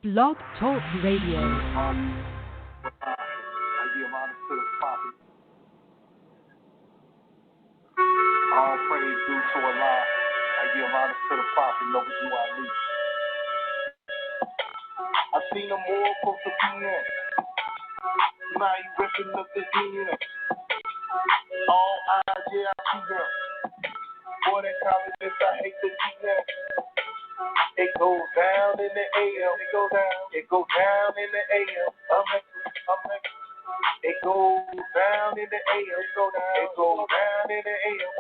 Blog Talk Radio. I give honor to the prophet. All praise due to Allah. I give honor to the prophet, Noble Jew Ali. I seen them all supposed to be in. Now you ripping up the den. All eyes, yeah, I see them. Boy, that college, I hate the GM. It goes down in the AM. It goes down. It goes down in the AM. It goes down in the AM. It goes down. It goes down in the AM.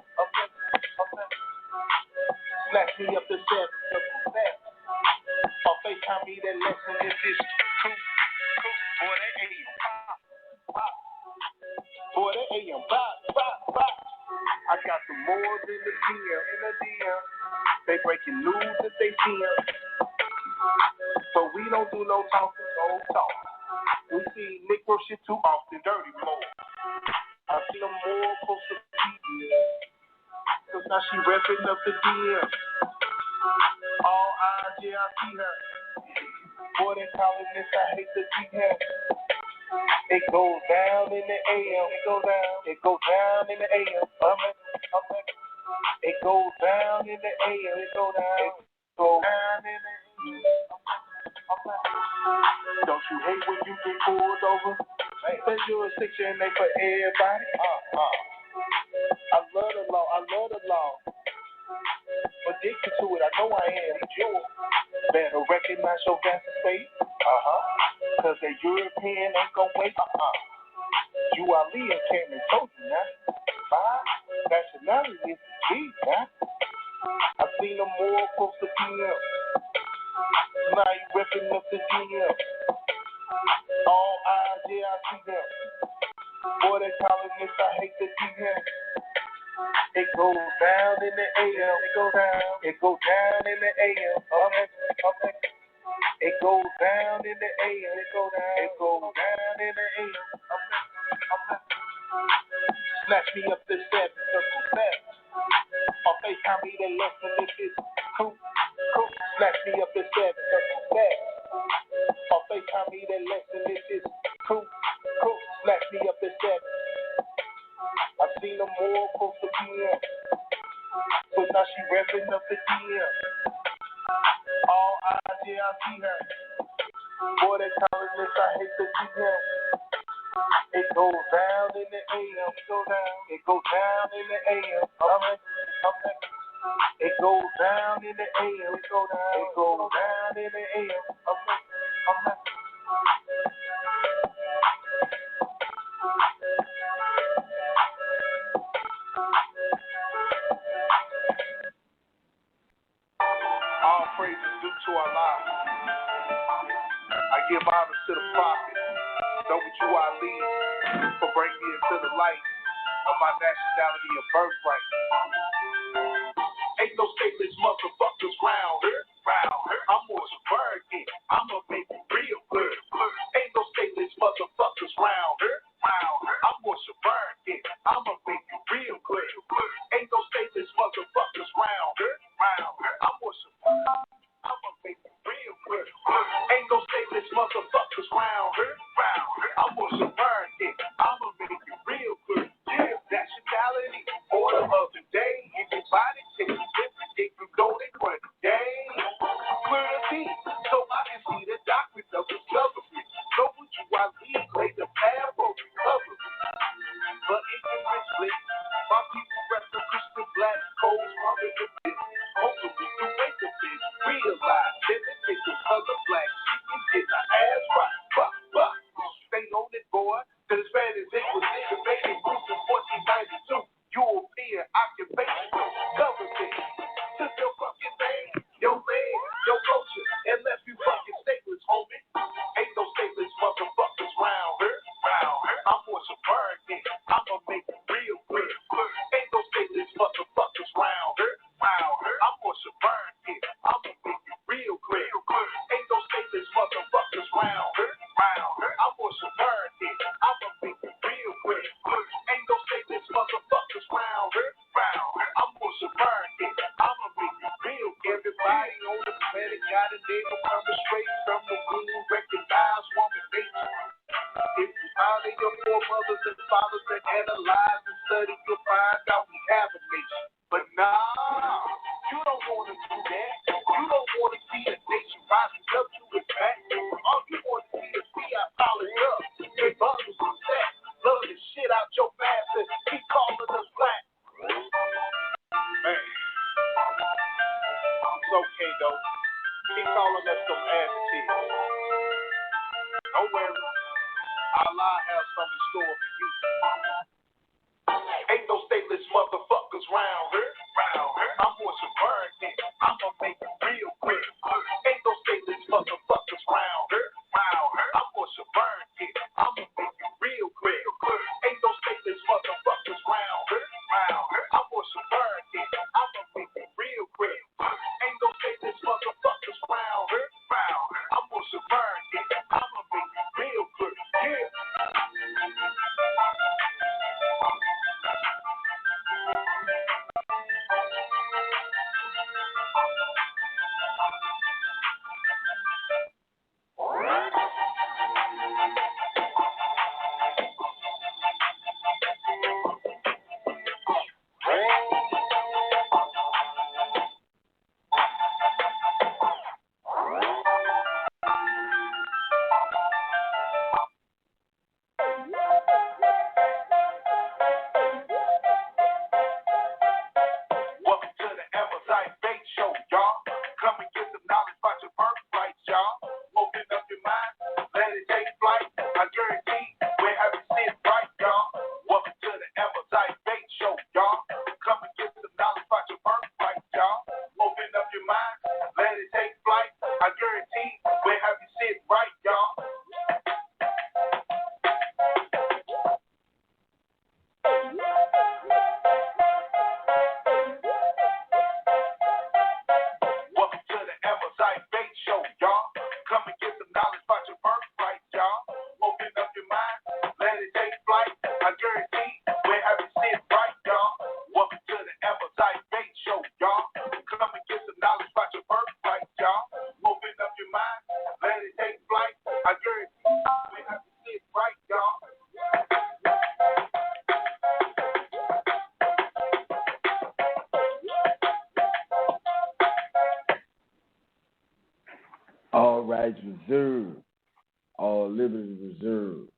Snatch me up the set. Or FaceTime me that lesson if it's true. Boy, that AM. Boy, that AM. Bop. I got some more in the DM. They breaking news that they see them. So we don't do no talking, no talk. We see Negro shit too often, dirty flow. I see them more supposed to be. Cause now she repping up the DM. All eyes, yeah, I see her. Boy, they calling this, I hate the DM. It goes down in the AM. It goes down in the AM. It goes down in the AM. It goes down in the AM. Don't you hate when you get pulled over? That jurisdiction ain't for everybody. I love the law. Addicted to it, I know I am. Better recognize your gas state. Cause the European ain't gon' wait. You are Lee and Cameron told you now. Nationality is the key, man. I seen them more supposed to be up. Now you ripping up the DM. All eyes, yeah, I see them. Boy, they calling this, I hate the DM. It goes down in the AM. It goes down in the AM. It goes down in the AM. It goes down in the AM. Snatch me up the seven, circle set. Or FaceTime me the lesson if it's cool. Snatch me up the seven, circle set. Or FaceTime me the lesson if it's cool. Snatch me up the seven. I seen them all supposed to be in. So now she repping up the DM. All eyes, yeah, I see her. Boy, they calling this, I hate the DM. It goes down in the AM. It goes down in the AM. It goes down in the AM. It goes down in the AM. All praise is due to Allah. I give honor to the prophet, Noble Jew Ali, for bringing me into the light of my nationality and birthright. Ain't no stateless motherfuckers round here. I'm more suburban. I'ma make it real good. Ain't no stateless motherfuckers round here. I'm more suburban. I'ma make it real good. Ain't no stateless motherfuckers round here. I'm more suburban. I'ma make it real good. Ain't no stateless motherfuckers round here. I'm more suburban. I'ma make it real good. Yeah, nationality, order of the day. Everybody take a different if you go and run the game. Clear the beat so I can see the doctrine of the government. Noble Jew Ali lay the path for recovery. But ignorantly, my people rest the Christian black codes from the bit. Hopefully you wake up and realize that the color black, she can get her ass right. Stay on it, boy. your mothers and fathers and analyze and study, you'll find out we have a nation. But nah, you don't want to do that. You don't want to see a nation rising up to its back. All you want to see is we are powered up. They bundles and sex. Love the shit out your bastard. Keep calling us black. Man, it's okay though. Keep calling us some adjectives. Don't worry. Allah has some in store for you. Ain't no stateless motherfuckers round here. I'm going to burn it. I'ma make it real quick. Ain't no stateless motherfuckers round here. I'm going to burn it. I'ma make it real quick. Ain't no stateless motherfuckers round here. I'm going to burn it. I'ma make it real quick. Ain't no stateless motherfuckers round here. I'm going to burn it. I'ma make it real quick. Yeah. Welcome to the Amazight Bey show, y'all. Come and get some knowledge about your birthright, y'all. Open up your mind, let it take flight. I guarantee we'll have you sit right, y'all. Welcome to the Amazight Bey show, y'all. Come and get some knowledge about your birthright, y'all. Open up your mind, let it take flight. I guarantee we'll have you sit right, y'all. Welcome to the Amazight Bey show, y'all. Come and get some knowledge about your birthright, y'all. Open up your mind, let it take flight. I guarantee we'll have you sit right, y'all. Welcome to the Amazight Bey show, y'all. Come and get some knowledge about your birthright, y'all. Open up your mind, let it take flight. I guarantee we'll have you sit right, y'all. All rights reserved, all liberties reserved,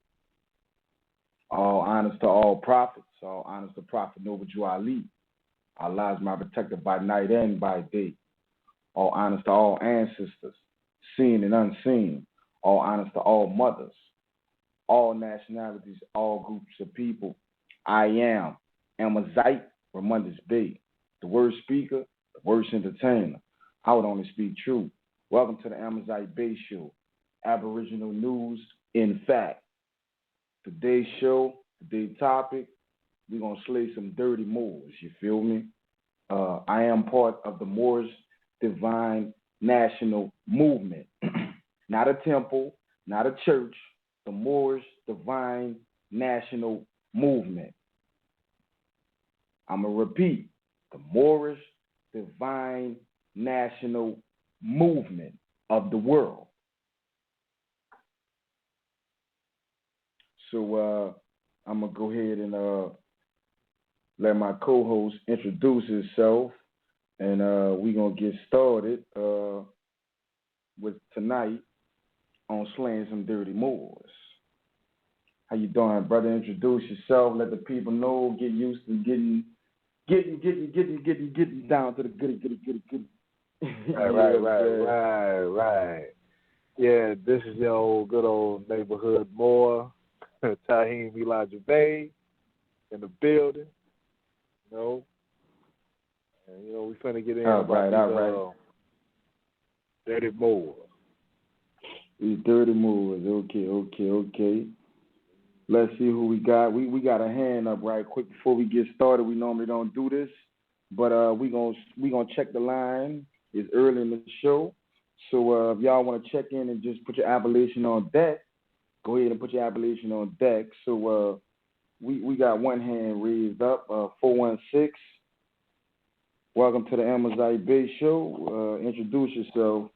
all honors to all prophets, all honors to Prophet Noble Jew Ali. Allah is my protector by night and by day. All honors to all ancestors, seen and unseen. All honors to all mothers, all nationalities, all groups of people. I am Amazight Bey, the word speaker, the worst entertainer. I would only speak truth. Welcome to the Amazight Bey show, Aboriginal news in fact. Today's show, today's topic, we're going to slay some dirty Moors, you feel me? I am part of the Moorish Divine National Movement. Not a temple, not a church, the Moorish Divine National Movement. I'm going to repeat, the Moorish Divine National Movement of the world. So I'm going to go ahead and let my co-host introduce himself, and we're going to get started with tonight on slaying some dirty Moors. How you doing, brother? Introduce yourself. Let the people know. Get used to getting down to the goody. Right. Yeah, this is your good old neighborhood Moor, Tahim Elijah Bey, in the building. And we finna get in about these dirty Moors. These dirty Moors. Okay. Let's see who we got. We got a hand up right quick before we get started. We normally don't do this, but we gonna check the line. It's early in the show, so if y'all want to check in and just put your appellation on deck, go ahead and put your appellation on deck. So we got one hand raised up, 416. Welcome to the Amazight Bey show. Introduce yourself.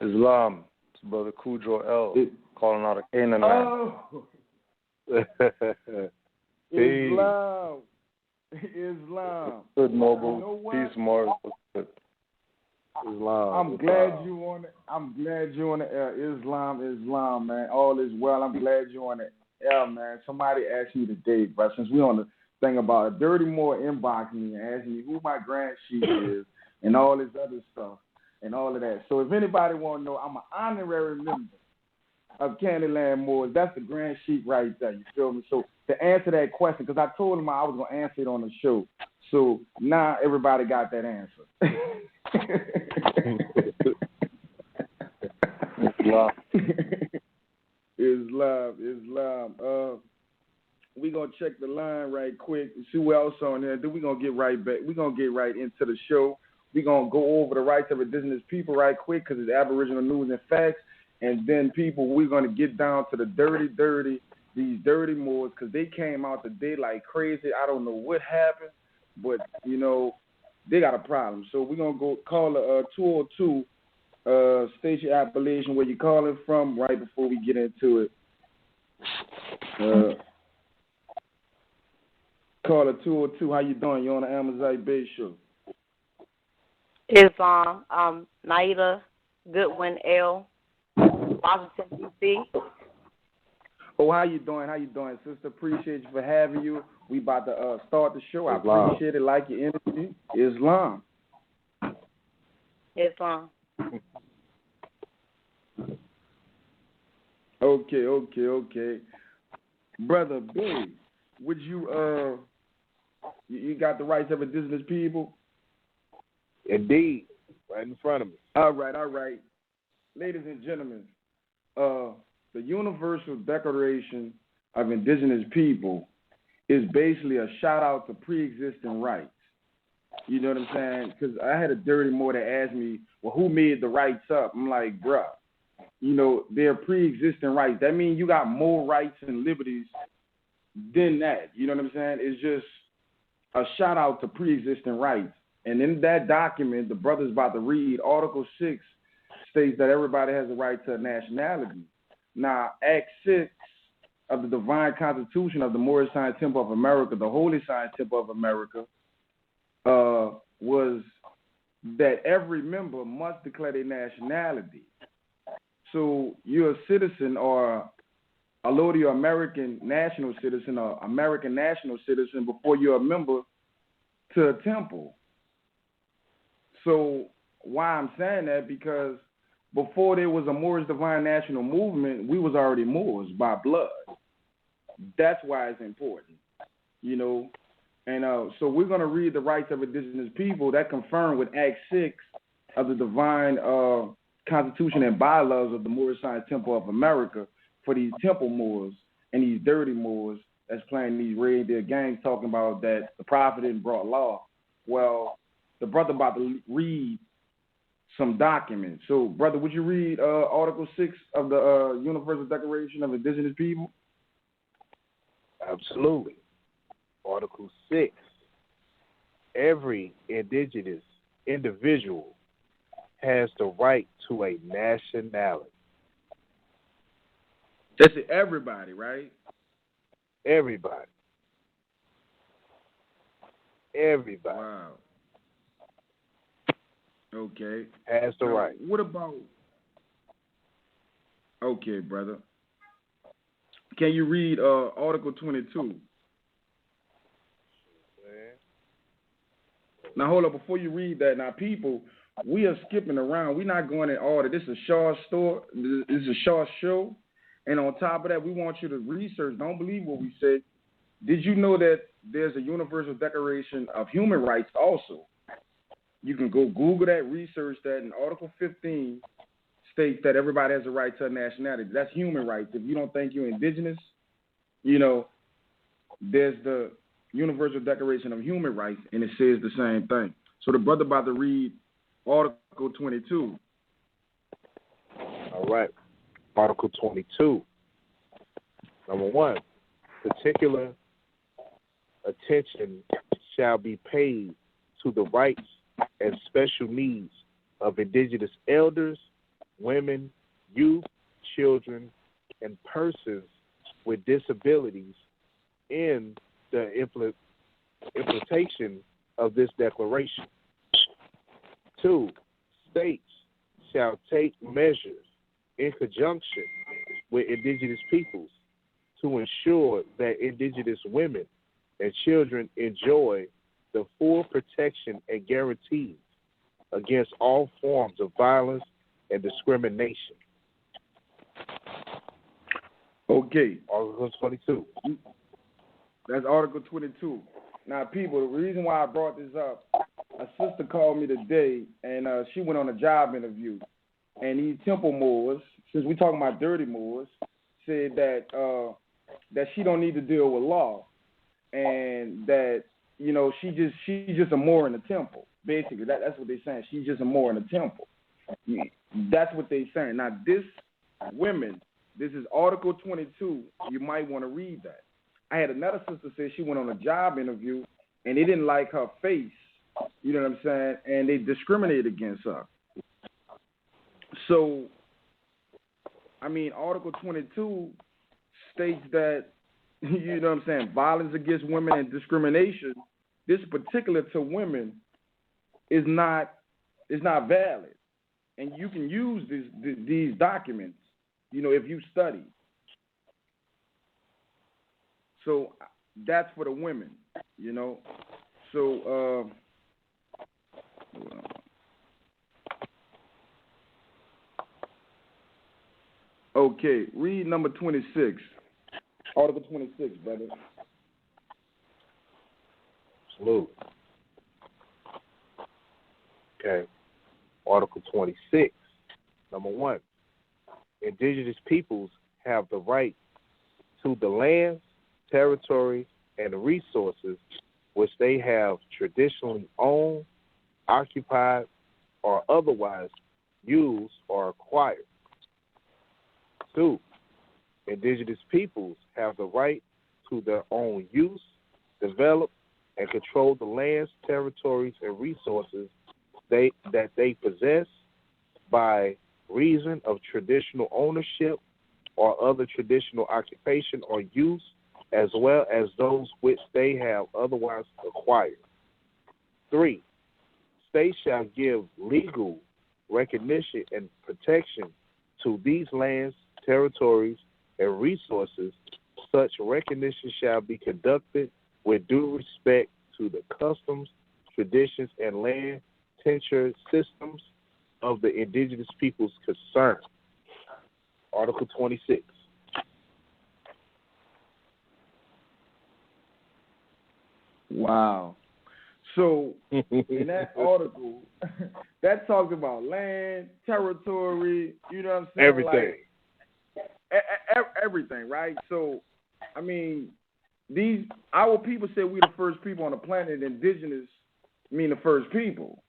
Islam. It's Brother Kudro L. Calling out of Canaanland. Oh, Islam. Islam. Good, Mobile. You know what? Peace, more. Islam. I'm glad you on it. I'm glad you on the air. Islam, man. All is well. I'm glad you on the air, man. Somebody asked me today, but since we on the thing about it, Dirty Moore inboxed me and asked me who my grand sheep is and all this other stuff and all of that. So if anybody want to know, I'm an honorary member of Canaanland Moors. That's the grand sheep right there. You feel me? So to answer that question, because I told him I was going to answer it on the show. So now everybody got that answer. Islam. We gonna check the line right quick and see what else on there. Then we gonna get right back. We gonna get right into the show. We gonna go over the rights of indigenous people right quick because it's Aboriginal news and facts. And then people, we're gonna get down to the these dirty Moors because they came out today like crazy. I don't know what happened, but you know they got a problem. So we're gonna go call the 202. State your appellation, where you calling from, right before we get into it. Caller 202, how you doing? You on the Amazight Bey show? Islam, Naida Goodwin L, Washington, D.C. Oh, how you doing, sister? Appreciate you for having you. We about to start the show. I Islam. appreciate it, like your energy. Islam. Okay. Brother Bey, would you you got the rights of indigenous people? Indeed. Right in front of me. All right. Ladies and gentlemen, the Universal Declaration of Indigenous People is basically a shout out to pre-existing rights. You know what I'm saying? Because I had a dirty Moor that asked me, well, who made the rights up? I'm like, bruh, you know, they're pre-existing rights. That means you got more rights and liberties than that. You know what I'm saying? It's just a shout out to pre-existing rights. And in that document, the brother's about to read, Article 6 states that everybody has a right to a nationality. Now, Act 6 of the Divine Constitution of the Moorish Nation Temple of America, the Holy Nation Temple of America, was that every member must declare their nationality. So you're a citizen, or although you're American national citizen or American national citizen before you're a member to a temple. So why I'm saying that, because before there was a Moorish Divine National Movement, we was already Moors by blood. That's why it's important, you know. And so we're going to read the rights of indigenous people that confirm with Act 6 of the Divine Constitution and bylaws of the Moorish Nation Temple of America for these temple Moors and these dirty Moors that's playing these reindeer games talking about that the prophet didn't brought law. Well, the brother about to read some documents. So, brother, would you read Article 6 of the Universal Declaration of Indigenous People? Absolutely. Article 6. Every indigenous individual has the right to a nationality. That's it, everybody, right? Everybody. Wow. Okay. Has the right. What about... Okay, brother. Can you read Article 22? Now, hold up. Before you read that, now, people, we are skipping around. We're not going in order. This is a short store. This is a short show. And on top of that, we want you to research. Don't believe what we say. Did you know that there's a Universal Declaration of Human Rights also? You can go Google that, research that, and Article 15 states that everybody has a right to a nationality. That's human rights. If you don't think you're indigenous, you know, there's the Universal Declaration of Human Rights, and it says the same thing. So the brother about to read Article 22. All right. Article 22. Number 1, particular attention shall be paid to the rights and special needs of indigenous elders, women, youth, children, and persons with disabilities in the implementation of this declaration. 2, states shall take measures in conjunction with indigenous peoples to ensure that indigenous women and children enjoy the full protection and guarantees against all forms of violence and discrimination. Okay. Article 22. That's Article 22. Now, people, the reason why I brought this up, a sister called me today, and she went on a job interview. And these temple Moors, since we're talking about dirty Moors, said that she don't need to deal with law, and that, you know, she's just a Moor in the temple. Basically, that's what they're saying. She's just a Moor in the temple. That's what they're saying. Now, this is Article 22. You might want to read that. I had another sister say she went on a job interview, and they didn't like her face. You know what I'm saying? And they discriminated against her. So, I mean, Article 22 states that, you know what I'm saying, violence against women and discrimination, this particular to women, is not valid. And you can use these documents, you know, if you study. So that's for the women, you know. So, okay, read number 26. Article 26, brother. Salute. Okay. Article 26, number 1. Indigenous peoples have the right to the lands, territories, and resources which they have traditionally owned, occupied, or otherwise used or acquired. 2. Indigenous peoples have the right to their own use, develop, and control the lands, territories, and resources that they possess by reason of traditional ownership or other traditional occupation or use, as well as those which they have otherwise acquired. 3. States shall give legal recognition and protection to these lands, territories, and resources. Such recognition shall be conducted with due respect to the customs, traditions, and land tenure systems of the indigenous peoples concerned. Article 26. Wow. So in that article, that talks about land, territory, you know what I'm saying? Everything. Like, everything, right? So, I mean, our people say we the first people on the planet. Indigenous mean the first people.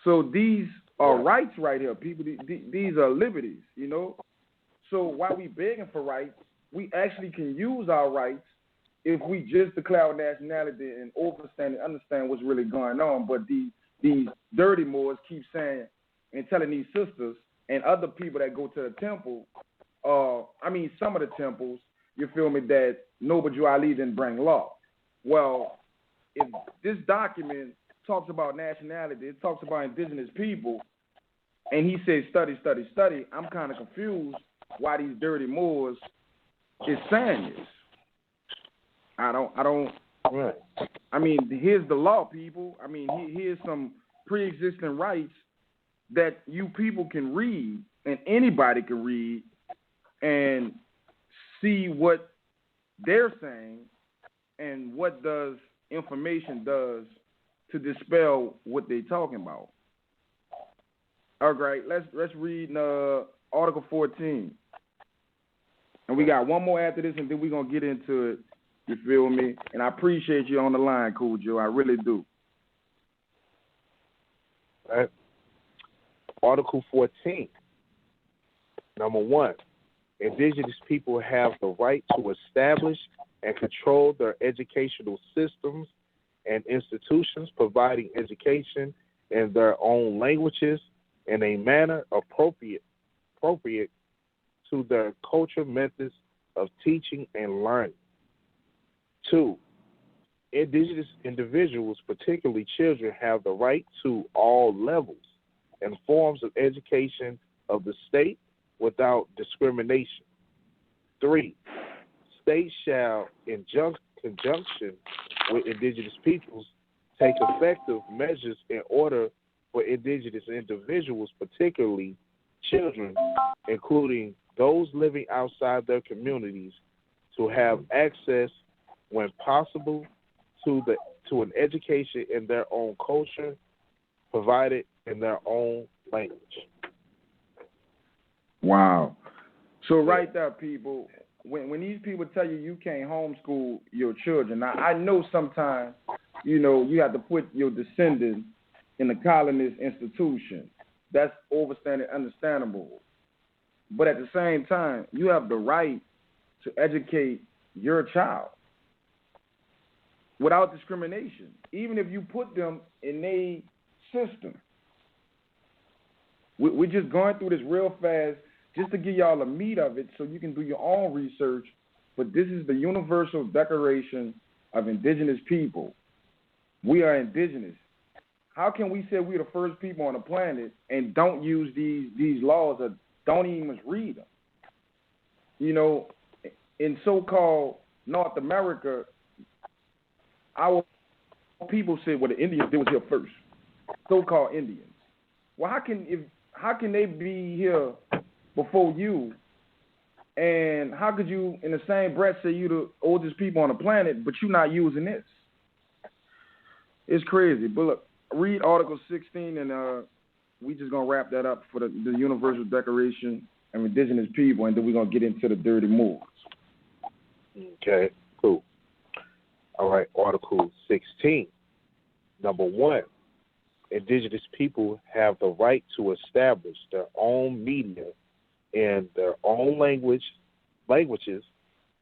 So these are rights right here, people. These are liberties, you know. So while we begging for rights, we actually can use our rights if we just declare our nationality and understand what's really going on. But these dirty Moors keep saying and telling these sisters and other people that go to the temple, some of the temples, you feel me, that Noble Ali didn't bring law. Well, if this document talks about nationality, it talks about indigenous people, and he says study, study, study, I'm kind of confused why these dirty Moors is saying this. I don't. Right. I mean, here's the law, people. I mean, here's some pre-existing rights that you people can read, and anybody can read and see what they're saying and what does information does to dispel what they're talking about. All right, let's read Article 14. And we got one more after this, and then we're going to get into it. You feel me? And I appreciate you on the line, Cool Joe. I really do. All right. Article 14, number 1. Indigenous people have the right to establish and control their educational systems and institutions, providing education in their own languages in a manner appropriate to their culture, methods, of teaching and learning. 2, indigenous individuals, particularly children, have the right to all levels and forms of education of the state without discrimination. 3, states shall, in conjunction with indigenous peoples, take effective measures in order for indigenous individuals, particularly children, including those living outside their communities, to have access, when possible, to an education in their own culture, provided in their own language. Wow. So right there, people, when these people tell you you can't homeschool your children, now I know sometimes, you have to put your descendants in the colonist institution. That's overstanding, understandable. But at the same time, you have the right to educate your child without discrimination, even if you put them in a system. We're just going through this real fast just to give y'all a meat of it so you can do your own research. But this is the Universal Declaration of Indigenous People. We are indigenous. How can we say we're the first people on the planet and don't use these laws or don't even read them? In so-called North America, our people say, well, the Indians, they was here first. So-called Indians. Well, how can they be here before you? And how could you, in the same breath, say you the oldest people on the planet, but you're not using this? It's crazy. But look, read Article 16, and we just going to wrap that up for the Universal Declaration of Indigenous People, and then we're going to get into the dirty moves. Okay, cool. All right, Article 16. Number 1, indigenous people have the right to establish their own media in their own languages,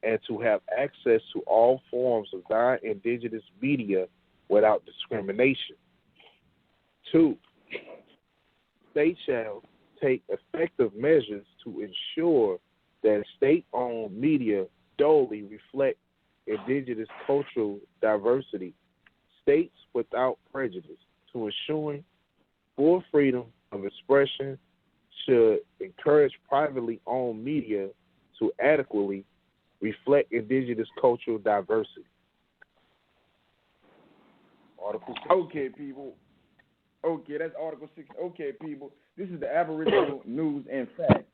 and to have access to all forms of non-indigenous media without discrimination. 2, states shall take effective measures to ensure that state-owned media duly reflect indigenous cultural diversity, states without prejudice, to ensuring full freedom of expression, should encourage privately owned media to adequately reflect indigenous cultural diversity. Article 6. Okay, people. Okay, that's Article 6. Okay, people. This is the Aboriginal News and Fact.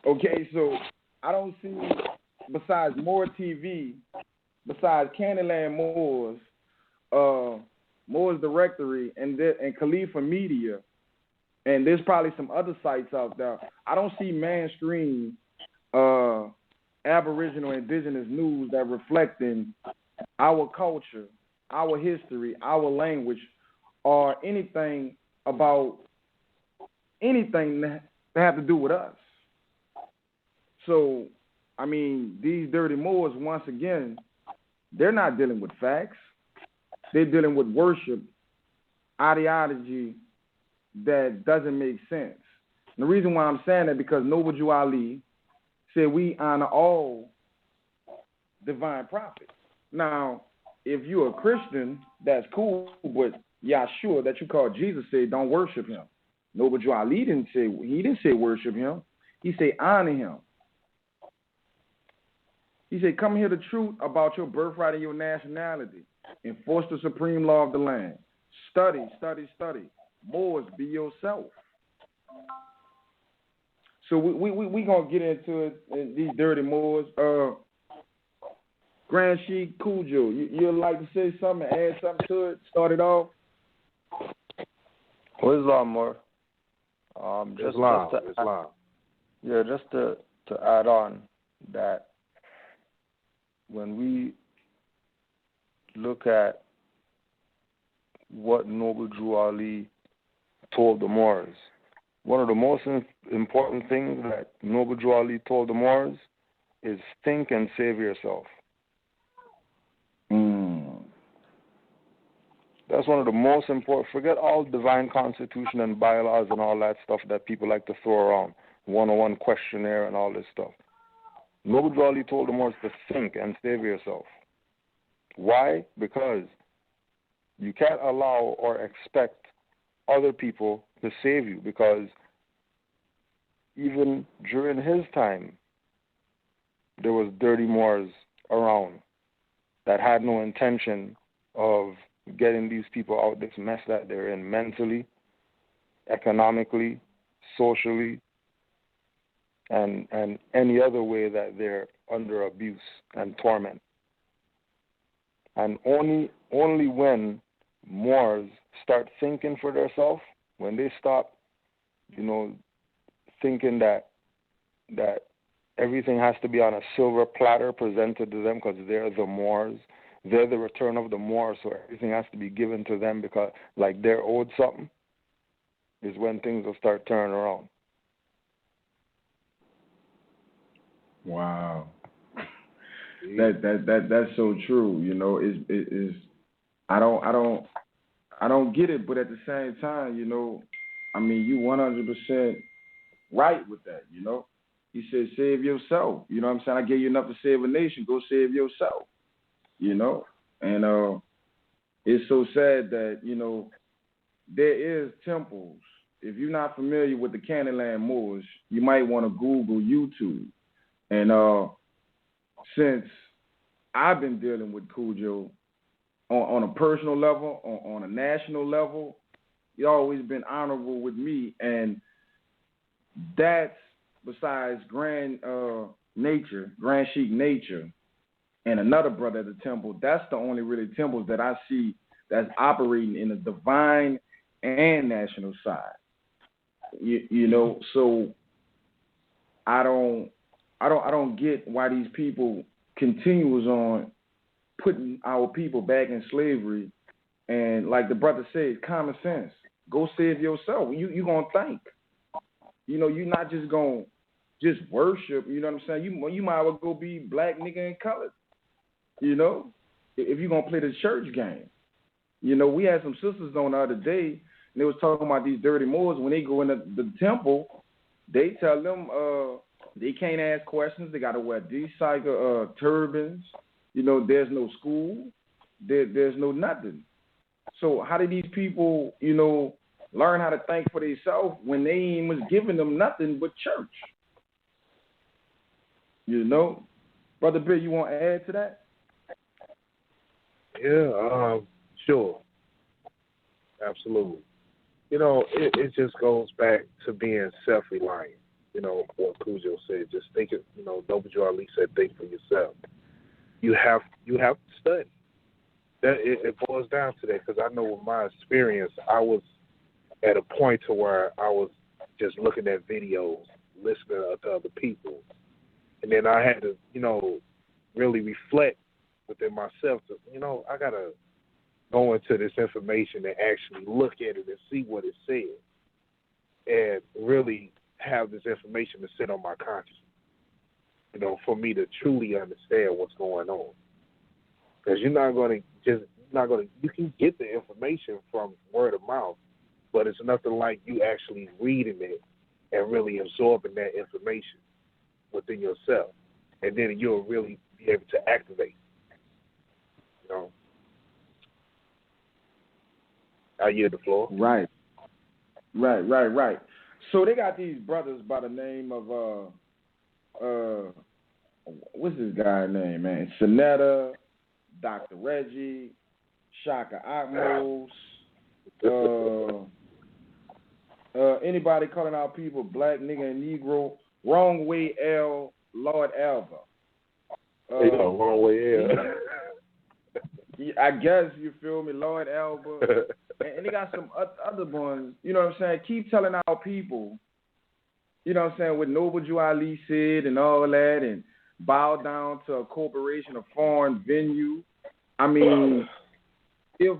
Okay, so I don't see, besides More TV, besides Canaanland Moore's Directory, and Khalifa Media, and there's probably some other sites out there, I don't see mainstream Aboriginal indigenous news that reflecting our culture, our history, our language, or anything about anything that have to do with us. So, I mean, these dirty Moors, once again, they're not dealing with facts. They're dealing with worship, ideology that doesn't make sense. And the reason why I'm saying that, because Noble Jew Ali said we honor all divine prophets. Now, if you're a Christian, that's cool, but Yahshua that you call Jesus said don't worship him. Noble Jew Ali didn't say worship him. He said honor him. He said, come hear the truth about your birthright and your nationality. Enforce the supreme law of the land. Study, study, study. Moors, be yourself. So we going to get into it, these dirty Moors. Grand Sheik Cujo, you'd like to say something, add something to it, start it off? Islam, more. Islam. Yeah, just to add on that, when we look at what Noble Drew Ali told the Moors, one of the most important things that Noble Drew Ali told the Moors is think and save yourself. That's one of the most important. Forget all divine constitution and bylaws and all that stuff that people like to throw around, 101 questionnaire and all this stuff. Noble Drew Ali told the Moors to think and save yourself. Why? Because you can't allow or expect other people to save you, because even during his time, there was dirty Moors around that had no intention of getting these people out this mess that they're in mentally, economically, socially, and any other way that they're under abuse and torment. And only when Moors start thinking for themselves, when they stop, thinking that everything has to be on a silver platter presented to them because they're the Moors, they're the return of the Moors, so everything has to be given to them because like they're owed something, is when things will start turning around. Wow. That's so true. Is I don't get it, but at the same time, you 100% right with that. He said, save yourself. You know what I'm saying? I gave you enough to save a nation. Go save yourself. And it's so sad that there is temples. If you're not familiar with the Canaanland Moors, you might want to Google YouTube. And since I've been dealing with Cujo on a personal level, on a national level, he's always been honorable with me. And that's besides Grand Sheik Nature and another brother at the temple, that's the only really temples that I see that's operating in the divine and national side. So I don't get why these people continues on putting our people back in slavery. And like the brother said, common sense. Go save yourself. You gonna think. You're not just gonna just worship. You know what I'm saying? You might as well go be black, nigga, and colored. If you're gonna play the church game. We had some sisters on the other day, and they was talking about these dirty Moors. When they go in the temple, they tell them they can't ask questions. They got to wear these turbans. There's no school. There's no nothing. So how do these people, learn how to think for themselves when they ain't was giving them nothing but church? Brother Bill, you want to add to that? Yeah, sure. Absolutely. It just goes back to being self-reliant. What Cujo said, just think it, Noble Drew Ali said, think for yourself. You have to study. That it boils down to that, because I know with my experience, I was at a point to where I was just looking at videos, listening to other people, and then I had to, really reflect within myself. I gotta go into this information and actually look at it and see what it says, and really have this information to sit on my conscience, for me to truly understand what's going on. Because you can get the information from word of mouth, but it's nothing like you actually reading it and really absorbing that information within yourself. And then you'll really be able to activate. I yield the floor. Right. So they got these brothers by the name of what's this guy's name, man? Sonetta, Dr. Reggie, Shaka Atmos, anybody calling out people black, nigga, and Negro, Wrong Way L, Lord Alva. Wrong Way L. I guess, you feel me, Lord Alva. And they got some other ones, you know what I'm saying? Keep telling our people, you know what I'm saying, what Noble Drew Ali said and all that, and bow down to a corporation, a foreign venue. I mean, if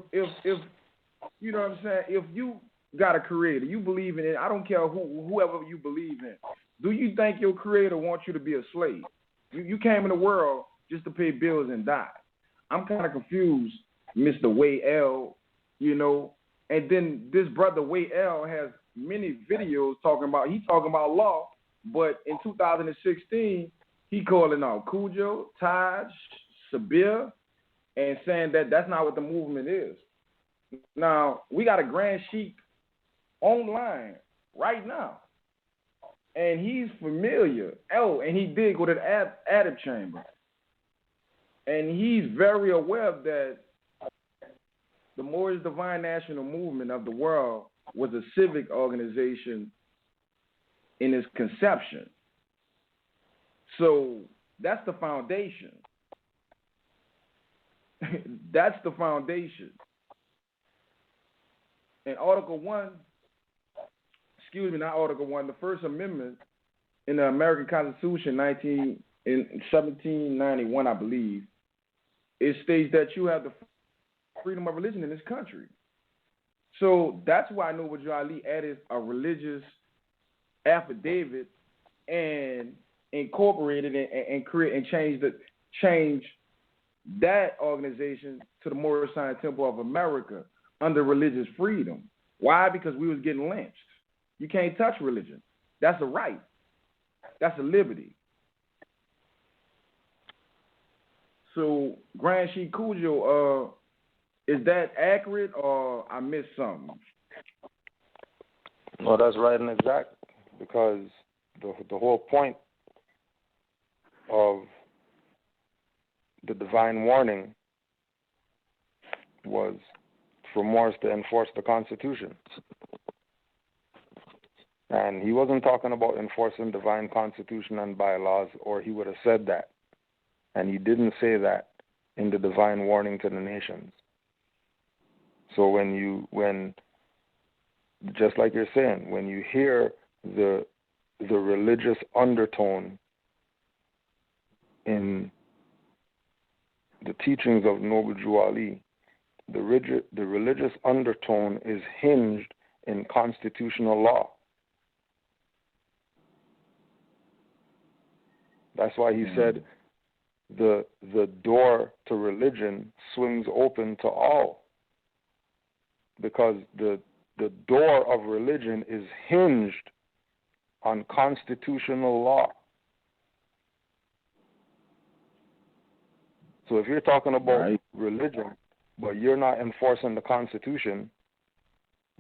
you know what I'm saying, if you got a creator, you believe in it, I don't care whoever you believe in. Do you think your creator wants you to be a slave? You came in the world just to pay bills and die. I'm kind of confused, Mr. Way L, and then this brother Way L has many videos talking about law, but in 2016, he calling out Cujo, Taj, Sabir, and saying that that's not what the movement is. Now, we got a Grand Sheik online right now, and he's familiar. And he did go to the Adab Chamber. And he's very aware that the Moorish Divine National Movement of the world was a civic organization in its conception. So that's the foundation. That's the foundation. In Article 1, the First Amendment in the American Constitution in 1791, I believe, it states that you have the freedom of religion in this country. So that's why Noble Drew Ali added a religious affidavit and incorporated and create and change that organization to the Moorish Zion Temple of America under religious freedom. Why? Because we was getting lynched. You can't touch religion. That's a right. That's a liberty. So Grand Sheik Cujo, is that accurate or I missed something? No, that's right and exact, because the whole point of the divine warning was for Moors to enforce the Constitution. And he wasn't talking about enforcing divine Constitution and bylaws, or he would have said that. And he didn't say that in the divine warning to the nations. So when just like you're saying, when you hear the religious undertone in the teachings of Noble Drew Ali, the religious undertone is hinged in constitutional law. That's why he said the door to religion swings open to all, because the door of religion is hinged on constitutional law. So if you're talking about religion, but you're not enforcing the Constitution,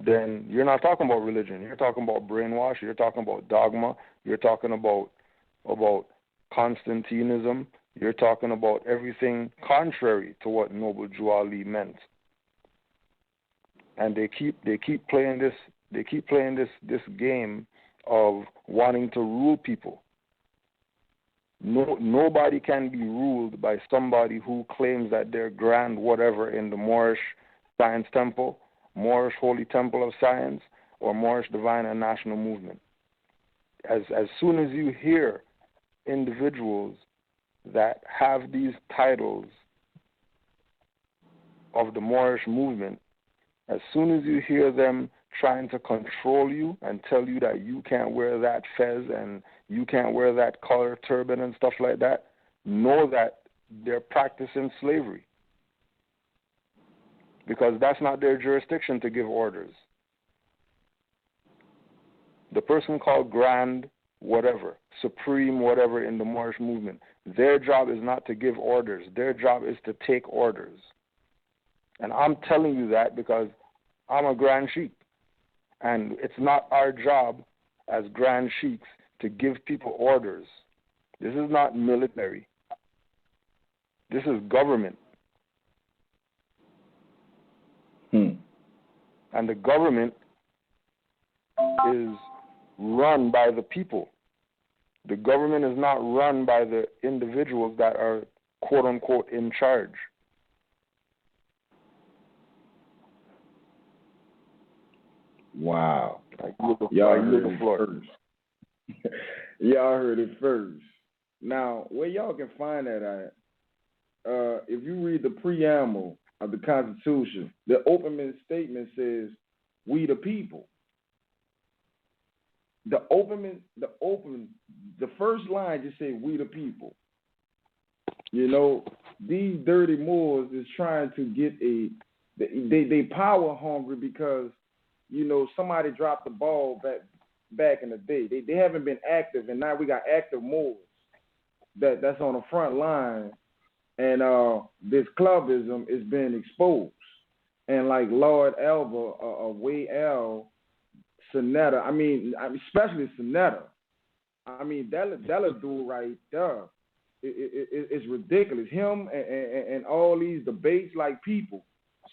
then you're not talking about religion. You're talking about brainwash. You're talking about dogma. You're talking about Constantinism. You're talking about everything contrary to what Noble Drew Ali meant. And they keep playing this game of wanting to rule people. Nobody can be ruled by somebody who claims that they're grand whatever in the Moorish Science Temple, Moorish Holy Temple of Science, or Moorish Divine and National Movement. As soon as you hear individuals that have these titles of the Moorish movement, as soon as you hear them trying to control you and tell you that you can't wear that fez and you can't wear that color turban and stuff like that, know that they're practicing slavery. Because that's not their jurisdiction to give orders. The person called Grand whatever, Supreme whatever in the Moorish movement, their job is not to give orders. Their job is to take orders. And I'm telling you that because I'm a Grand Sheik. And it's not our job as Grand Sheiks to give people orders. This is not military. This is government. And the government is run by the people. The government is not run by the individuals that are quote-unquote in charge. Wow. Y'all heard it first. Y'all heard it first. Now, where y'all can find that at, if you read the preamble of the Constitution, the opening statement says, "We the people." The first line just said, "We the people." You know, these dirty Moors is trying to get they power hungry because, you know, somebody dropped the ball back in the day. They haven't been active, and now we got active Moors that's on the front line, and this clubism is being exposed. And like Lord Elva, Way L, Sonetta, I mean, especially Sonetta. I mean, that dude right there, it's ridiculous. Him and all these debates, like, people,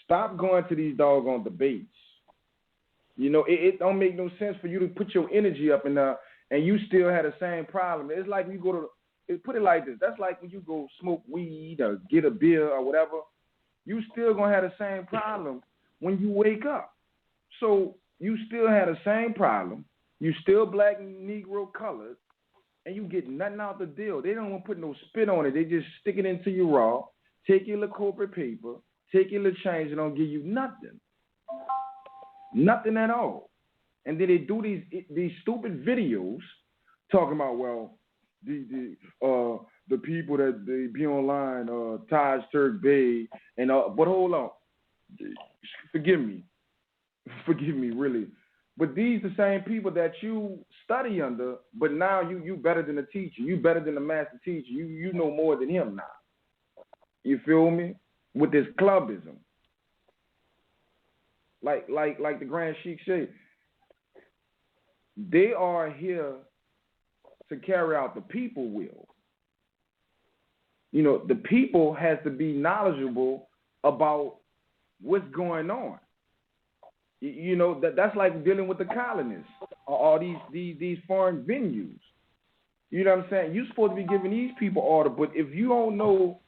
stop going to these doggone debates. You know, it don't make no sense for you to put your energy up in there and you still had the same problem. It's like you go to, put it like this, that's like when you go smoke weed or get a beer or whatever, you still going to have the same problem when you wake up. So you still have the same problem. You still black and Negro colored, and you get nothing out the deal. They don't want to put no spit on it. They just stick it into you raw, take your little corporate paper, take your little change, and don't give you nothing. Nothing at all. And then they do these stupid videos talking about, well, the people that they be online, Amazight Bey, and but hold on, forgive me, really. But these the same people that you study under, but now you better than the teacher, you better than the master teacher, you know more than him now. You feel me? With this clubism. Like the Grand Sheik said, they are here to carry out the people will. You know, the people has to be knowledgeable about what's going on. You know, that's like dealing with the colonists or all these foreign venues. You know what I'm saying? You're supposed to be giving these people order, but if you don't know,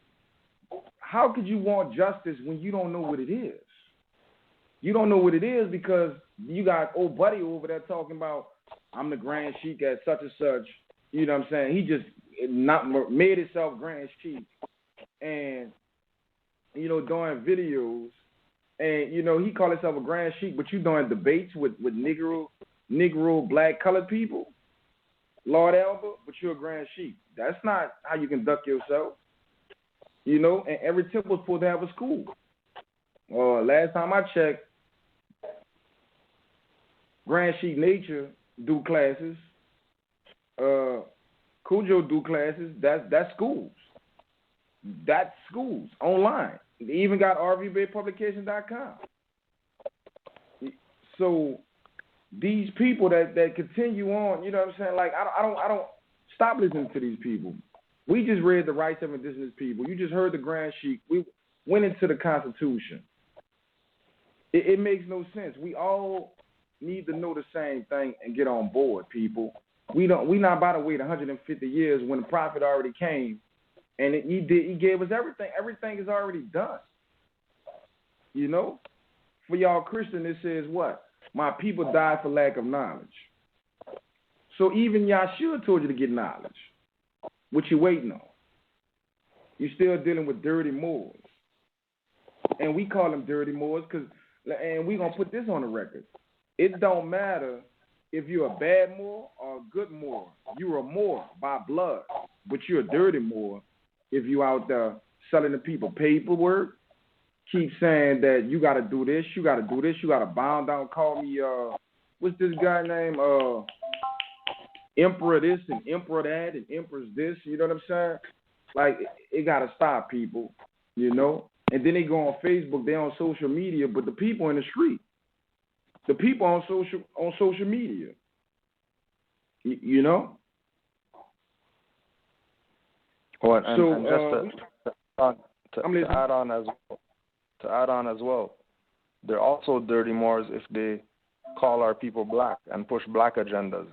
how could you want justice when you don't know what it is? You don't know what it is because you got old buddy over there talking about, I'm the Grand Sheik at such and such. You know what I'm saying? He just not made himself Grand Sheik and, you know, doing videos. And, you know, he called himself a Grand Sheik, but you doing debates with Negro, black, colored people. Lord Elba, but you're a Grand Sheik. That's not how you conduct yourself. You know, and every temple is supposed to have a school. Last time I checked, Grand Sheik Nature do classes. Cujo do classes. That's schools. That's schools online. They even got rvbaypublications.com. So these people that continue on, you know what I'm saying? Like I don't stop listening to these people. We just read the rights of indigenous people. You just heard the Grand Sheik. We went into the Constitution. It makes no sense. We all need to know the same thing and get on board, people. We not about to wait 150 years when the prophet already came, and he gave us everything. Everything is already done. You know, for y'all Christian, it says what? My people died for lack of knowledge. So even Yahshua told you to get knowledge. What you waiting on? You're still dealing with dirty Moors, and we call them dirty Moors and we gonna put this on the record. It don't matter if you're a bad Moor or a good Moor. You're a Moor by blood, but you're a dirty Moor if you out there selling the people paperwork, keep saying that you got to do this, you got to do this, you got to bow down, call me, what's this guy name? Emperor this and Emperor that and Empress this, you know what I'm saying? Like, it got to stop, people, you know? And then they go on Facebook, they on social media, but the people in the street, the people on social media, you know? Oh, and just to add on as well, they're also dirty Moors if they call our people black and push black agendas,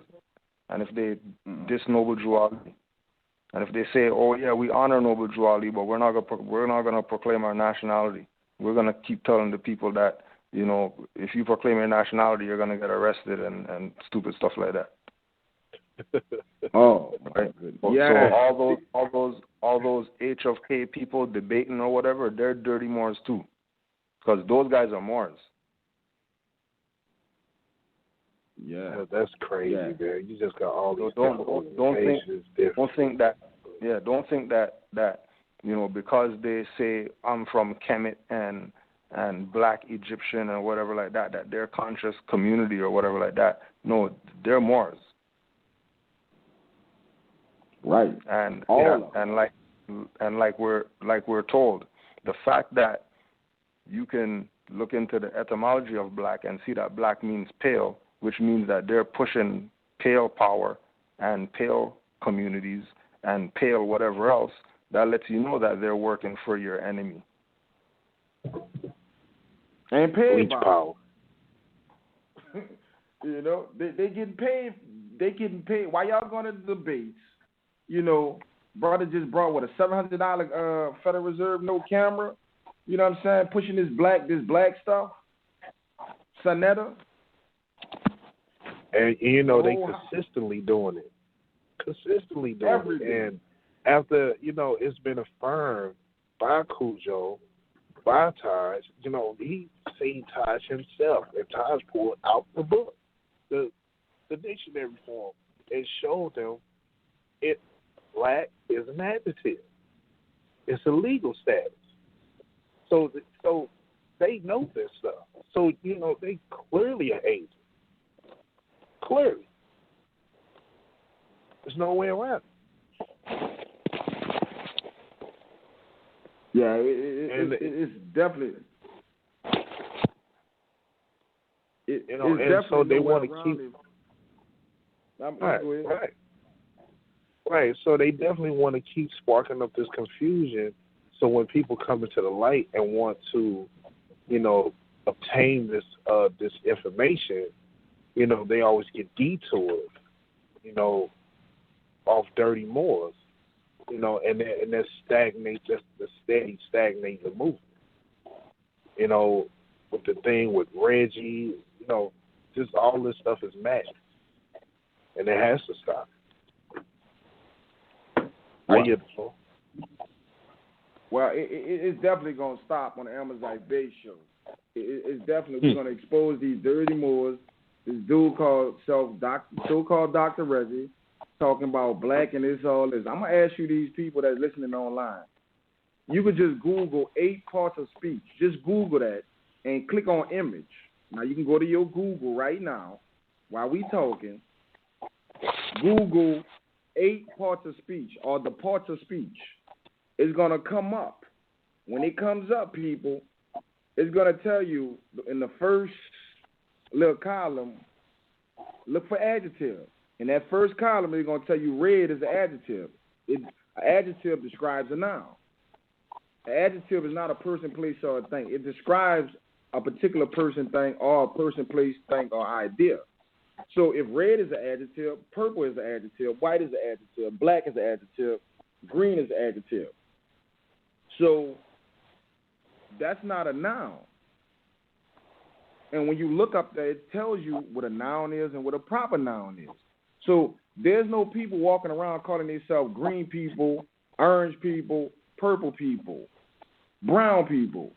and if they diss Noble Drew Ali, and if they say, oh yeah, we honor Noble Drew Ali, but we're not gonna proclaim our nationality. We're gonna keep telling the people that, you know, if you proclaim your nationality, you're gonna get arrested and stupid stuff like that. Oh, right. Yeah. So all those H of K people debating or whatever, they're dirty Moors too, because those guys are Moors. Yeah, that's crazy, man. You just got all these don't think that you know, because they say I'm from Kemet and black Egyptian or whatever like that they're conscious community or whatever like that. No, they're Moors. Right. And All and like we're told, the fact that you can look into the etymology of black and see that black means pale, which means that they're pushing pale power and pale communities and pale whatever else, that lets you know that they're working for your enemy. And paid Bleach power. You know, they getting paid. They getting paid. Why y'all going to the debates? You know, brother just brought what, a $700 Federal Reserve note camera. You know what I'm saying? Pushing this black stuff. Sonetta. And you know they consistently doing it. And after, you know, it's been affirmed by Cujo, by Taj, you know, he seen Taj himself, and Taj pulled out the book, the dictionary form, and showed them black is an adjective. It's a legal status. So they know this stuff. So, you know, they clearly are agents. Clearly. There's no way around it. Yeah, it's definitely. You know, and so they want to keep. Right. So they definitely want to keep sparking up this confusion. So when people come into the light and want to, you know, obtain this information, you know, they always get detoured, you know, off dirty Moors, you know, and that stagnates, just the steady stagnating the movement. You know, with the thing with Reggie, you know, just all this stuff is magic, and it has to stop. Well, it's definitely going to stop on the Amazight Bey show. It's definitely going to expose these dirty Moors. This dude called so-called Dr. Reggie, talking about black and this all this. I'm going to ask you, these people that's listening online, you could just Google 8 parts of speech. Just Google that and click on image. Now, you can go to your Google right now while we talking. Google 8 parts of speech or the parts of speech. It's going to come up. When it comes up, people, it's going to tell you in the first little column, look for adjective. In that first column, it's going to tell you red is an adjective. An adjective describes a noun. An adjective is not a person, place, or a thing. It describes a particular person, thing, or a person, place, thing, or idea. So if red is an adjective, purple is an adjective, white is an adjective, black is an adjective, green is an adjective. So that's not a noun. And when you look up there, it tells you what a noun is and what a proper noun is. So there's no people walking around calling themselves green people, orange people, purple people, brown people,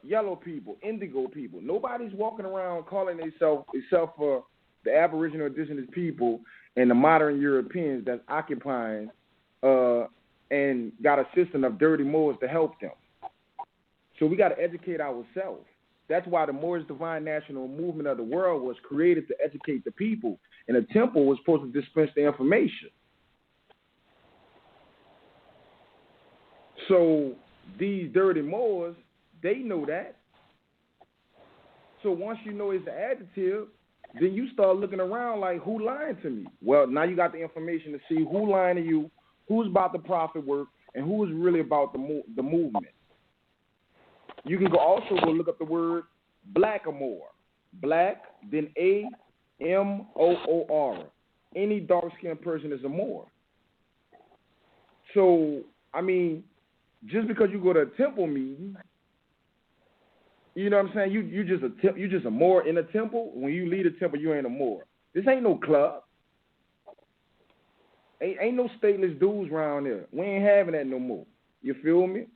yellow people, indigo people. Nobody's walking around calling themselves, except for the Aboriginal indigenous people and the modern Europeans that's occupying and got a system of dirty Moors to help them. So we got to educate ourselves. That's why the Moorish Divine National Movement of the world was created, to educate the people. And the temple was supposed to dispense the information. So these dirty Moors, they know that. So once you know it's the adjective, then you start looking around like, who lying to me? Well, now you got the information to see who lying to you, who's about the profit work, and who is really about the movement. You can also go look up the word blackamoor. Black, then A-M-O-O-R. Any dark-skinned person is a Moor. So, I mean, just because you go to a temple meeting, you know what I'm saying? You just a Moor in a temple. When you leave a temple, you ain't a Moor. This ain't no club. Ain't no stateless dudes around there. We ain't having that no more. You feel me?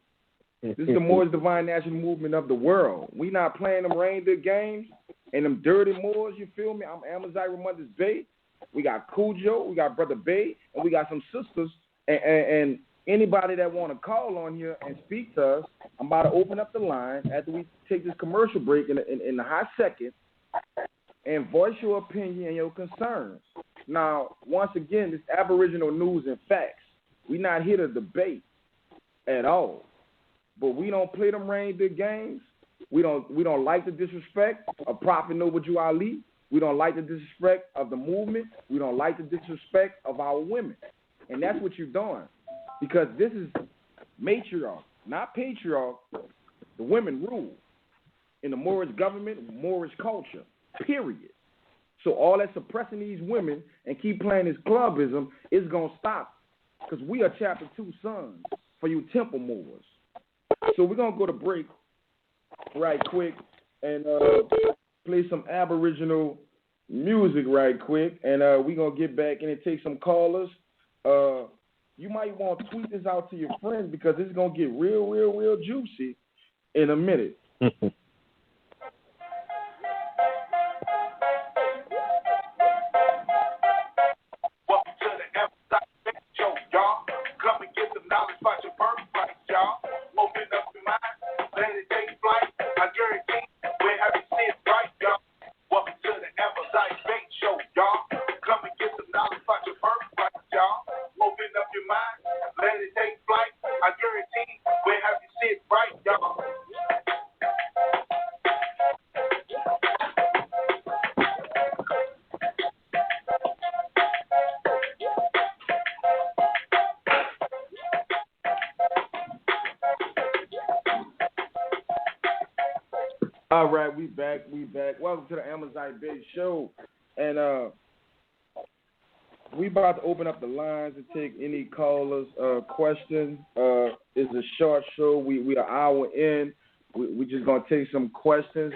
This is the Moorish Divine National Movement of the world. We not playing them reindeer games and them dirty Moors, you feel me? I'm Amazight Bey. We got Cujo, we got Brother Bey, and we got some sisters. And anybody that want to call on here and speak to us, I'm about to open up the line after we take this commercial break in the hot second and voice your opinion and your concerns. Now, once again, this Aboriginal news and facts. We're not here to debate at all. But we don't play them reindeer games. We don't like the disrespect of Prophet Noble Jew Ali. We don't like the disrespect of the movement. We don't like the disrespect of our women. And that's what you're doing. Because this is matriarch, not patriarch. The women rule in the Moorish government, Moorish culture, period. So all that suppressing these women and keep playing this clubism is going to stop. Because we are chapter 2 sons for you temple movers. So we're going to go to break right quick and play some Aboriginal music right quick. And we're going to get back in and take some callers. You might want to tweet this out to your friends because it's going to get real juicy in a minute. Welcome to the Amazight Bey show, y'all. Come and get some knowledge about your birthright, y'all. Open up your mind, let it take flight. I guarantee we'll have you see it right, y'all. Welcome to the Amazight Bey show, y'all. Come and get some knowledge about your birthright, y'all. Open up your mind, let it take flight. I guarantee we'll have you see it right, y'all. All right, we back. Welcome to the Amazight Bey show. And we about to open up the lines and take any callers' questions. It's a short show. We are an hour in. We just going to take some questions.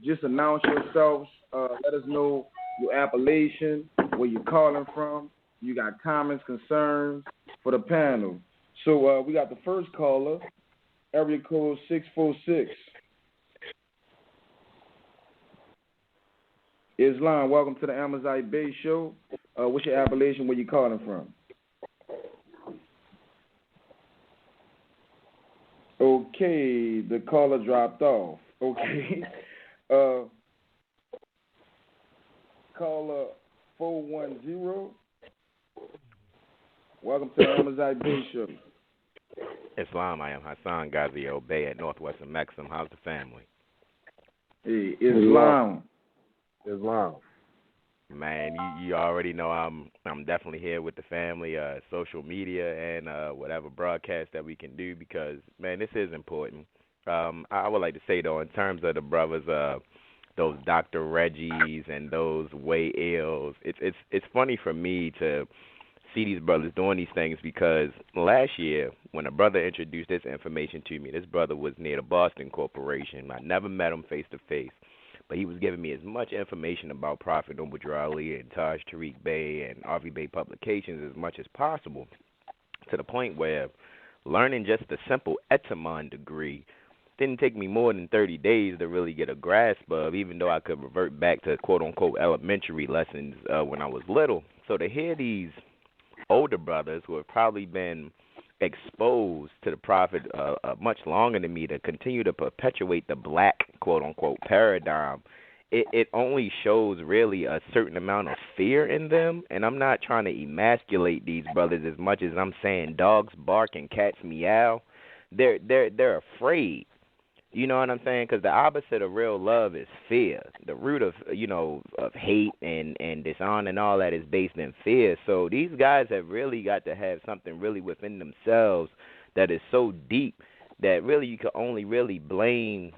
Just announce yourselves. Let us know your appellation, where you're calling from. You got comments, concerns for the panel. So we got the first caller, area code 646. Islam, welcome to the Amazight Bey show. What's your appellation? Where you calling from? Okay, the caller dropped off. Okay. Caller 410. Welcome to the Amazight Bey show. Islam, I am Hassan Ghazi Bey at Northwestern Maxim. How's the family? Hey, Islam. Man, you already know I'm definitely here with the family, social media and whatever broadcast that we can do because, man, this is important. I would like to say, though, in terms of the brothers, those Dr. Reggies and those Way Ills, it's funny for me to see these brothers doing these things because last year when a brother introduced this information to me, this brother was near the Boston Corporation. I never met him face to face. But he was giving me as much information about Prophet Noble Drew Ali and Taj Tariq Bey and Arvie Bey publications as much as possible, to the point where learning just a simple Etamon degree didn't take me more than 30 days to really get a grasp of, even though I could revert back to quote-unquote elementary lessons when I was little. So to hear these older brothers who have probably been exposed to the Prophet much longer than me to continue to perpetuate the black quote-unquote paradigm, it only shows really a certain amount of fear in them. And I'm not trying to emasculate these brothers as much as I'm saying dogs bark and cats meow. They're afraid. You know what I'm saying? Because the opposite of real love is fear. The root of hate and dishonor and all that is based in fear. So these guys have really got to have something really within themselves that is so deep that really you can only really blame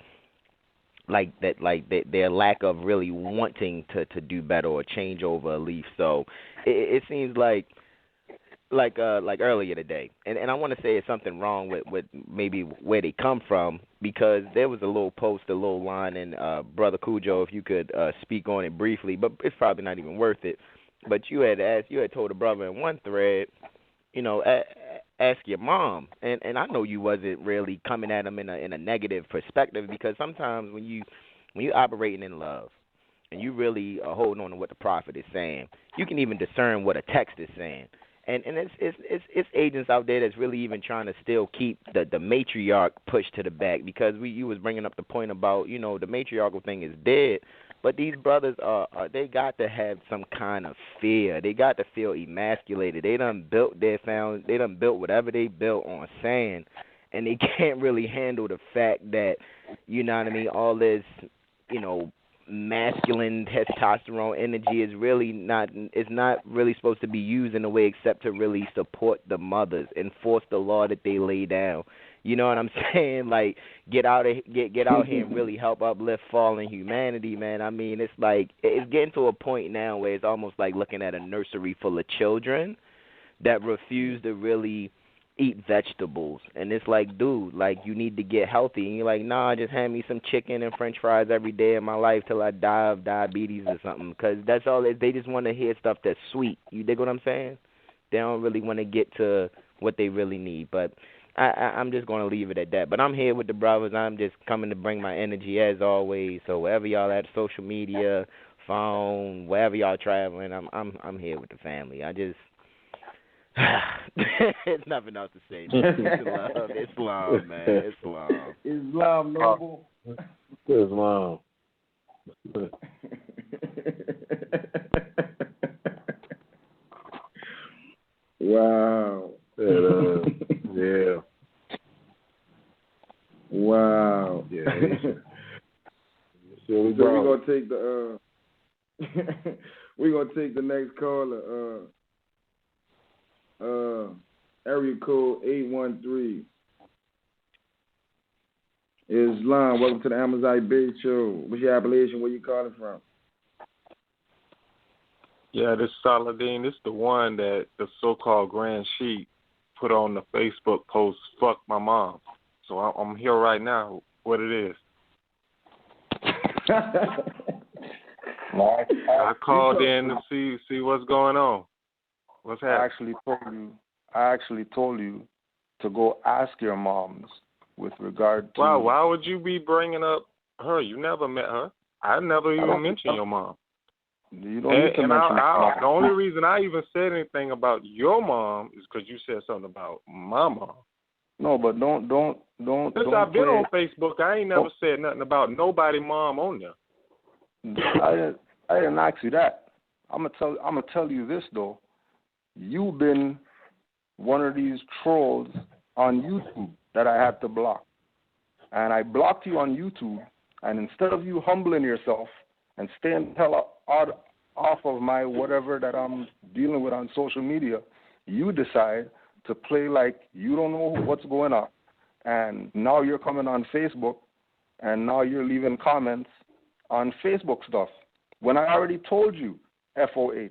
their lack of really wanting to do better or change over a leaf. So it seems like earlier today, and I want to say it's something wrong with maybe where they come from, because there was a little post, a little line, and Brother Cujo, if you could speak on it briefly, but it's probably not even worth it. But you had told a brother in one thread, ask your mom, and I know you wasn't really coming at him in a negative perspective, because sometimes when you operating in love and you really are holding on to what the Prophet is saying, you can even discern what a text is saying. And it's agents out there that's really even trying to still keep the matriarch pushed to the back, because you was bringing up the point about, the matriarchal thing is dead, But these brothers they got to have some kind of fear. They got to feel emasculated. They done built whatever they built on sand, and they can't really handle the fact that, you know what I mean, all this, you know, masculine testosterone energy is really not really supposed to be used in a way except to really support the mothers, enforce the law that they lay down. You know what I'm saying? Like, get out here and really help uplift fallen humanity, man. I mean, it's like it's getting to a point now where it's almost like looking at a nursery full of children that refuse to really eat vegetables. And it's like, dude, like, you need to get healthy. And you're like, nah, just hand me some chicken and french fries every day of my life till I die of diabetes or something. Because that's all. They just want to hear stuff that's sweet. You dig what I'm saying? They don't really want to get to what they really need. But I'm just going to leave it at that. But I'm here with the brothers. I'm just coming to bring my energy as always. So wherever y'all at, social media, phone, wherever y'all traveling, I'm here with the family. I just there's nothing else to say. Islam, man. Islam, noble. Islam. Wow. Yeah. Wow. Yeah. So we're gonna take the we're gonna take the next caller. Area code 813. Islam, welcome to the Amazight Bey show. What's your appellation? Where you calling from? Yeah, this Saladin, this the one that the so-called Grand Sheik put on the Facebook post, fuck my mom. So I'm here right now, what it is. I called in to see what's going on. What's happening? I actually told you to go ask your moms with regard to... Why would you be bringing up her? You never met her. I never even mentioned your mom. You don't need to mention her. The only reason I even said anything about your mom is because you said something about my mom. No, but don't. Since I've been on Facebook, I ain't never said nothing about nobody mom on there. I didn't ask you that. I'm gonna tell you this though. You've been one of these trolls on YouTube that I had to block, and I blocked you on YouTube. And instead of you humbling yourself and staying the hell off of my whatever that I'm dealing with on social media, you decide to play like you don't know what's going on. And now you're coming on Facebook, and now you're leaving comments on Facebook stuff, when I already told you FOH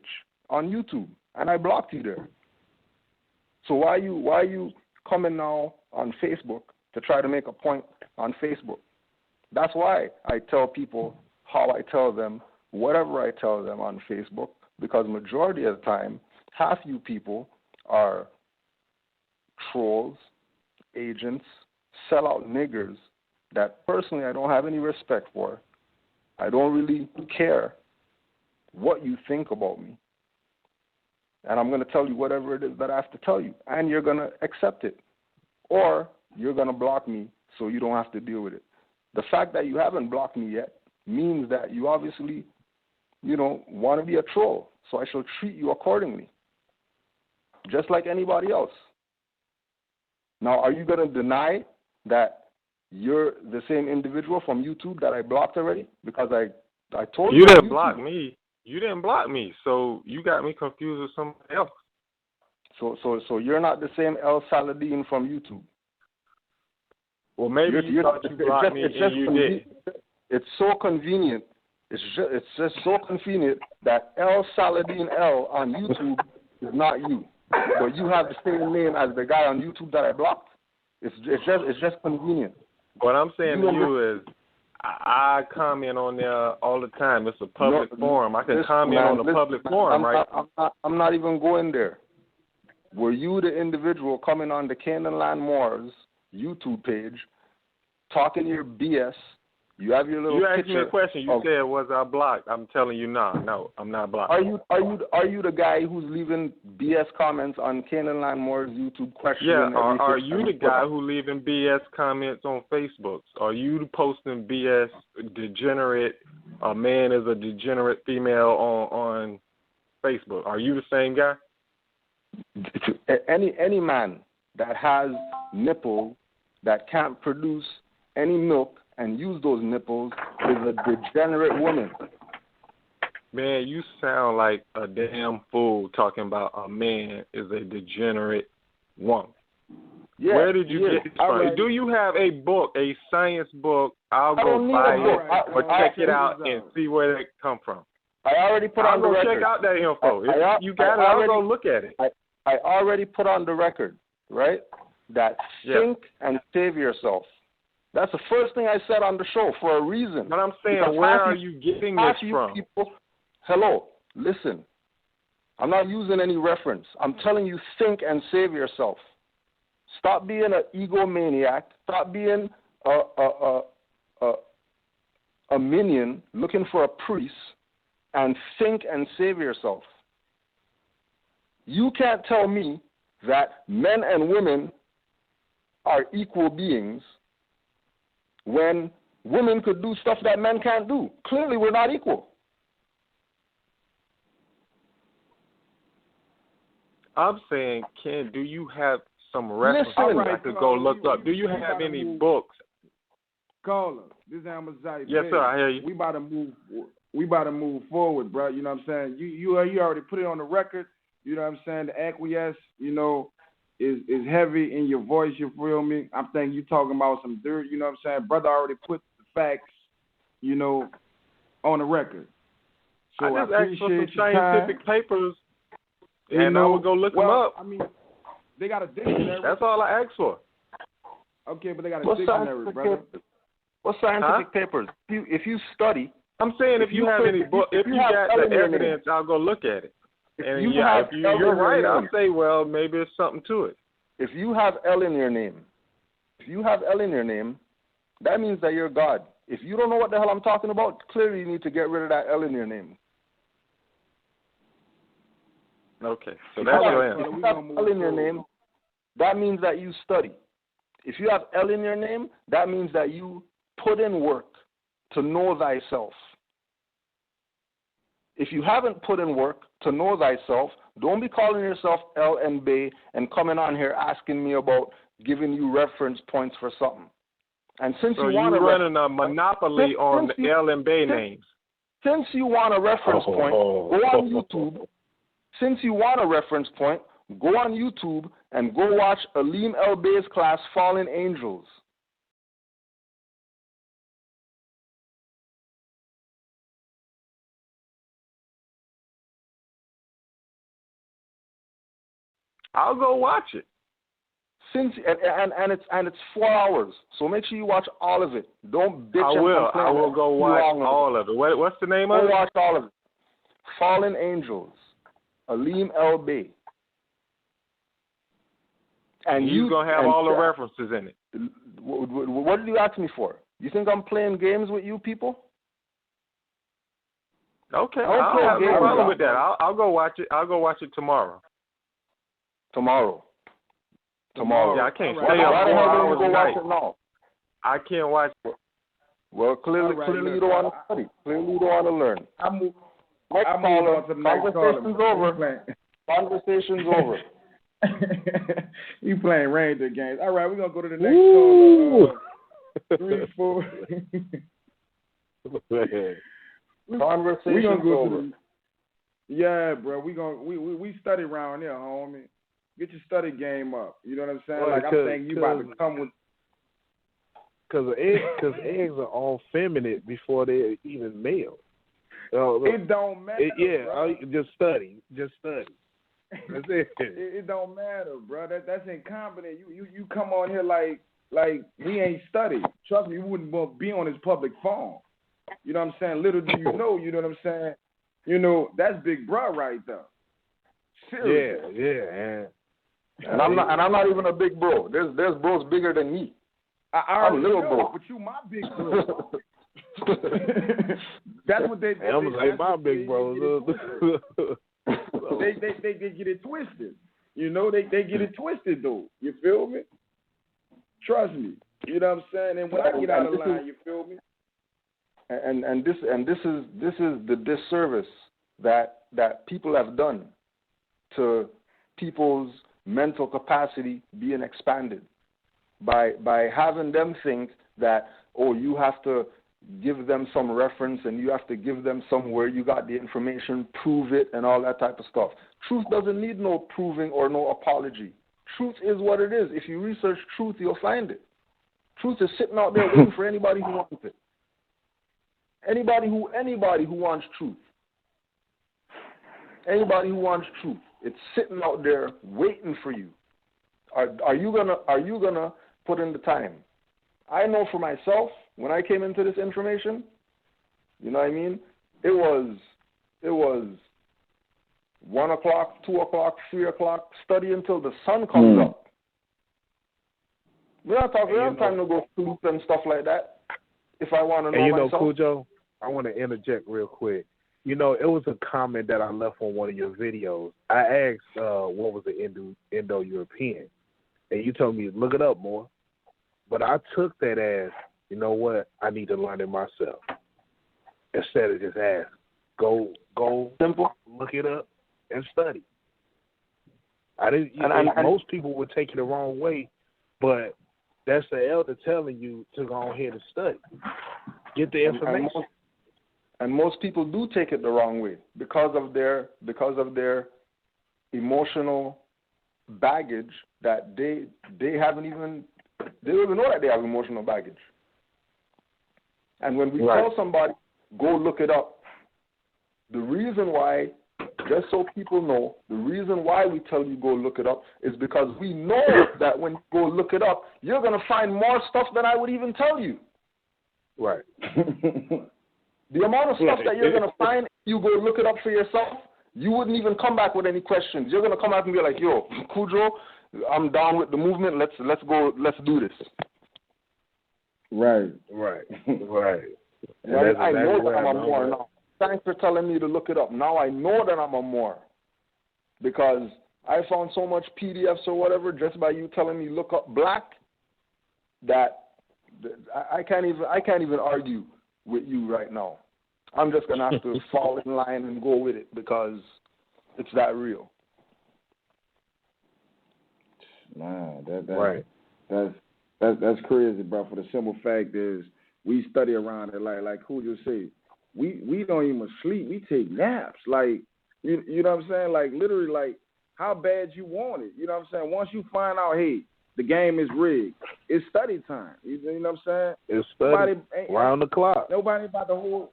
on YouTube, and I blocked you there. So why are you coming now on Facebook to try to make a point on Facebook? That's why I tell people how I tell them, whatever I tell them on Facebook, because majority of the time, half you people are trolls, agents, sellout niggers that personally I don't have any respect for. I don't really care what you think about me. And I'm going to tell you whatever it is that I have to tell you. And you're going to accept it. Or you're going to block me so you don't have to deal with it. The fact that you haven't blocked me yet means that you obviously, want to be a troll. So I shall treat you accordingly, just like anybody else. Now, are you going to deny that you're the same individual from YouTube that I blocked already? Because I told you. You didn't block me. You didn't block me. So you got me confused with somebody else. So you're not the same El Saladin from YouTube. Well, maybe you thought you blocked me and you did. It's so convenient. It's just so convenient that El Saladin L on YouTube is not you, but you have the same name as the guy on YouTube that I blocked. It's just convenient. What I'm saying to you is, I comment on there all the time. It's a public forum. I can comment on the public forum, right? I'm not even going there. Were you the individual coming on the Canaanland Moors YouTube page, talking your BS? You have your little. You asked me a question. You said, "Was I blocked?" I'm telling you, no, I'm not blocked. Are you the guy who's leaving BS comments on Canaanland Moors YouTube question? Yeah. Are you the guy who leaving BS comments on Facebook? Are you posting BS degenerate a man is a degenerate female on Facebook. Are you the same guy? Any man that has nipples that can't produce any milk and use those nipples is a degenerate woman. Man, you sound like a damn fool talking about a man is a degenerate woman. Yeah, where did you get this from? Right. Do you have a book, a science book? I'll go buy it or check it out and see where it come from. I already put on the record. I'll go check out that info. If you got it, I'll go look at it. I already put on the record, right, that think and save yourself. That's the first thing I said on the show for a reason. But I'm saying, where are you getting this from? People, hello, listen. I'm not using any reference. I'm telling you, think and save yourself. Stop being an egomaniac. Stop being a minion looking for a priest, and think and save yourself. You can't tell me that men and women are equal beings when women could do stuff that men can't do. Clearly, we're not equal. I'm saying, Ken, do you have some reference I could go look up? Do you have any books? Caller, this is Amazight Bey. Yes, sir, I hear you. We about to move forward, bro. You know what I'm saying? You already put it on the record. You know what I'm saying? The acquiesce, you know, is heavy in your voice, you feel me? I'm thinking you talking about some dirt, you know what I'm saying? Brother already put the facts, you know, on the record. So I just asked for some scientific papers, and I will go look them up. I mean, they got a dictionary. That's all I asked for. Okay, but they got a dictionary, brother. What scientific papers? If you study. I'm saying if you have any book, if you got the evidence, I'll go look at it. And if you're right, I'll say, well, maybe there's something to it. If you have L in your name, that means that you're God. If you don't know what the hell I'm talking about, clearly you need to get rid of that L in your name. Okay, so that's your answer. If you have L in your name, that means that you study. If you have L in your name, that means that you put in work to know thyself. If you haven't put in work to know thyself, don't be calling yourself L and Bey and coming on here asking me about giving you reference points for something. And since so you want to running a monopoly on the L and Bey names. Since you want a reference point, go on YouTube. Since you want a reference point, go on YouTube and go watch Aleem L. Bey's class, Fallen Angels. I'll go watch it. And it's 4 hours, so make sure you watch all of it. Don't bitch. I will go watch all of it. What's the name of it? Go watch all of it. Fallen Angels, Aleem L. Bey. And you're going to have all the references in it. What did you ask me for? You think I'm playing games with you people? Okay, I'll have no problem with that. I'll go watch it. I'll go watch it tomorrow. Tomorrow. Yeah, I can't stay up 4 hours a night. I can't watch it. Well, clearly you don't want to study. Clearly you don't want to learn. Conversation's over. You playing Ranger games. All right, we're going to go to the next caller. 3, 4. Conversation's over. Yeah, bro. We study around here, homie. Get your study game up. You know what I'm saying? Well, I'm saying you about to come with. Because eggs are all feminine before they're even male. It don't matter. Just study. That's it. It don't matter, bro. That's incompetent. You come on here like we ain't studied. Trust me, you wouldn't be on this public phone. You know what I'm saying? Little do you know. You know what I'm saying? You know that's big bro right there. Seriously. Yeah. And I'm not even a big bro. There's bros bigger than me. I'm a little bro. But you my big bro. That's what they. I'm like my big bro. They get it twisted. You know, they get it twisted though. You feel me? Trust me. You know what I'm saying? And when I get out of line, you feel me? And this is the disservice that people have done to people's mental capacity being expanded by having them think that, oh, you have to give them some reference and you have to give them somewhere you got the information, prove it, and all that type of stuff. Truth doesn't need no proving or no apology. Truth is what it is. If you research truth, you'll find it. Truth is sitting out there waiting for anybody who wants it. Anybody who wants truth. Anybody who wants truth. It's sitting out there waiting for you. Are you gonna put in the time? I know for myself, when I came into this information, you know what I mean? It was 1 o'clock, 2 o'clock, 3 o'clock, study until the sun comes up. We don't have time to go sleep and stuff like that. If I want to know myself. And Cujo, I want to interject real quick. It was a comment that I left on one of your videos. I asked what was the Indo-European, and you told me, look it up more. But I took that as, you know what, I need to learn it myself. Instead of just ask, go simple, look it up, and study. I didn't. Most people would take it the wrong way, but that's the elder telling you to go ahead and study. Get the information. And most people do take it the wrong way because of their emotional baggage that they don't even know that they have emotional baggage. And when we tell somebody, go look it up, the reason why, just so people know, the reason why we tell you go look it up is because we know that when you go look it up, you're going to find more stuff than I would even tell you. Right. The amount of stuff that you're going to find, you go look it up for yourself, you wouldn't even come back with any questions. You're going to come back and be like, yo, Cujo, I'm down with the movement. Let's do this. Right. I know that I'm a Moor now. Thanks for telling me to look it up. Now I know that I'm a Moor because I found so much PDFs or whatever just by you telling me look up black that I can't even argue with you right now. I'm just gonna have to fall in line and go with it because it's that real. Nah, that's crazy, bro. For the simple fact is, we study around it like Cujo said. We don't even sleep. We take naps. Like you know what I'm saying? Like literally, like how bad you want it. You know what I'm saying? Once you find out, hey, the game is rigged, it's study time. You know what I'm saying? It's study round the clock. Nobody about to hold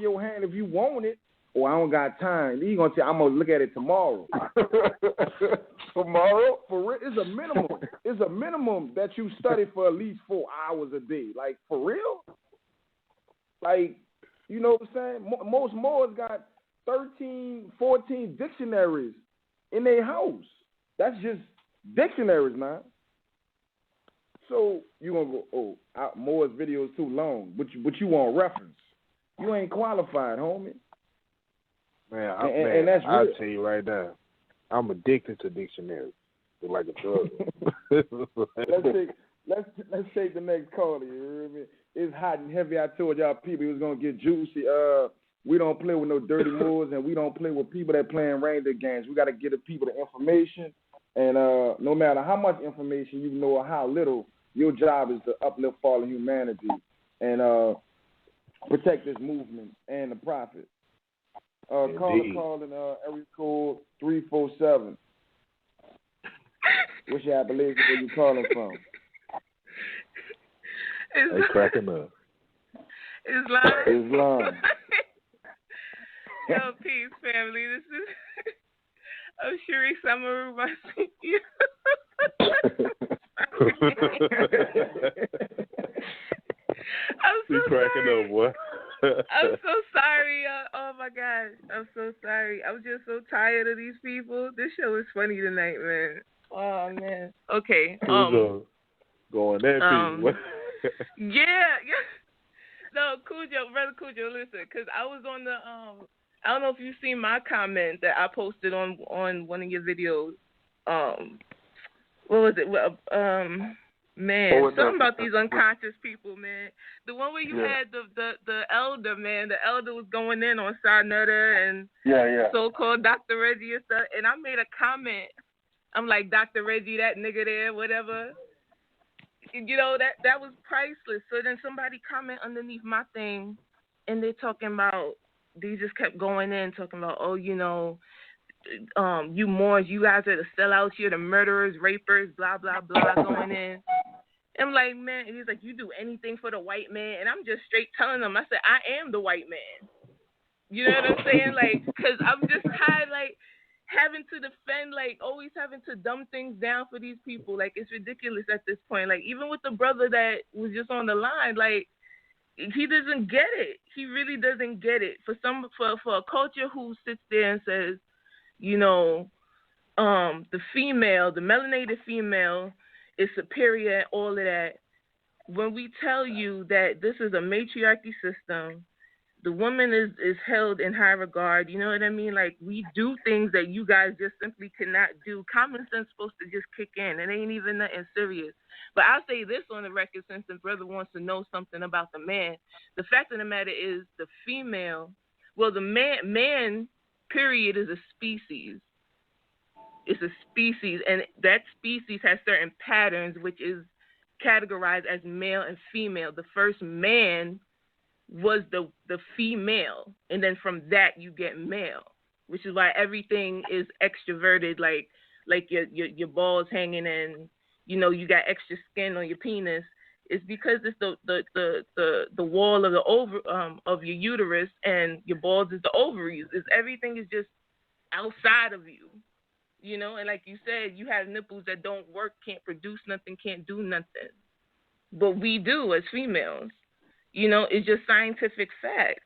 your hand if you want it. Oh, I don't got time. You gonna say I'm gonna look at it tomorrow. Tomorrow? For real, it's a minimum. It's a minimum that you study for at least 4 hours a day. Like for real? Like, you know what I'm saying? Most Moors got 13, 14 dictionaries in their house. That's just dictionaries, man. So you gonna go, Moors video's too long, but you want reference. You ain't qualified, homie. Man, and that's real. I'll tell you right now, I'm addicted to dictionaries. They're like a drug. Let's take the next caller. You know what I mean? It's hot and heavy. I told y'all people it was gonna get juicy. We don't play with no dirty Moors, and we don't play with people that playing reindeer games. We got to get the people the information, and no matter how much information you know or how little, your job is to uplift fallen humanity and protect this movement and the prophet. Calling area code 347. What's your appellation? Where you calling from? They cracking up. Islam. Yo, peace, family. This is Shuri Samaru. She's cracking up, boy. I'm so sorry. Oh my gosh, I'm so sorry. I'm just so tired of these people. This show is funny tonight, man. Oh man. Okay. Going there, people. Yeah. No, brother Cujo, listen, because I was on the I don't know if you've seen my comment that I posted on one of your videos. What was it? Man, something about these unconscious people, man. The one where you had the elder, man. The elder was going in on Sa Nutter and so-called Dr. Reggie and stuff. And I made a comment. I'm like, Dr. Reggie, that nigga there, whatever. You know, that was priceless. So then somebody comment underneath my thing, and they just kept going in, talking about, oh, you know, you Moors, you guys are the sellouts, you're the murderers, rapers, blah, blah, blah, going in. I'm like, man, he's like, you do anything for the white man? And I'm just straight telling him, I said, I am the white man. You know what I'm saying? Like, because I'm just tired, like, having to defend, like, always having to dumb things down for these people. Like, it's ridiculous at this point. Like, even with the brother that was just on the line, like, he doesn't get it. He really doesn't get it. For a culture who sits there and says, you know, the melanated female is superior and all of that, when we tell you that this is a matriarchy system, the woman is held in high regard, you know what I mean? Like, we do things that you guys just simply cannot do. Common sense is supposed to just kick in. It ain't even nothing serious. But I'll say this on the record, since the brother wants to know something about the man. The fact of the matter is the female, well, the man period, is a species. It's a species, and that species has certain patterns, which is categorized as male and female. The first man was the female, and then from that you get male, which is why everything is extroverted, like your balls hanging and, you know, you got extra skin on your penis. It's because it's the wall of the of your uterus, and your balls is the ovaries. Everything is just outside of you. You know, and like you said, you have nipples that don't work, can't produce nothing, can't do nothing. But we do as females. You know, it's just scientific fact.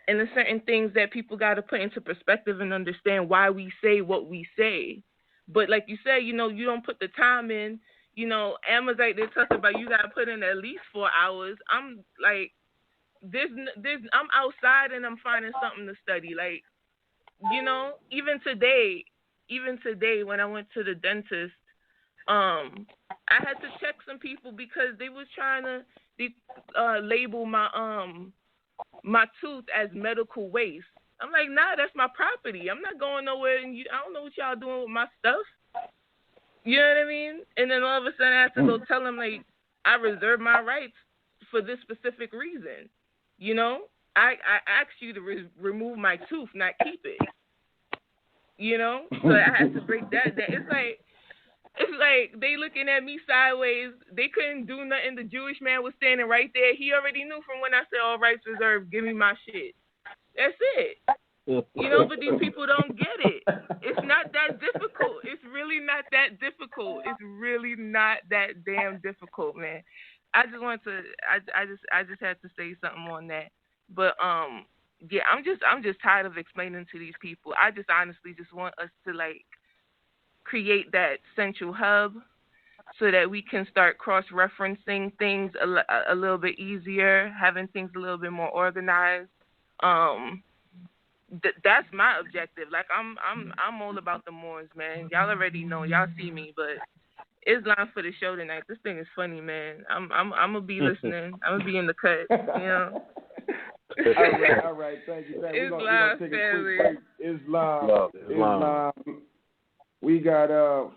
And there's certain things that people got to put into perspective and understand why we say what we say. But like you said, you know, you don't put the time in. You know, Amazight, they talk about you got to put in at least 4 hours. I'm like, I'm outside and I'm finding something to study. Like, you know, even today when I went to the dentist, I had to check some people because they was trying to label my tooth as medical waste. I'm like, nah, that's my property. I'm not going nowhere, and I don't know what y'all doing with my stuff. You know what I mean? And then all of a sudden I have to go tell them, like, I reserve my rights for this specific reason. You know, I asked you to remove my tooth, not keep it. You know, so I had to break that down. It's like they looking at me sideways. They couldn't do nothing. The Jewish man was standing right there. He already knew from when I said all rights reserved, give me my shit. That's it. You know, but these people don't get it. It's not that difficult. It's really not that difficult. It's really not that damn difficult, man. I just want to. I just had to say something on that. But yeah, I'm just tired of explaining to these people. I just honestly just want us to, like, create that central hub so that we can start cross-referencing things a little bit easier, having things a little bit more organized. That's my objective. Like, I'm all about the Moors, man. Y'all already know. Y'all see me, but Islam for the show tonight. This thing is funny, man. I'm gonna be listening. I'm gonna be in the cut. You know. All right. Thank you. We're Islam, gonna take family. a quick break. Islam. We got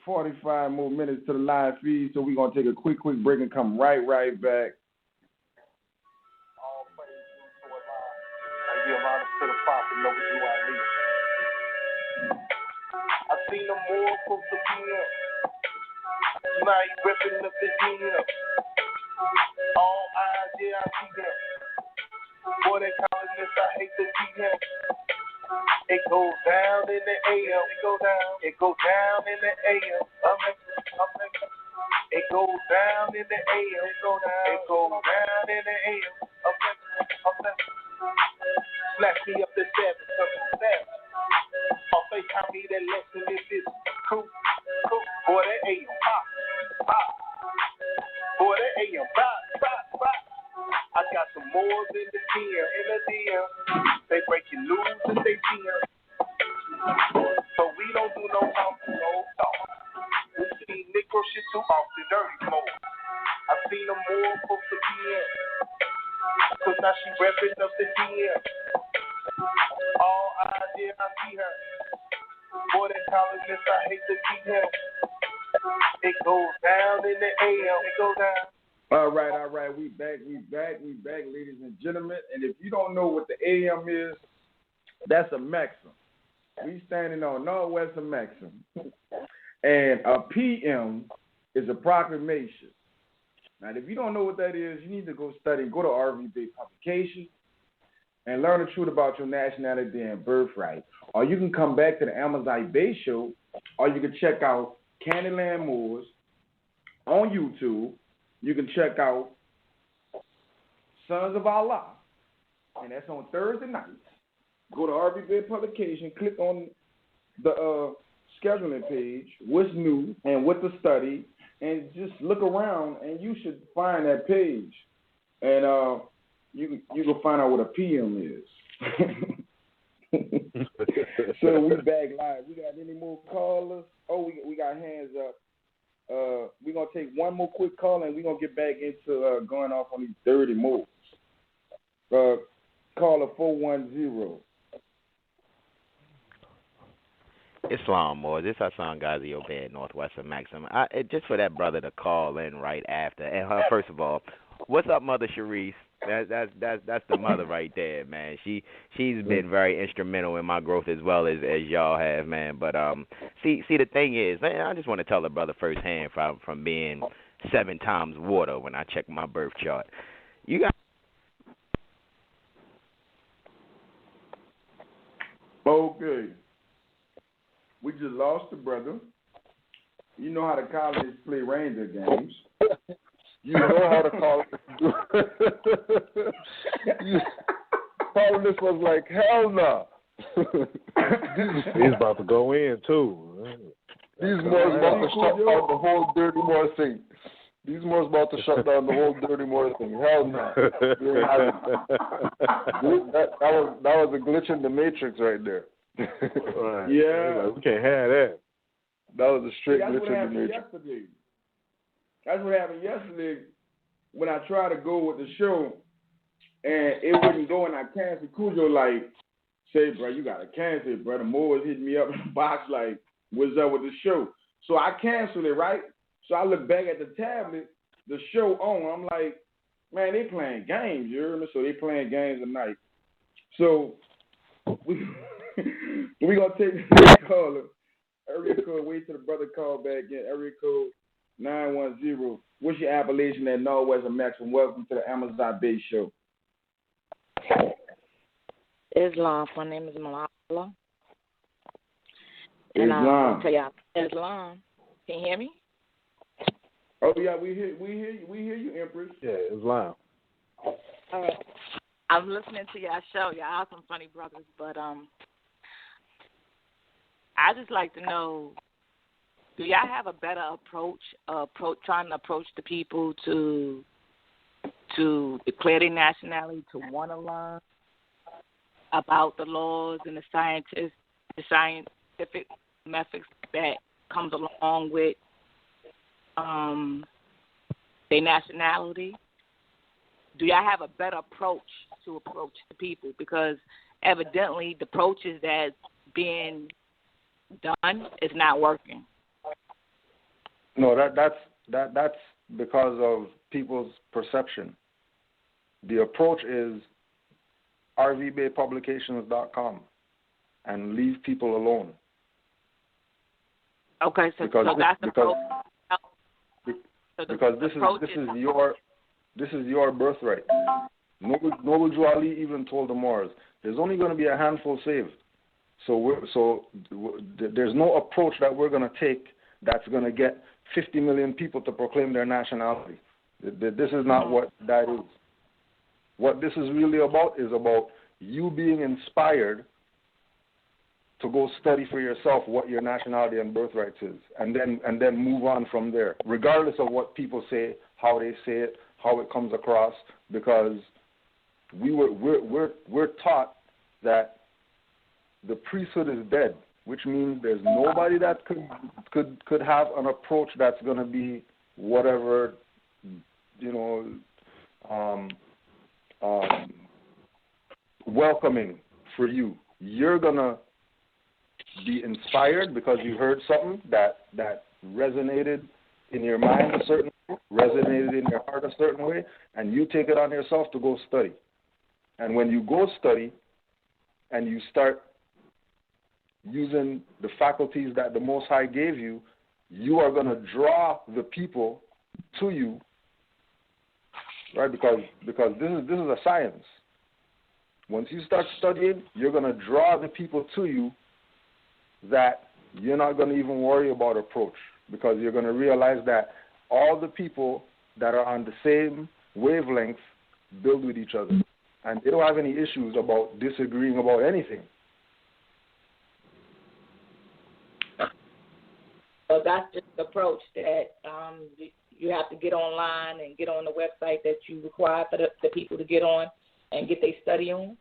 45 more minutes to the live feed, so we're gonna take a quick break and come right back. All praise due to Allah. I give honor to the Prophet, know what you are least. I seen them more folks to be up. Now you ripping up the DM. All eyes, yeah, I see them. Boy, they calling this, I hate to see him. It goes down in the AM. It goes down in the AM. It goes down in the AM. It goes down in the AM. Slash me up the 7. I'll FaceTime me that lesson. This is cool. Boy, that AM pop. Boy, that AM pop. I got some more in the DM. They breaking news and they DM. So we don't do no talk. We see Negro shit too often, dirty smoke. now she repping up the DM. All eyes, yeah, I see her. Boy, that columnist, I hate to keep him. It goes down in the AM. It goes down. All right. We back, ladies and gentlemen. And if you don't know what the AM is, that's a maxim. We standing on Northwestern maxim. And a PM is a proclamation. Now, if you don't know what that is, you need to go study. Go to RV Bey Publications and learn the truth about your nationality and birthright. Or you can come back to the Amazight Bey show, or you can check out Canaanland Moors on YouTube. You can check out Sons of Allah, and that's on Thursday nights. Go to RV Bey Publication, click on the scheduling page, what's new and what to study, and just look around, and you should find that page. And you can find out what a PM is. So we back live. We got any more callers? Oh, we got hands up. We're going to take one more quick call, and we're going to get back into going off on these 30 more. Caller 410. Islam Moors. This our son Ghazi Obed, Northwestern Maxim. Just for that brother to call in right after. And first of all, what's up, Mother Sharice? That's the mother right there, man. She's been very instrumental in my growth as well as y'all have, man. But see the thing is, man, I just want to tell the brother firsthand from being 7 times water when I check my birth chart. You got okay. We just lost the brother. You know how the colleges play Ranger games. You know how to call it. Calling this was like, hell no. He's about to go in, too. These Moors about to shut down the whole Dirty Moor thing. These Moors about to shut down the whole Dirty Moor thing. Hell no. That was a glitch in the Matrix right there. Right. Yeah. We can't have that. That was a straight glitch in the Matrix. Yesterday. That's what happened yesterday when I tried to go with the show and it wouldn't go, and I canceled. Cujo like, say, bro, you got to cancel it, bro. The Moors hit me up in the box like, what's up with the show? So I canceled it, right? So I look back at the tablet, the show on. I'm like, man, they playing games, you hear me? So they playing games tonight. So we going to take the caller. Area code, wait till the brother call back in. Area code 910. What's your appellation at Northwestern Maxim? Welcome to the Amazight Bey show. Islam. My name is Malala. And Islam. I'll tell y'all, Islam. Can you hear me? Oh yeah, we hear you, Empress. Yeah, Islam. All right. I'm listening to y'all show. Y'all are some funny brothers, but I just like to know, do y'all have a better approach trying to approach the people to declare their nationality, to want to learn about the laws and the scientific methods that comes along with their nationality? Do y'all have a better approach to approach the people? Because evidently the approaches that's being done is not working. No, that's because of people's perception. The approach is rvbaypublications.com and leave people alone. Okay, so that's the approach. Because this is your birthright. Noble Jew Ali even told the Moors, there's only going to be a handful saved. So there's no approach that we're going to take that's going to get 50 million people to proclaim their nationality. This is not what that is. What this is really about is about you being inspired to go study for yourself what your nationality and birthright is, and then move on from there, regardless of what people say, how they say it, how it comes across, because we're taught that the priesthood is dead, which means there's nobody that could have an approach that's going to be whatever, welcoming for you. You're going to be inspired because you heard something that resonated in your mind a certain way, resonated in your heart a certain way, and you take it on yourself to go study. And when you go study and you start using the faculties that the Most High gave you, you are going to draw the people to you, right? Because this is a science. Once you start studying, you're going to draw the people to you that you're not going to even worry about approach, because you're going to realize that all the people that are on the same wavelength build with each other, and they don't have any issues about disagreeing about anything. So that's just the approach that you have to get online and get on the website that you require for the people to get on and get their study on.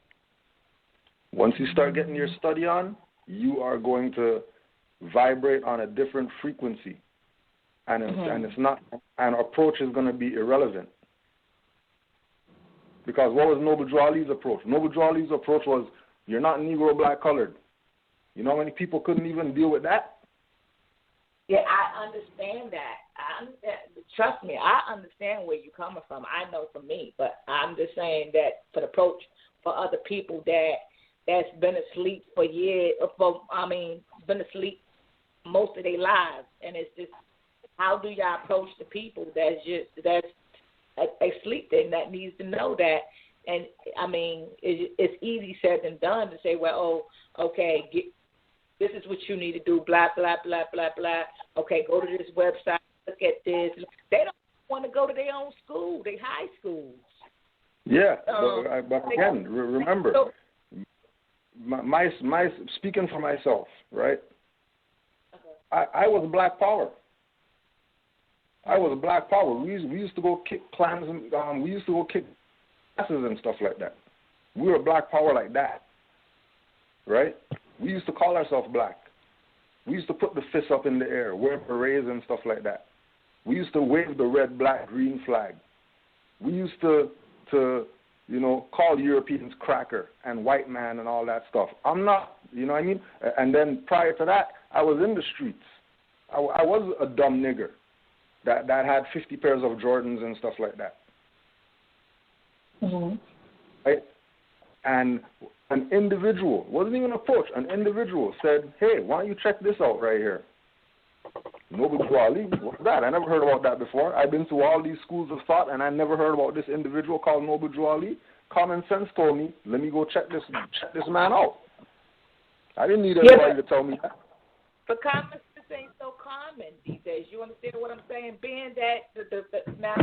Once you start getting your study on, you are going to vibrate on a different frequency, and it's not, and approach is going to be irrelevant. Because what was Noble Drew Ali's approach? Noble Drew Ali's approach was, you're not Negro, black, colored. You know how many people couldn't even deal with that? Yeah, I understand that. Trust me, I understand where you're coming from. I know from me, but I'm just saying that for the approach for other people that's been asleep for years, been asleep most of their lives, and it's just, how do y'all approach the people that's asleep and that needs to know that? And I mean, it's easy said than done to say, well, this is what you need to do, blah, blah, blah, blah, blah. Okay, go to this website, look at this. They don't want to go to their own school, their high schools. Yeah, but again, remember, my speaking for myself, right? I was Black Power. I was Black Power. We used to go kick clans and we used to go kick asses and stuff like that. We were Black Power like that, right? We used to call ourselves black. We used to put the fist up in the air, wear berets and stuff like that. We used to wave the red, black, green flag. We used to call Europeans cracker and white man and all that stuff. I'm not, you know what I mean? And then prior to that, I was in the streets. I was a dumb nigger that had 50 pairs of Jordans and stuff like that. Mm-hmm. Right? And an individual, wasn't even an approach, an individual said, hey, why don't you check this out right here? Noble Drew Ali, what's that? I never heard about that before. I've been to all these schools of thought, and I never heard about this individual called Noble Drew Ali. Common sense told me, let me go check this man out. I didn't need anybody to tell me that. But common sense ain't so common these days. You understand what I'm saying? Being that now,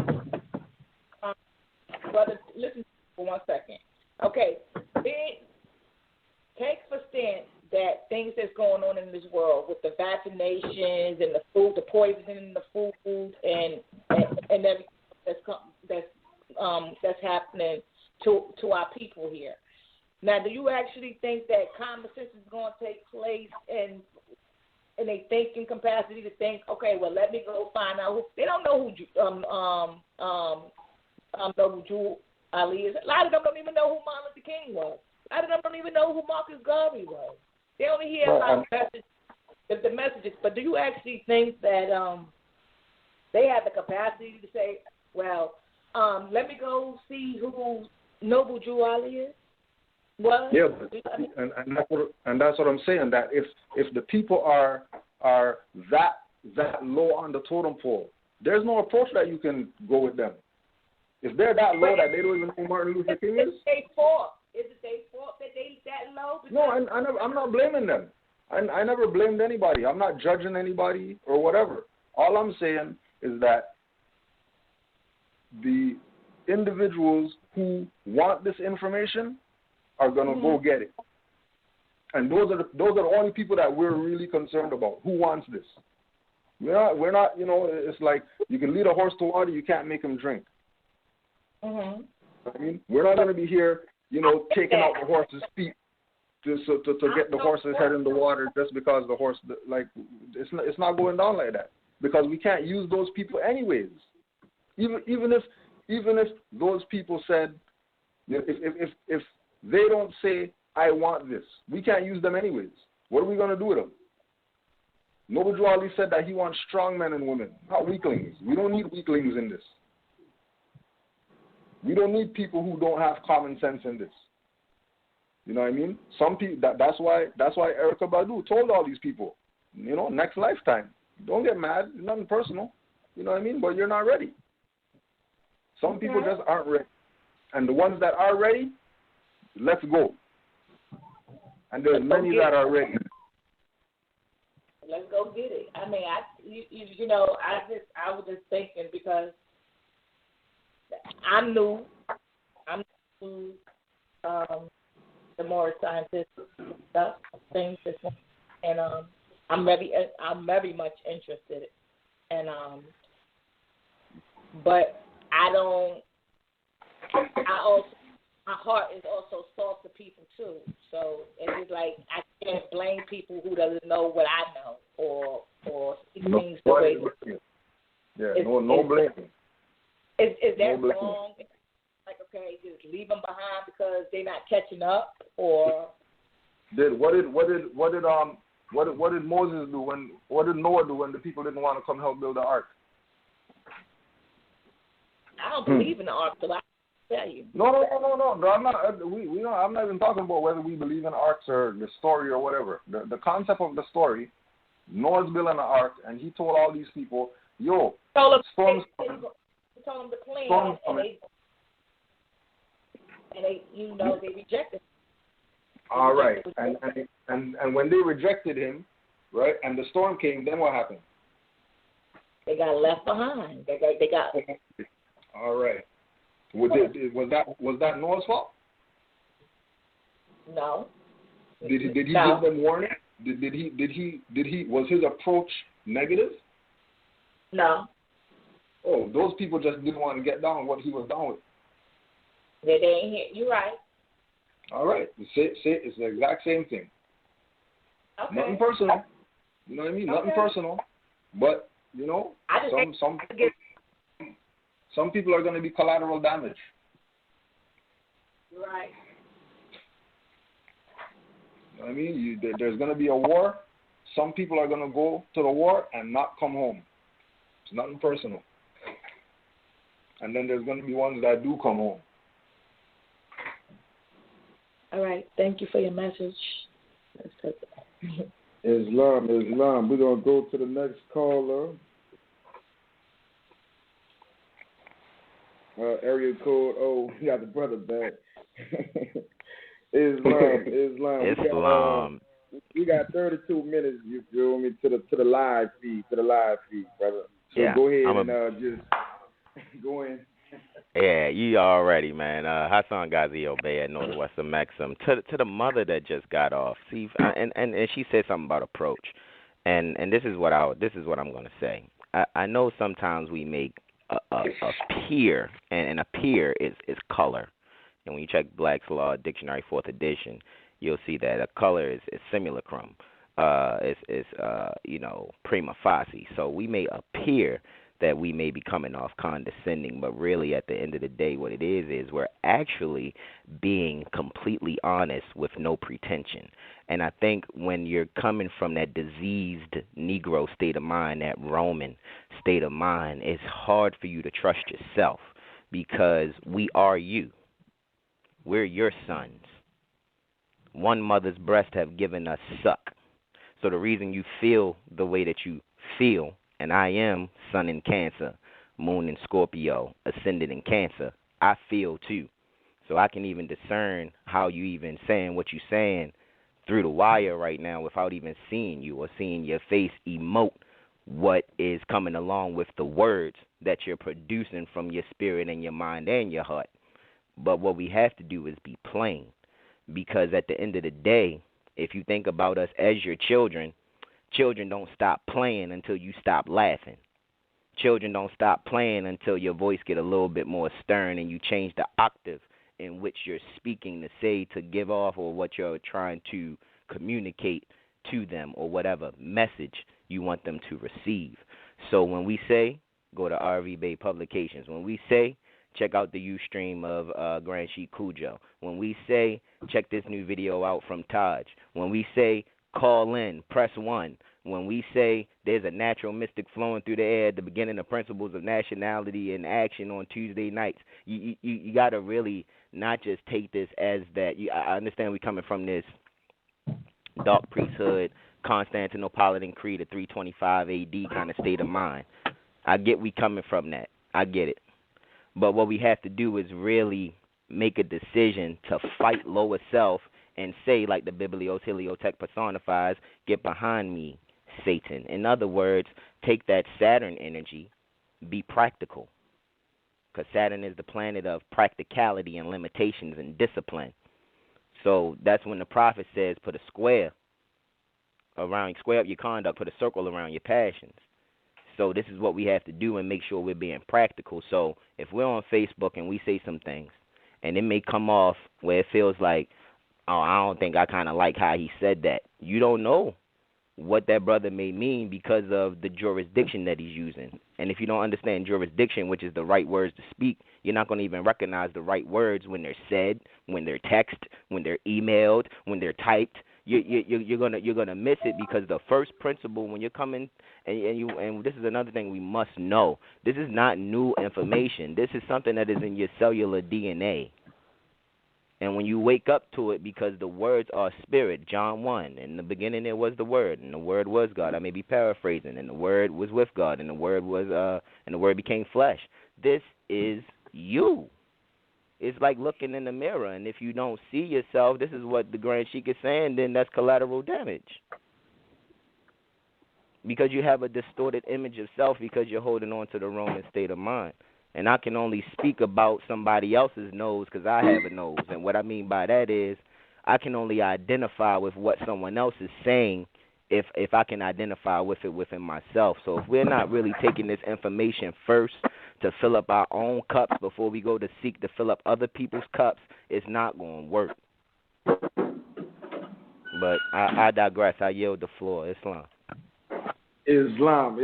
brother, listen for 1 second. Okay, take for instance that things that's going on in this world with the vaccinations and the food, the poisoning in the food, and everything that's happening to our people here. Now, do you actually think that common sense is going to take place in a thinking capacity to think, okay, well, let me go find out who? They don't know who Drew Ali is. A lot of them don't even know who Martin Luther King was. A lot of them don't even know who Marcus Garvey was. They only hear about the messages. But do you actually think that they have the capacity to say, well, let me go see who Noble Drew Ali is? Well, yeah, and that's what I'm saying. That if the people are that low on the totem pole, there's no approach that you can go with them. If they're that low that they don't even know who Martin Luther King is, is it their fault that they that low? No, I'm not blaming them. I never blamed anybody. I'm not judging anybody or whatever. All I'm saying is that the individuals who want this information are going to go get it. And those are the only people that we're really concerned about. Who wants this? We're not, it's like you can lead a horse to water, you can't make him drink. Mm-hmm. I mean, we're not going to be here, taking out the horse's feet to get the horse's head in the water just because the horse, it's not going down like that, because we can't use those people anyways. Even if those people said, If they don't say, I want this, we can't use them anyways. What are we going to do with them? Noble Drew Ali said that he wants strong men and women, not weaklings. We don't need weaklings in this. We don't need people who don't have common sense in this. You know what I mean? Some people. That's why Erykah Badu told all these people, next lifetime. Don't get mad. It's nothing personal. You know what I mean? But you're not ready. Some people just aren't ready. And the ones that are ready, let's go. And there's many that are ready. Let's go get it. I mean, I was just thinking because I'm new to the Moorish scientific stuff, things, and I'm very much interested, and but my heart is also soft to people too. So it's like I can't blame people who doesn't know what I know or see things the way. No blaming. Is that wrong? Like, okay, just leave them behind because they're not catching up, or what did Moses do what did Noah do when the people didn't want to come help build the ark? I don't believe in the ark, so I can tell you. No. I'm not. I'm not even talking about whether we believe in arks or the story or whatever. The concept of the story. Noah's building an ark, and he told all these people, "Yo, storms coming." He told them to plan, and they they rejected him. All right, and when they rejected him, right, and the storm came, then what happened? They got left behind. They got. All right. Was that Noah's fault? No. Did he give them warning? Did he was his approach negative? No. Oh, those people just didn't want to get down with what he was down with. They didn't hear. You're right. All right. It's the exact same thing. Okay. Nothing personal. You know what I mean? Okay. Nothing personal. But, some people are going to be collateral damage. Right. You know what I mean? There's going to be a war. Some people are going to go to the war and not come home. It's nothing personal. And then there's going to be ones that do come home. All right. Thank you for your message. Islam. We're going to go to the next caller. Area code, we got the brother back. Islam. We got 32 minutes, you feel me, to the live feed, brother. So go ahead and just go in. Yeah, you already, man. Hassan Ghaziel Bey at Northwestern Maxim. To the mother that just got off. See, and she said something about approach, and this is what I'm going to say. I know sometimes we make a peer, and a peer is color. And when you check Black's Law Dictionary 4th edition, you'll see that a color is simulacrum. It's prima facie. So we may appear that we may be coming off condescending, but really at the end of the day, what it is we're actually being completely honest with no pretension. And I think when you're coming from that diseased Negro state of mind, that Roman state of mind, it's hard for you to trust yourself because we are you. We're your sons. One mother's breast have given us suck. So the reason you feel the way that you feel, and I am sun in Cancer, moon in Scorpio, ascendant in Cancer, I feel too. So I can even discern how you even saying what you're saying through the wire right now without even seeing you or seeing your face emote what is coming along with the words that you're producing from your spirit and your mind and your heart. But what we have to do is be plain, because at the end of the day, if you think about us as your children don't stop playing until you stop laughing. Children don't stop playing until your voice get a little bit more stern and you change the octave in which you're speaking to say, to give off, or what you're trying to communicate to them, or whatever message you want them to receive. So when we say, go to RV Bey Publications, when we say check out the Ustream of Grand Sheik Cujo. When we say, check this new video out from Taj. When we say, call in, press 1. When we say there's a natural mystic flowing through the air at the beginning of Principles of Nationality in Action on Tuesday nights, you got to really not just take this as that. I understand we coming from this dark priesthood, Constantinopolitan Creed of 325 AD kind of state of mind. I get we coming from that. I get it. But what we have to do is really make a decision to fight lower self and say, like the Biblios Heliotek personifies, get behind me, Satan. In other words, take that Saturn energy, be practical. Because Saturn is the planet of practicality and limitations and discipline. So that's when the prophet says, put a square up your conduct, put a circle around your passions. So this is what we have to do and make sure we're being practical. So if we're on Facebook and we say some things, and it may come off where it feels like, oh, I don't think I kind of like how he said that. You don't know what that brother may mean because of the jurisdiction that he's using. And if you don't understand jurisdiction, which is the right words to speak, you're not going to even recognize the right words when they're said, when they're text, when they're emailed, when they're typed. You're gonna miss it because the first principle when you're coming and this is another thing we must know. This is not new information. This is something that is in your cellular DNA. And when you wake up to it, because the words are spirit, John 1, in the beginning there was the Word, and the Word was God. I may be paraphrasing, and the Word was with God, and the Word was and the Word became flesh. This is you. It's like looking in the mirror, and if you don't see yourself, this is what the Grand Sheik is saying, then that's collateral damage. Because you have a distorted image of self because you're holding on to the Roman state of mind. And I can only speak about somebody else's nose because I have a nose. And what I mean by that is I can only identify with what someone else is saying if I can identify with it within myself. So if we're not really taking this information first to fill up our own cups before we go to seek to fill up other people's cups, it's not going to work. But I digress. I yield the floor. Islam,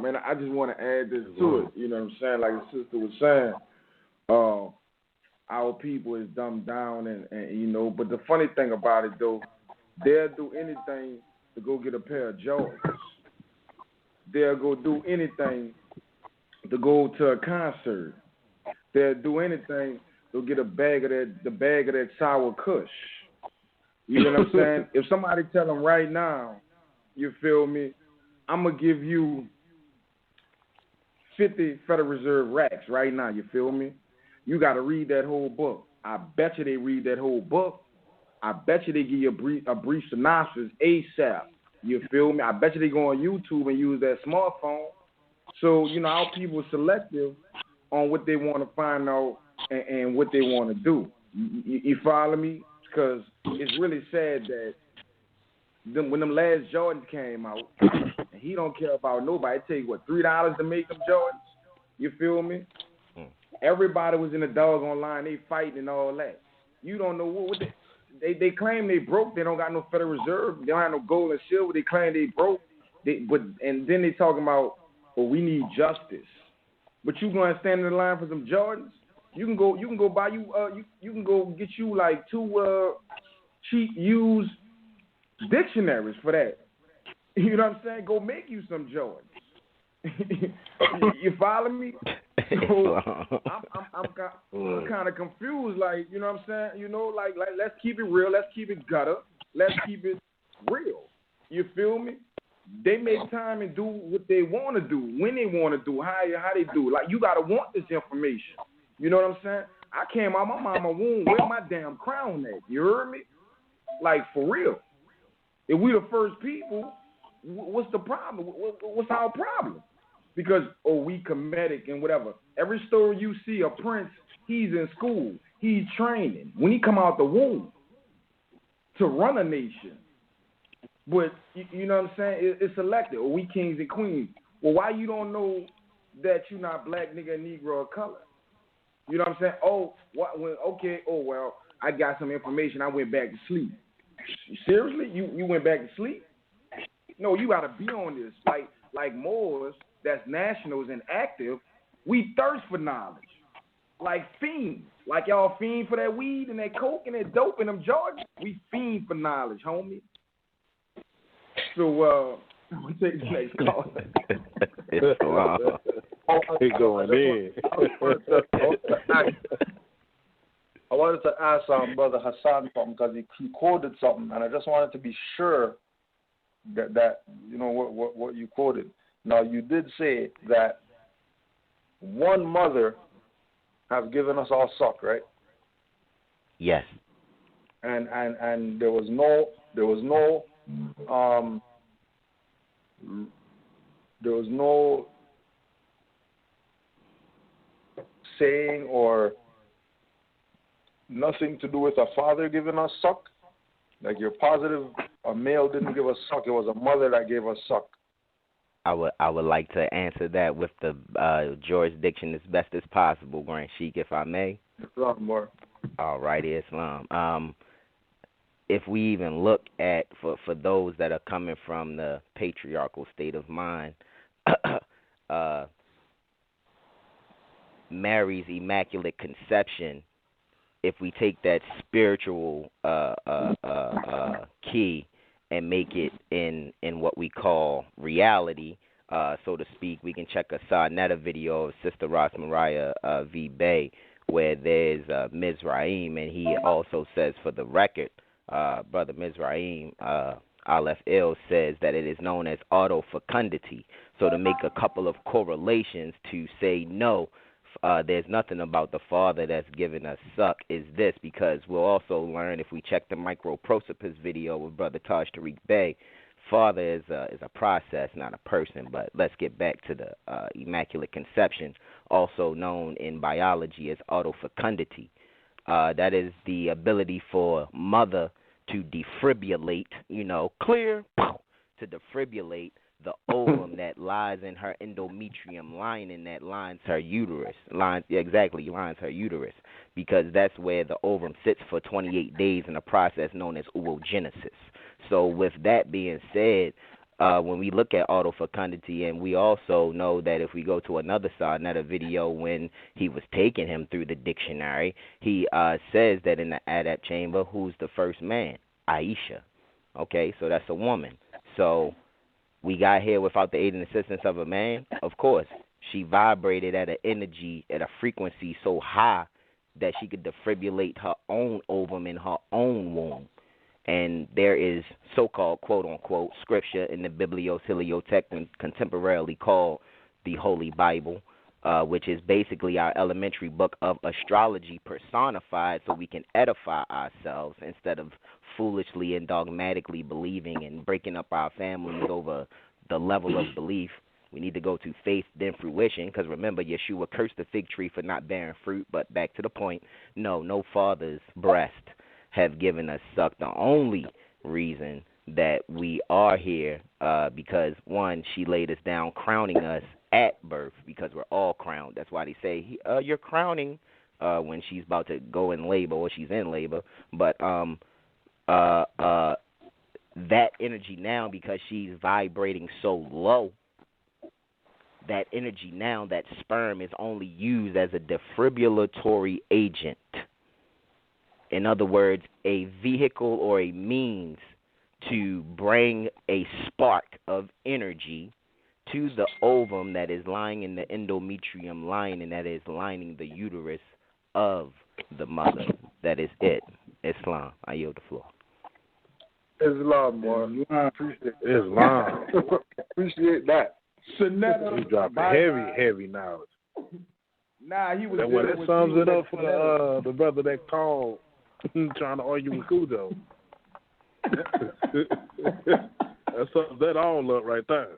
and I just want to add this to it. You know what I'm saying? Like the sister was saying, our people is dumbed down, and you know. But the funny thing about it, though, they'll do anything to go get a pair of Jordans. They'll go do anything to go to a concert. They'll do anything to get the bag of that sour kush. You know what I'm saying? If somebody tell them right now, you feel me, I'm going to give you 50 Federal Reserve racks right now, you feel me? You got to read that whole book. I bet you they read that whole book. I bet you they give you a brief synopsis ASAP, you feel me? I bet you they go on YouTube and use that smartphone. So, you know, our people are selective on what they want to find out and what they want to do. You follow me? Because it's really sad that when them last Jordans came out, and he don't care about nobody. It take, what, $3 to make them Jordans? You feel me? Everybody was in the doggone line. They fighting and all that. You don't know what they claim they broke. They don't got no Federal Reserve. They don't have no gold and silver. They claim they broke. And then they talking about, well, we need justice. But you going to stand in the line for some Jordans? You can go buy you can go get you like 2 cheap used dictionaries for that. You know what I'm saying? Go make you some Jordans. You follow me? So I'm kind of confused. Like, you know what I'm saying? You know, like let's keep it real. Let's keep it gutter. Let's keep it real. You feel me? They make time and do what they want to do, when they want to do, how they do. Like, you got to want this information. You know what I'm saying? I came out my mama womb with my damn crown at. You heard me? Like, for real. If we the first people, what's the problem? What's our problem? Because, we comedic and whatever. Every story you see, a prince, he's in school. He's training. When he come out the womb to run a nation. But, you know what I'm saying? It's selected. Or we kings and queens. Well, why you don't know that you're not black, nigga, Negro, or color? You know what I'm saying? I got some information. I went back to sleep. Seriously? You went back to sleep? No, you got to be on this. Like Moors, that's nationals and active, we thirst for knowledge. like fiends. Like y'all fiend for that weed and that coke and that dope and them Georgia. We fiend for knowledge, homie. So, I'm going to take the next call. Islam. He going in. I wanted to ask Brother Hassan something because he quoted something, and I just wanted to be sure that you know what you quoted. Now, you did say that one mother have given us all suck, right? Yes. And there was no saying or nothing to do with a father giving us suck. Like you're positive a male didn't give us suck, it was a mother that gave us suck. I would like to answer that with the jurisdiction as best as possible, Grand Sheik, if I may. Islam, more. All righty, Islam. If we even look at, for those that are coming from the patriarchal state of mind, Mary's Immaculate Conception, if we take that spiritual key and make it in what we call reality, so to speak, we can check a Sarnetta video of Sister Rosmariah V. Bey, where there's Mizraim, and he also says, for the record, Brother Mizraim, Aleph Il says that it is known as autofecundity. So to make a couple of correlations to say no, there's nothing about the father that's giving us suck is this, because we'll also learn if we check the Microprosopis video with Brother Taj Tariq Bey, father is a process, not a person. But let's get back to the Immaculate Conception, also known in biology as autofecundity. That is the ability for mother to defibrillate, clear, to defibrillate the ovum that lies in her endometrium lining that lines her uterus. Lines her uterus, because that's where the ovum sits for 28 days in a process known as oogenesis. So with that being said, when we look at autofecundity, and we also know that if we go to another Sarnetta video when he was taking him through the dictionary, he says that in the Adapt chamber, who's the first man? Aisha. Okay, so that's a woman. So we got here without the aid and assistance of a man? Of course. She vibrated at an energy, at a frequency so high that she could defibrillate her own ovum in her own womb. And there is so-called, quote-unquote, scripture in the Biblios-Heliothex, contemporarily called the Holy Bible, which is basically our elementary book of astrology personified, so we can edify ourselves instead of foolishly and dogmatically believing and breaking up our families over the level of belief. We need to go to faith, then fruition, because remember, Yeshua cursed the fig tree for not bearing fruit. But back to the point, no father's breast have given us suck. The only reason that we are here, because one, she laid us down, crowning us at birth, because we're all crowned. That's why they say you're crowning when she's about to go in labor or she's in labor. But that energy now, because she's vibrating so low, that energy now, that sperm is only used as a defibrillatory agent. In other words, a vehicle or a means to bring a spark of energy to the ovum that is lying in the endometrium lining, that is lining the uterus of the mother. That is it. Islam. I yield the floor. Islam, boy. Appreciate Islam. Appreciate that. Sonetta. He dropping heavy knowledge. Nah, he was. That sums it up for the brother that called trying to argue with Cujo. That sums that all up right there.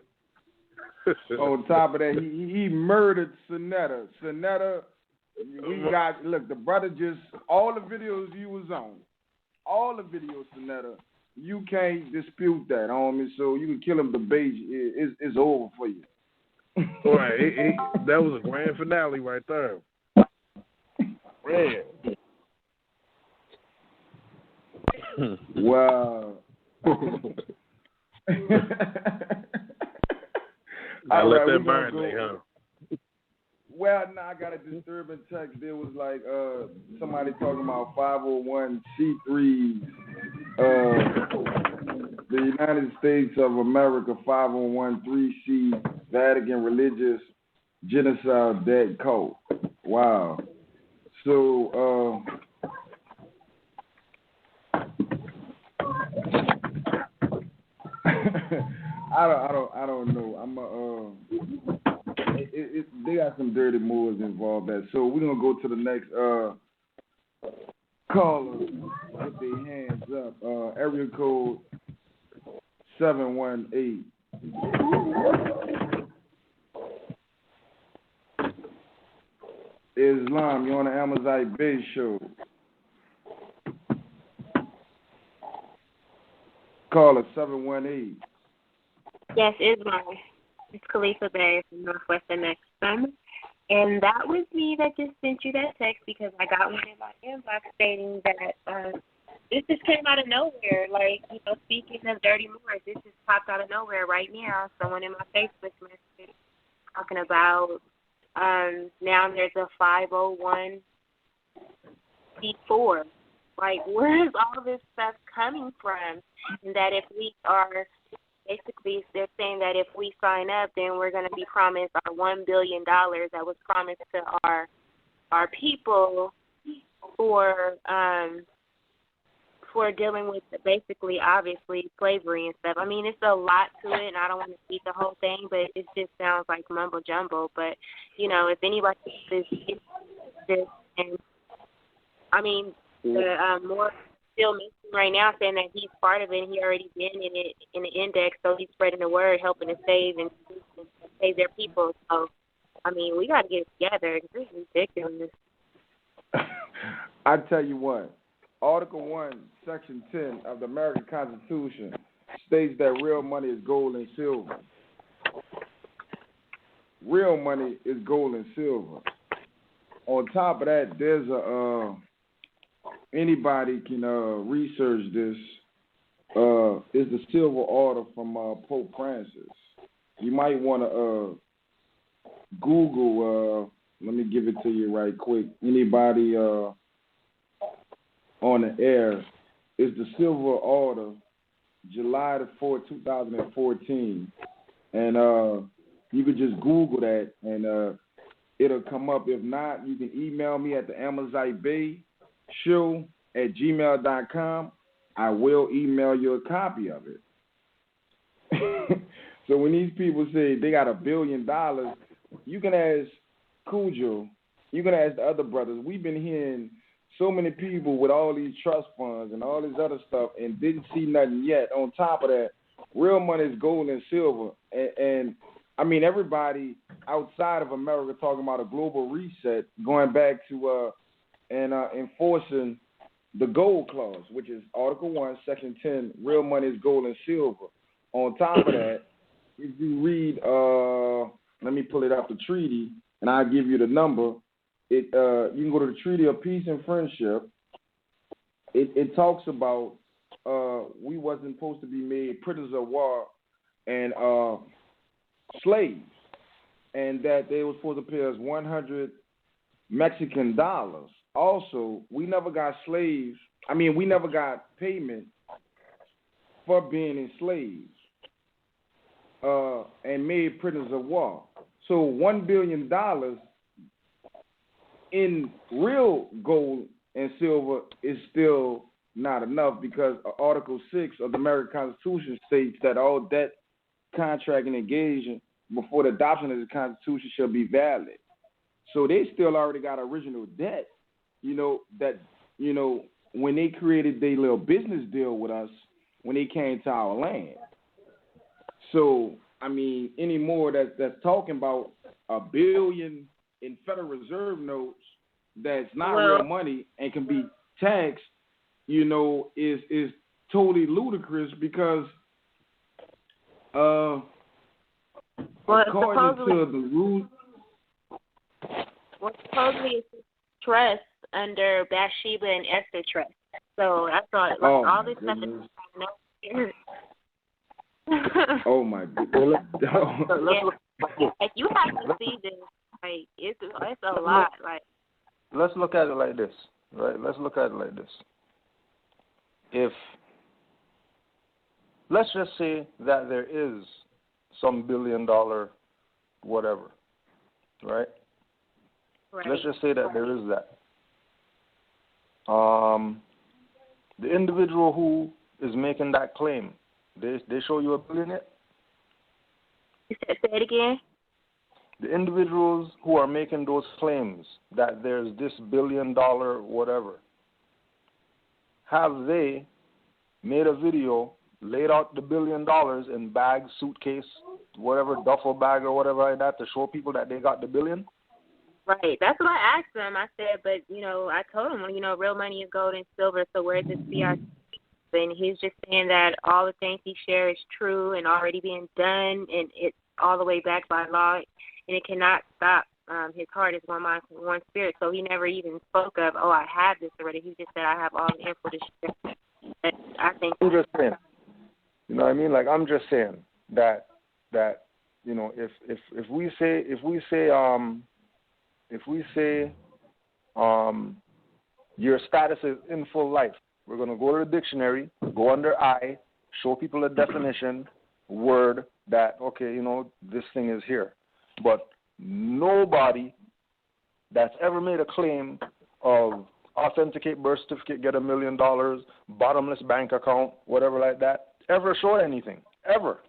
On top of that, he murdered Sonetta. Sonetta, we got, look, the brother just, all the videos you was on, all the videos, Sonetta, you can't dispute that, homie. So you can kill him, debate, it's over for you. Right, that was a grand finale right there. Man. Wow. I let that marinate, huh? Well, now I got a disturbing text. There was like somebody talking about 501c3s. The United States of America 501c3 Vatican Religious Genocide Dead Cult. Wow. So I don't know. They got some dirty Moors involved. So we're gonna go to the next caller with their hands up. Area code 718. Islam, you're on the Amazight Bey show. Caller 718. Yes, Islam. It's Khalifa Bey from Northwestern Mexico. And that was me that just sent you that text because I got one in my inbox stating that this just came out of nowhere. Like, speaking of dirty Moors, this just popped out of nowhere right now. Someone in my Facebook message talking about now there's a 501c4. Like, where is all this stuff coming from? And that if we are, basically, they're saying that if we sign up, then we're going to be promised our $1 billion that was promised to our people for dealing with basically, obviously, slavery and stuff. I mean, it's a lot to it, and I don't want to read the whole thing, but it just sounds like mumbo jumbo. But if anybody is this, and I mean, the more still missing right now, saying that he's part of it, and he already been in it in the index, so he's spreading the word, helping to save their people. So, I mean, we got to get it together. This is ridiculous. I tell you what. Article 1, Section 10 of the American Constitution states that real money is gold and silver. Real money is gold and silver. On top of that, there's anybody can research this. It's the silver order from Pope Francis. You might want to Google. Let me give it to you right quick. Anybody on the air is the Silver Order, July the 4th, 2014. And you could just Google that, and it'll come up. If not, you can email me at the Amazight Bey show at gmail.com. I will email you a copy of it. So when these people say they got $1 billion, you can ask Cujo, you can ask the other brothers. We've been hearing so many people with all these trust funds and all this other stuff and didn't see nothing yet. On top of that, real money is gold and silver. And I mean, everybody outside of America talking about a global reset, going back to enforcing the gold clause, which is Article 1, Section 10, real money is gold and silver. On top of that, if you read, let me pull it up, the treaty, and I'll give you the number. You can go to the Treaty of Peace and Friendship. It talks about we wasn't supposed to be made prisoners of war and slaves, and that they were supposed to pay us 100 Mexican dollars. Also, we never got slaves. I mean, we never got payment for being enslaved and made prisoners of war. So $1 billion in real gold and silver is still not enough, because Article 6 of the American Constitution states that all debt, contract, and engagement before the adoption of the Constitution shall be valid. So they still already got original debt, when they created their little business deal with us when they came to our land. So, I mean, anymore that's talking about $1 billion in Federal Reserve notes that's not real money and can be taxed, is totally ludicrous, because according to the rules. Well, supposedly it's trust under Bathsheba and Esther trust. So I thought, all this stuff is oh my goodness. Like, you have to see this. Like, it's it's a lot. Like, let's look at it like this, right? Let's look at it like this. If let's just say that there is some $1 billion whatever, right? Let's just say that there is that. The individual who is making that claim, they show you $1 billion yet? Say it again. The individuals who are making those claims that there's this $1 billion whatever, have they made a video, laid out the $1 billion in bags, suitcase, whatever, duffel bag or whatever like that, to show people that they got the $1 billion? Right. That's what I asked him. I said, but, I told him, real money is gold and silver, so where's the CRT? And he's just saying that all the things he shares is true and already being done, and it's all the way backed by law, and it cannot stop. His heart is one mind, one spirit. So he never even spoke of, I have this already. He just said, I have all the info to share. But I think I'm just saying. You know what I mean? Like, I'm just saying that if we say your status is in full life, we're going to go to the dictionary, go under I, show people a definition, word that, okay, this thing is here. But nobody that's ever made a claim of authenticate birth certificate, get $1 million, bottomless bank account, whatever like that, ever showed anything. Ever.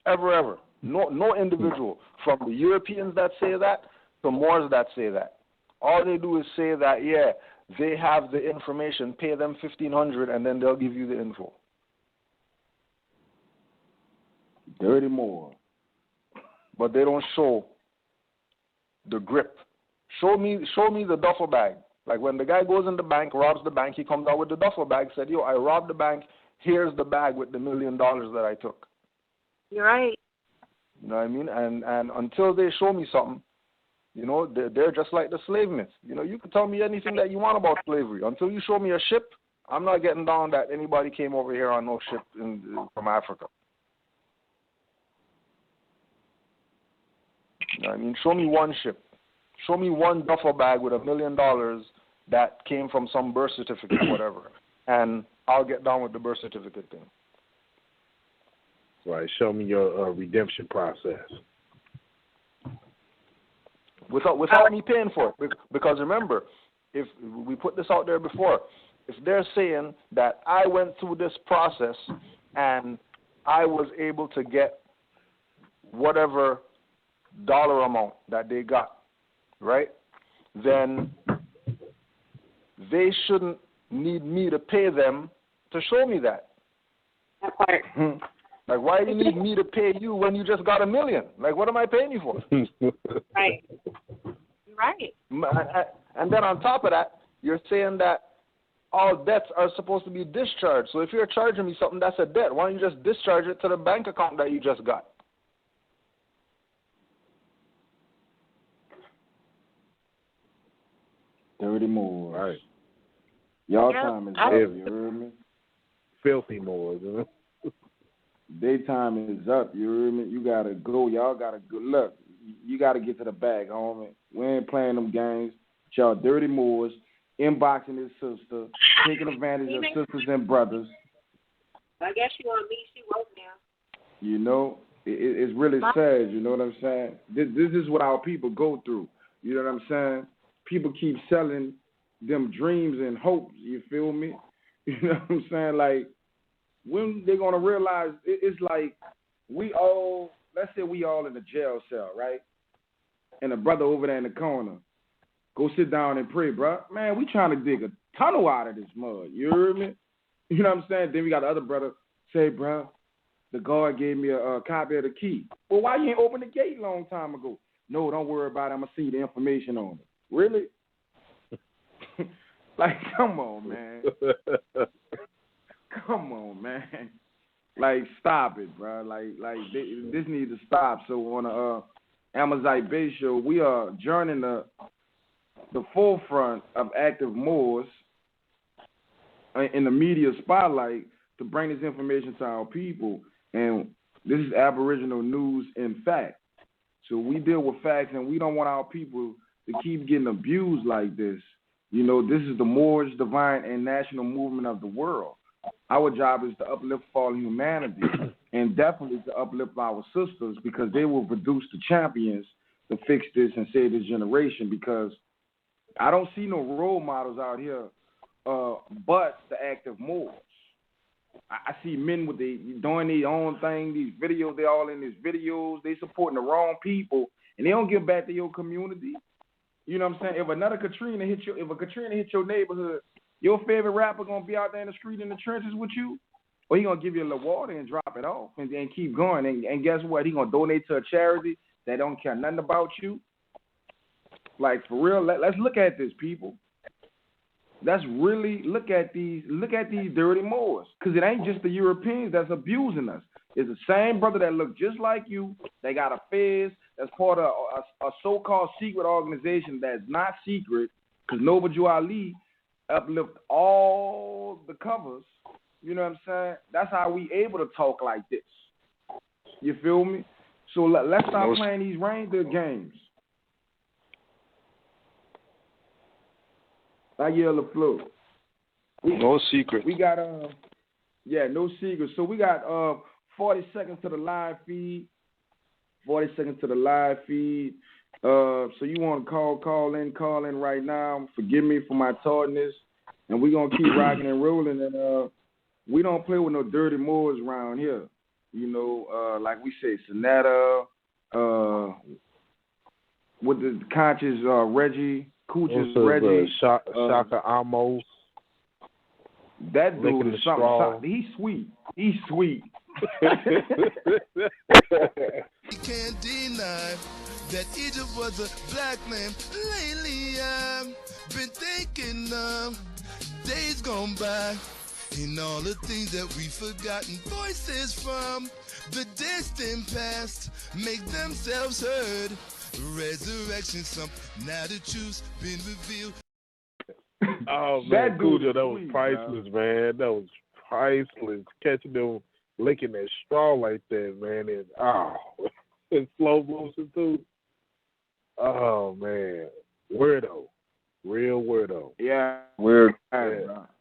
Ever. No individual, from the Europeans that say that to Moors that say that. All they do is say that, they have the information, pay them $1,500, and then they'll give you the info. Dirty Moor. But they don't show the grip. Show me the duffel bag. Like when the guy goes in the bank, robs the bank, he comes out with the duffel bag, said, I robbed the bank, here's the bag with the $1 million that I took. You're right. You know what I mean? And until they show me something, they're just like the slave myth. You can tell me anything that you want about slavery. Until you show me a ship, I'm not getting down that anybody came over here on no ship from Africa. You know what I mean? Show me one ship. Show me one duffel bag with $1 million that came from some birth certificate or whatever, and I'll get down with the birth certificate thing. Right. Show me your redemption process. Without me paying for it. Because remember, if we put this out there before, if they're saying that I went through this process and I was able to get whatever dollar amount that they got, right, then they shouldn't need me to pay them to show me that. That part. Like, why do you need me to pay you when you just got $1 million? Like, what am I paying you for? Right. Right. And then on top of that, you're saying that all debts are supposed to be discharged. So if you're charging me something that's a debt, why don't you just discharge it to the bank account that you just got? Dirty Moors. Right. Y'all time is up, you heard me? Filthy Moors, Daytime is up, you heard me? You gotta go. Y'all gotta go. Look, you gotta get to the bag, homie. We ain't playing them games. Y'all dirty Moors, inboxing his sister, taking advantage of sisters and brothers. I guess she on me. She woke now. It's really sad, you know what I'm saying? This is what our people go through. You know what I'm saying? People keep selling them dreams and hopes, you feel me? You know what I'm saying? Like, when they're going to realize, it's like let's say we all in a jail cell, right? And a brother over there in the corner, go sit down and pray, bro. Man, we trying to dig a tunnel out of this mud, you heard me? You know what I'm saying? Then we got the other brother say, bro, the guard gave me a copy of the key. Well, why you ain't open the gate a long time ago? No, don't worry about it. I'm going to see the information on it. Really? Like, come on, man. Come on, man. Like, stop it, bro. Like this needs to stop. So on the Amazight Bey show, we are joining the forefront of active Moors in the media spotlight to bring this information to our people. And this is Aboriginal news in fact. So we deal with facts, and we don't want our people to keep getting abused like this. You know, this is the Moorish, divine, and national movement of the world. Our job is to uplift fallen humanity and definitely to uplift our sisters, because they will produce the champions to fix this and save this generation, because I don't see no role models out here but the active Moors. I see men with doing their own thing, these videos, they all in these videos, they supporting the wrong people, and they don't give back to your community. You know what I'm saying? If a Katrina hit your neighborhood, your favorite rapper gonna be out there in the street in the trenches with you, or he gonna give you a little water and drop it off and keep going. And guess what? He gonna donate to a charity that don't care nothing about you. Like, for real, let's look at this, people. Let's really look at these dirty Moors, because it ain't just the Europeans that's abusing us. It's the same brother that look just like you. They got a fez that's part of a so-called secret organization that's not secret, because Noble Ali uplift all the covers. You know what I'm saying? That's how we able to talk like this. You feel me? So let's stop playing these reindeer games. I yell the floor. No secret. We got no secret. So we got 40 seconds to the live feed. 40 seconds to the live feed. So you want to call in right now. Forgive me for my tardiness. And we're going to keep rocking and rolling. And we don't play with no dirty Moors around here. You know, like we say, Sonata, with the conscious Reggie, Cooch's Reggie. Shaka Amos. That dude is something. He's sweet. He's sweet. You can't deny that Egypt was a black land. Lately I've been thinking of days gone by and all the things that we've forgotten. Voices from the distant past make themselves heard. Resurrection, some now the truth's been revealed. Oh man, Cujo, that was priceless, man. That was priceless. Catching them licking that straw like that, man, and in slow motion too. Oh man, weirdo, real weirdo. Yeah, weird. Yeah.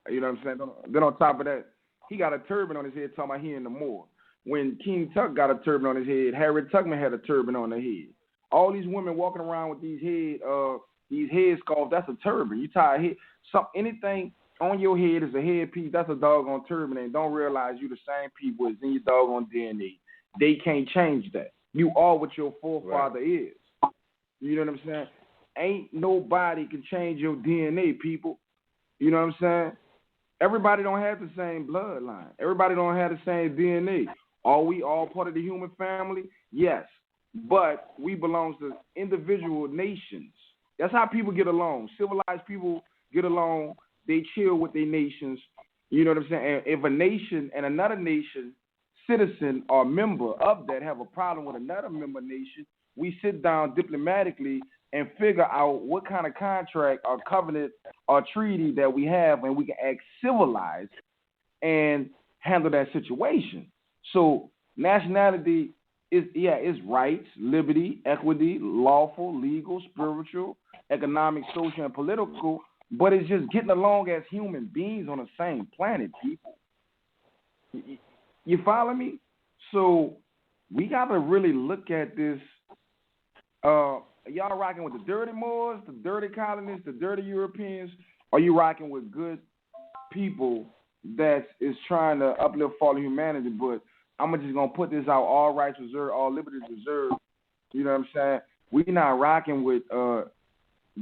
You know what I'm saying? Then on top of that, he got a turban on his head talking about he in the Moor. When King Tut got a turban on his head, Harriet Tubman had a turban on her head. All these women walking around with these head scarves, that's a turban. You tie a head, anything on your head is a headpiece, that's a doggone turban, and don't realize you the same people as in your doggone DNA. They can't change that. You are what your forefather is. You know what I'm saying? Ain't nobody can change your DNA, people. You know what I'm saying? Everybody don't have the same bloodline. Everybody don't have the same DNA. Are we all part of the human family? Yes. But we belong to individual nations. That's how people get along. Civilized people get along. They chill with their nations. You know what I'm saying? And if a nation and another nation, citizen or member of that have a problem with another member nation, we sit down diplomatically and figure out what kind of contract or covenant or treaty that we have, and we can act civilized and handle that situation. So nationality is rights, liberty, equity, lawful, legal, spiritual, economic, social, and political, but it's just getting along as human beings on the same planet, people. You follow me? So we got to really look at this. Y'all rocking with the dirty Moors, the dirty colonists, the dirty Europeans? Or are you rocking with good people that is trying to uplift fallen humanity? But I'm just going to put this out, all rights reserved, all liberties reserved. You know what I'm saying? We're not rocking with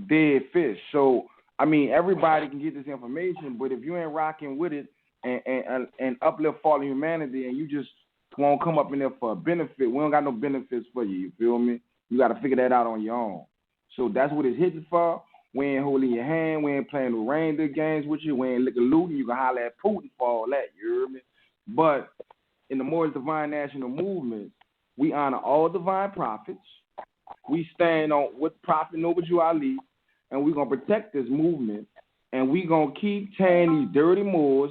dead fish. So, I mean, everybody can get this information, but if you ain't rocking with it and uplift fallen humanity and you just won't come up in there for a benefit, we don't got no benefits for you, you feel me? You got to figure that out on your own. So that's what it's hitting for. We ain't holding your hand. We ain't playing no reindeer games with you. We ain't looking looting. You can holler at Putin for all that, you hear me? But in the Moorish Divine National Movement, we honor all divine prophets. We stand on with Prophet Noble Ali, and we're going to protect this movement, and we're going to keep tearing these dirty Moors.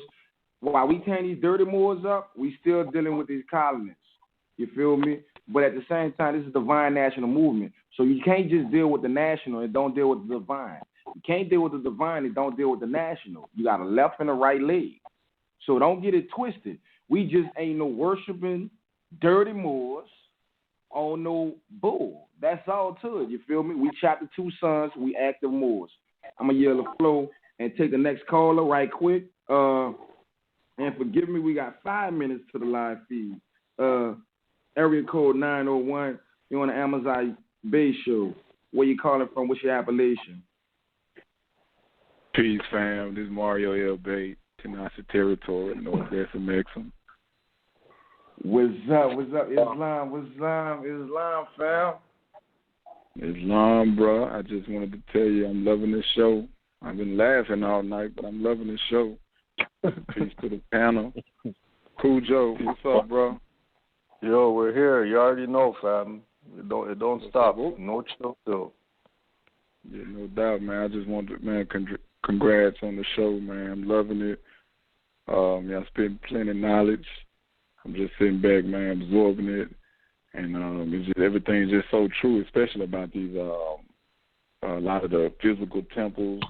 While we tearing these dirty Moors up, we still dealing with these colonists. You feel me? But at the same time, this is divine national movement. So you can't just deal with the national and don't deal with the divine. You can't deal with the divine and don't deal with the national. You got a left and a right leg. So don't get it twisted. We just ain't no worshiping dirty Moors on no bull. That's all to it. You feel me? We chapter 2 sons. We active Moors. I'm going to yell the flow and take the next caller right quick. And forgive me, we got 5 minutes to the live feed. Area code 901. You're on the Amazight Bey show. Where you calling from? What's your appellation? Peace, fam. This is Mario L. Bey, Tenasserim Territory, Northwest of Mexham. What's up? What's up, Islam? What's Islam, fam? Islam, bro. I just wanted to tell you I'm loving this show. I've been laughing all night, but I'm loving this show. Peace to the panel. Cool Joe, what's up, bro? Yo, we're here. You already know, fam. It don't stop. No chill still. Yeah, no doubt, man. I just wanted to, man, congrats on the show, man. I'm loving it. I spent plenty of knowledge. I'm just sitting back, man, absorbing it. And it's just, everything's just so true, especially about these a lot of the physical temples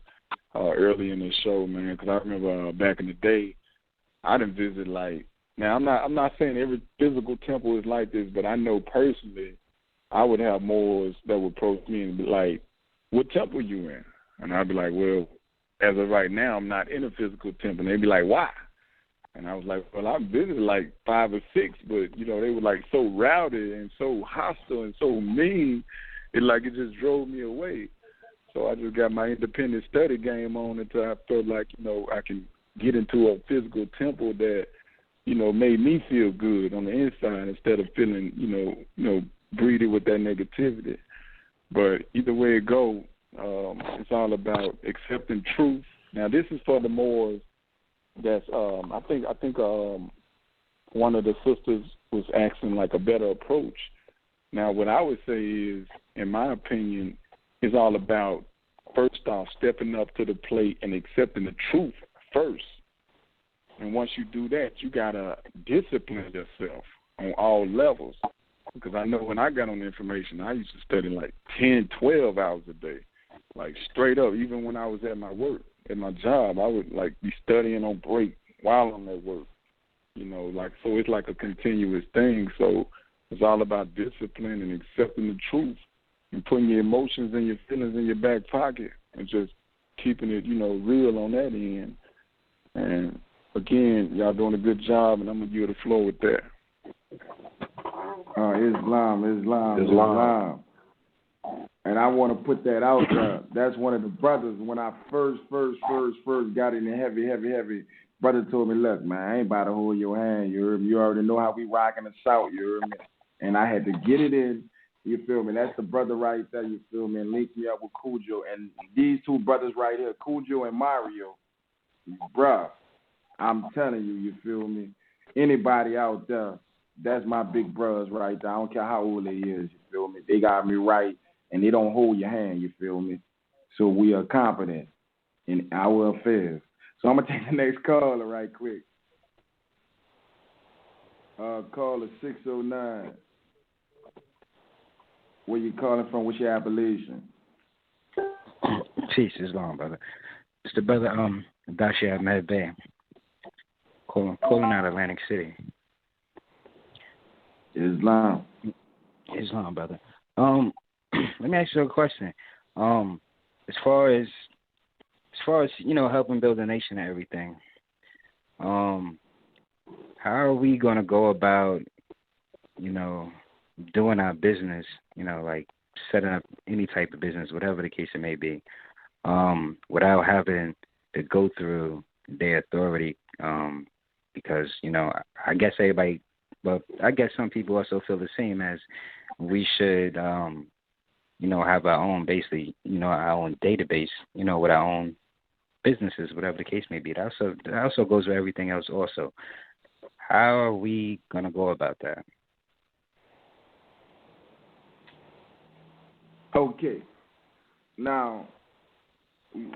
early in the show, man. Because I remember back in the day, I didn't visit like. Now I'm not saying every physical temple is like this, but I know personally, I would have Moors that would approach me and be like, "What temple you in?" And I'd be like, "Well, as of right now, I'm not in a physical temple." And they'd be like, "Why?" And I was like, "Well, I've visited like 5 or 6, but you know they were like so rowdy and so hostile and so mean, it just drove me away." So I just got my independent study game on until I felt like I can get into a physical temple that made me feel good on the inside instead of feeling breeded with that negativity. But either way it go, it's all about accepting truth. Now this is for the Moors. That's I think one of the sisters was asking like a better approach. Now what I would say is, in my opinion, is all about first off stepping up to the plate and accepting the truth first. And once you do that, you gotta discipline yourself on all levels. Because I know when I got on the information, I used to study like 10, 12 hours a day, like straight up. Even when I was at my work, at my job, I would like be studying on break while I'm at work. So it's like a continuous thing. So it's all about discipline and accepting the truth and putting your emotions and your feelings in your back pocket and just keeping it, real on that end. And again, y'all doing a good job, and I'm gonna give the floor with that. Islam. And I want to put that out there. That's one of the brothers. When I first got in the heavy, brother told me, "Look, man, I ain't about to hold your hand. You heard me? You already know how we rock in the South. You heard me?" And I had to get it in. You feel me? That's the brother right there. You feel me? And link me up with Cujo. And these two brothers right here, Cujo and Mario, bruh, I'm telling you, you feel me? Anybody out there, that's my big brothers right there. I don't care how old they is, you feel me? They got me right, and they don't hold your hand, you feel me? So we are confident in our affairs. So I'm going to take the next caller right quick. Caller 609. Where you calling from? What's your appellation? Peace, Islam, brother. It's the brother, Amazight Bey. Calling out Atlantic City. Islam, brother. Let me ask you a question. As far as helping build a nation and everything, how are we gonna go about, doing our business, like setting up any type of business, whatever the case it may be, without having to go through their authority? Because, I guess everybody, but I guess some people also feel the same, as we should, have our own, basically, our own database, with our own businesses, whatever the case may be. That also goes with everything else also. How are we going to go about that? Okay. Now,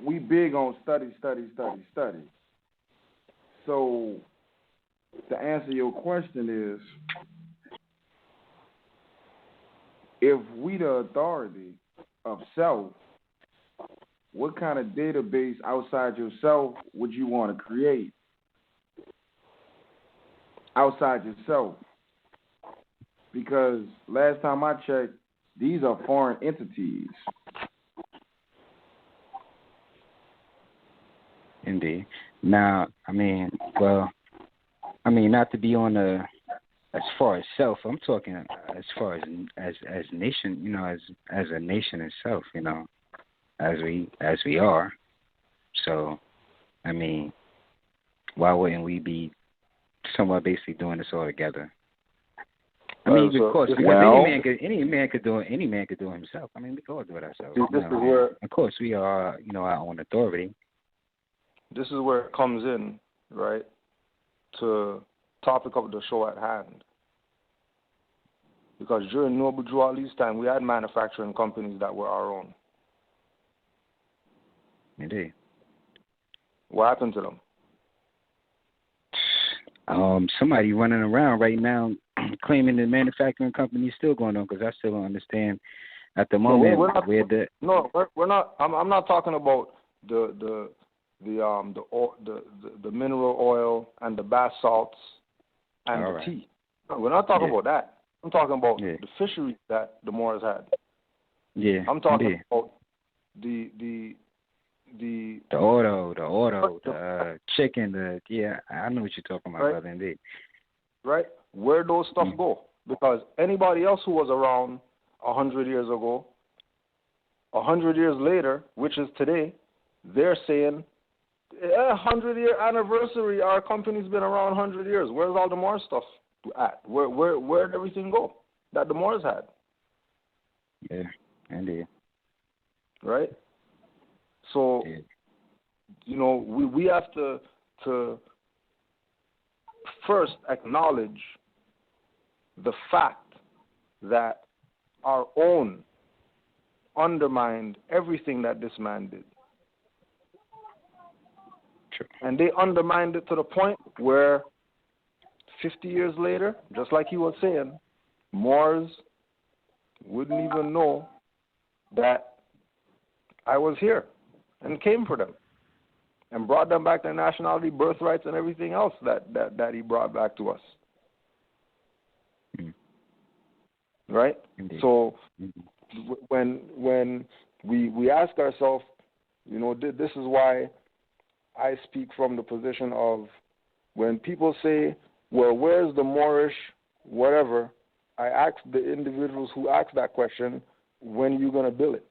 we big on study. So, to answer your question is, if we the authority of self, what kind of database outside yourself would you want to create? Outside yourself. Because last time I checked, these are foreign entities. Indeed. Now, not to be on the, as far as self, I'm talking as far as nation, as a nation itself, as we are. So, why wouldn't we be somewhat basically doing this all together? Of course, because any man could do it himself. We can all do it ourselves. Of course, we are, our own authority. This is where it comes in, right, to topic of the show at hand. Because during Noble Drew Ali's time, we had manufacturing companies that were our own. Indeed. What happened to them? Somebody running around right now claiming the manufacturing company is still going on, because I still don't understand at the moment we're not. I'm not talking about the mineral oil and the bath salts and the tea. No, we're not talking about that. I'm talking about the fisheries that the Moors had. Yeah. I'm talking about the auto, the chicken, I know what you're talking about, brother, indeed. Right? Where those stuff go? Because anybody else who was around 100 years ago, 100 years later, which is today, they're saying, 100-year anniversary, our company's been around 100 years. Where's all the Moor stuff at? Where'd everything go that the Moors had? Yeah, indeed. Right? So, we have to first acknowledge the fact that our own undermined everything that this man did. True. And they undermined it to the point where 50 years later, just like he was saying, Moors wouldn't even know that I was here and came for them and brought them back their nationality, birthrights, and everything else that he brought back to us. Right? Indeed. So when we ask ourselves, this is why I speak from the position of when people say, well, where's the Moorish whatever, I ask the individuals who ask that question, when are you going to bill it?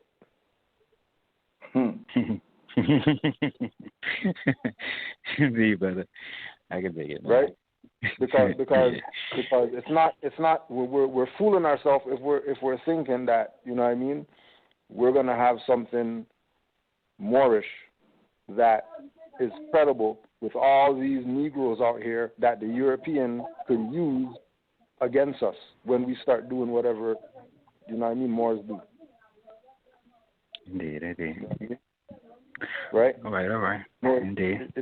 Me, brother. I can take it. Man. Right? Because it's not we're fooling ourselves if we're thinking that, we're gonna have something Moorish that is credible with all these Negroes out here that the European could use against us when we start doing whatever, Moors do. Indeed. Right? All right. Indeed.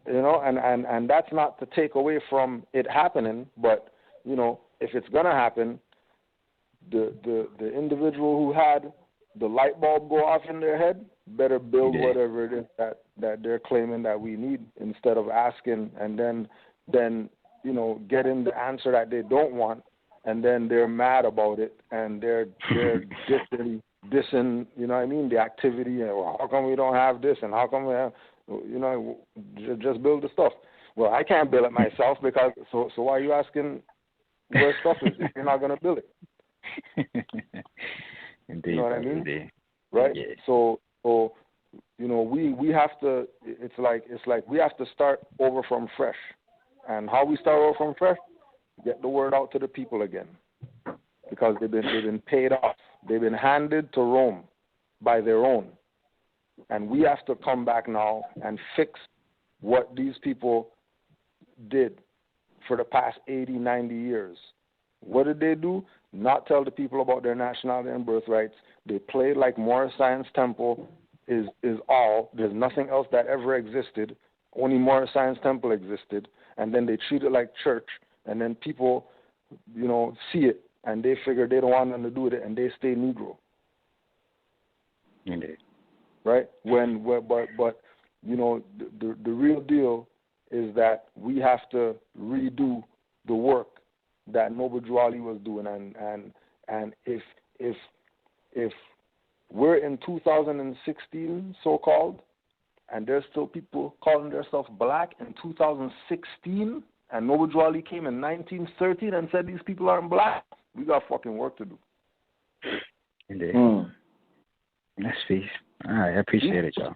And that's not to take away from it happening, but, if it's going to happen, the individual who had the light bulb go off in their head better build whatever it is that they're claiming that we need, instead of asking and then getting the answer that they don't want, and then they're mad about it and they're dissing, the activity, and how come we don't have this, and how come we have, just build the stuff. Well, I can't build it myself, because so why are you asking where stuff is if you're not going to build it? Indeed. You know what I mean? Indeed. Right? Yeah. So we have to. It's like we have to start over from fresh, and how we start over from fresh, get the word out to the people again, because they've been paid off. They've been handed to Rome by their own. And we have to come back now and fix what these people did for the past 80, 90 years. What did they do? Not tell the people about their nationality and birthrights. They played like Moorish Science Temple is all. There's nothing else that ever existed. Only Moorish Science Temple existed. And then they treat it like church. And then people, see it and they figure they don't want nothing to do with it, and they stay Negro. Indeed. Right? But you know, the real deal is that we have to redo the work that Noble Drew Ali was doing, and if we're in 2016, so-called, and there's still people calling themselves black in 2016, and Noble Drew Ali came in 1913 and said these people aren't black, we got fucking work to do. Indeed. That's peace. All right, I appreciate it, y'all.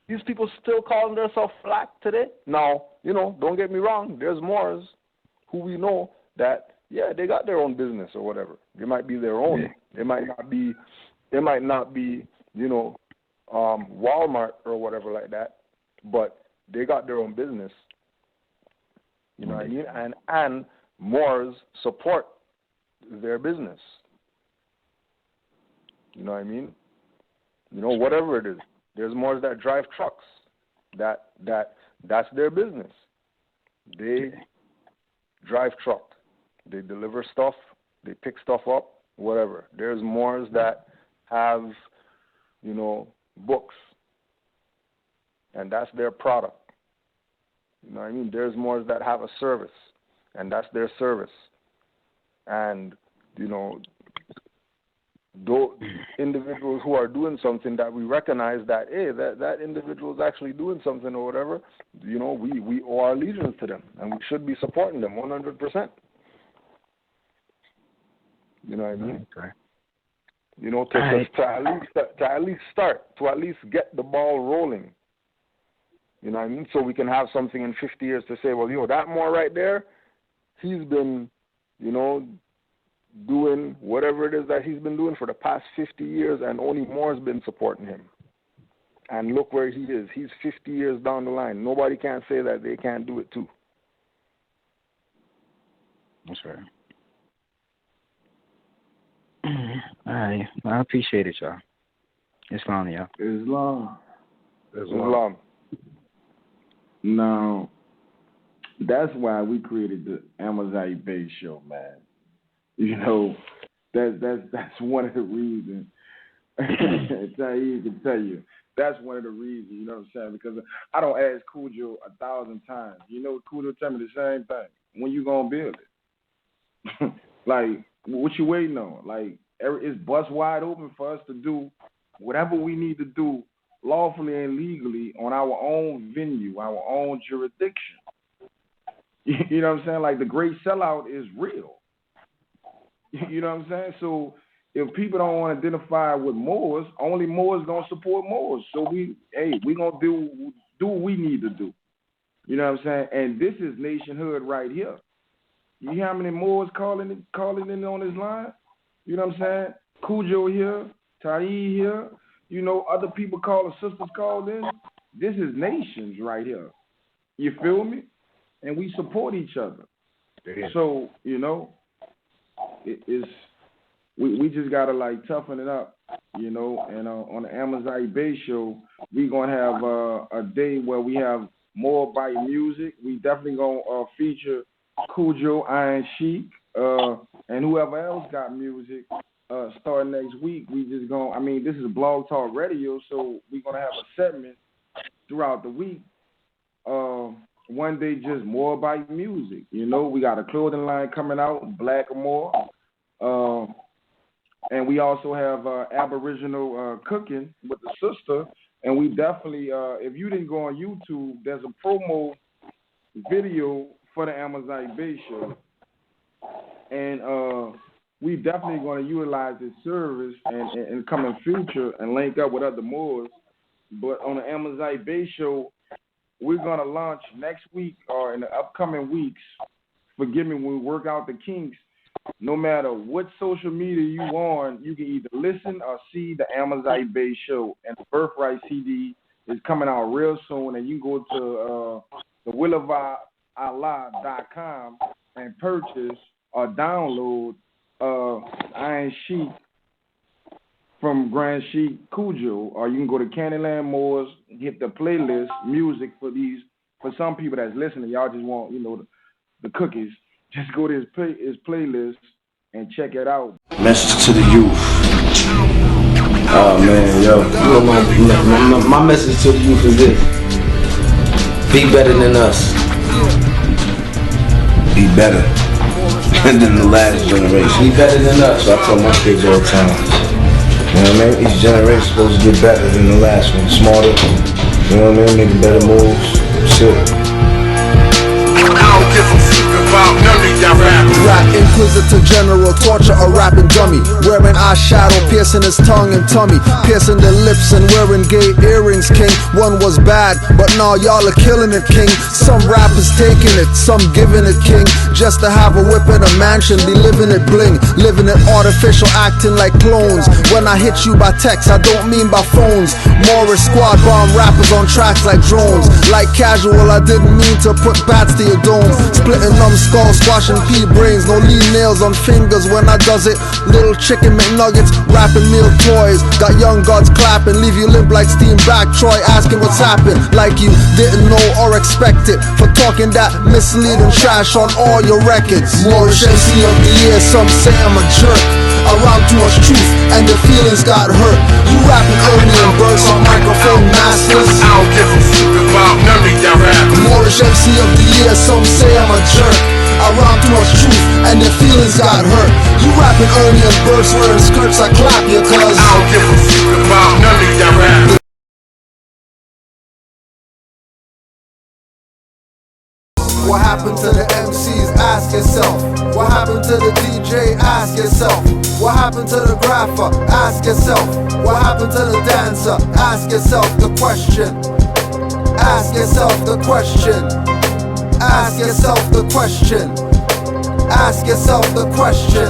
These people still calling themselves black today? Now, you know, don't get me wrong, there's Moors who we know that, yeah, they got their own business or whatever. They might be their own. Yeah. They might not be, you know, Walmart or whatever like that, but they got their own business. You know what I mean? And Moors support their business. You know what I mean? You know, whatever it is. There's Moors that drive trucks. That's their business. They drive truck. They deliver stuff. They pick stuff up. Whatever. There's Moors that have, you know, books, and that's their product. You know what I mean? There's Moors that have a service, and that's their service. And, you know, those individuals who are doing something that we recognize that, hey, that individual is actually doing something or whatever, you know, we owe our allegiance to them, and we should be supporting them 100%. You know what I mean? Okay. You know, to at least start, to at least get the ball rolling. You know what I mean? So we can have something in 50 years to say, well, you know, that Moor right there, he's been, you know, doing whatever it is that he's been doing for the past 50 years, and only Moor's been supporting him. And look where he is. He's 50 years down the line. Nobody can say that they can't do it too. That's right. All right. Well, I appreciate it, y'all. Islam, y'all. Islam. Now, that's why we created the Amazight Bey show, man. You know, that's one of the reasons. Taheem can tell you. That's one of the reasons, you know what I'm saying? Because I don't ask Cujo 1,000 times. You know, Cujo tell me the same thing. When you gonna build it? Like, what you waiting on? Like, it's bust wide open for us to do whatever we need to do lawfully and legally on our own venue, our own jurisdiction. You know what I'm saying? Like, the great sellout is real. You know what I'm saying? So if people don't want to identify with Moors, only Moors gonna support Moors. So we gonna do what we need to do. You know what I'm saying? And this is nationhood right here. You hear how many Moors calling in on this line? You know what I'm saying? Cujo here, Tahi here. You know, other people calling, sisters called in. This is nations right here. You feel me? And we support each other. Yeah. So, you know, we just gotta like toughen it up, you know. And on the Amazight Bey show, we gonna have a day where we have more bite music. We definitely gonna feature Cujo, Iron Sheik, and whoever else got music. Starting next week, we just gonna. I mean, this is Blog Talk Radio, so we gonna have a segment throughout the week. One day, just more bite music. You know, we got a clothing line coming out, Black or More. And we also have Aboriginal cooking with the sister. And we definitely, if you didn't go on YouTube, there's a promo video for the Amazight Bey show. And we definitely going to utilize this service and come in future and link up with other Moors. But on the Amazight Bey show, we're going to launch next week or in the upcoming weeks. Forgive me, when we work out the kinks, no matter what social media you on, you can either listen or see the Amazight Bey show. And the Birthright CD is coming out real soon. And you can go to the willovalah.com and purchase or download Iron Sheik from Grand Sheik Cujo. Or you can go to Canaanland Moors, hit the playlist, music for some people that's listening. Y'all just want, you know, the cookies. Just go to his playlist and check it out. Message to the youth. Oh man, yo. My message to the youth is this. Be better than us. Be better than the last generation. Be better than us. So I tell my kids all the time. You know what I mean? Each generation's supposed to get better than the last one. Smarter. You know what I mean? Making better moves. Shit. I don't give a fuck about none of y'all rappers. Rap inquisitor general, torture a rapping dummy. Wearing eyeshadow, piercing his tongue and tummy. Piercing the lips and wearing gay earrings, king. One was bad, but now y'all are killing it, king. Some rappers taking it, some giving it, king. Just to have a whip in a mansion, be living it bling. Living it artificial, acting like clones. When I hit you by text, I don't mean by phones. Moorish squad bomb rappers on tracks like drones. Like casual, I didn't mean to put bats to your dome. Splitting numbskulls, squashing pea brains. No lean nails on fingers when I does it. Little chicken McNuggets, wrapping meal toys. Got young gods clapping, leave you limp like steam back. Troy asking what's happened, like you didn't know or expect it. For talking that misleading trash on all your records. Moorish MC of the year, some say I'm a jerk. Around too much truth and the feelings got hurt. You rapping early and burst on microphone masters. I don't give a fuck about none of y'all rappers. Moorish MC of the year, some say I'm a jerk. Around too much truth and the feelings got hurt. You rapping early and burst wearing skirts, I clap you cuz I don't give a fuck about none of y'all rappers. What happened to the MCs? Ask yourself. What happened to the DJ? Ask yourself. What happened to the grapher? Ask yourself. What happened to the dancer? Ask yourself the question. Ask yourself the question. Ask yourself the question. Ask yourself the question.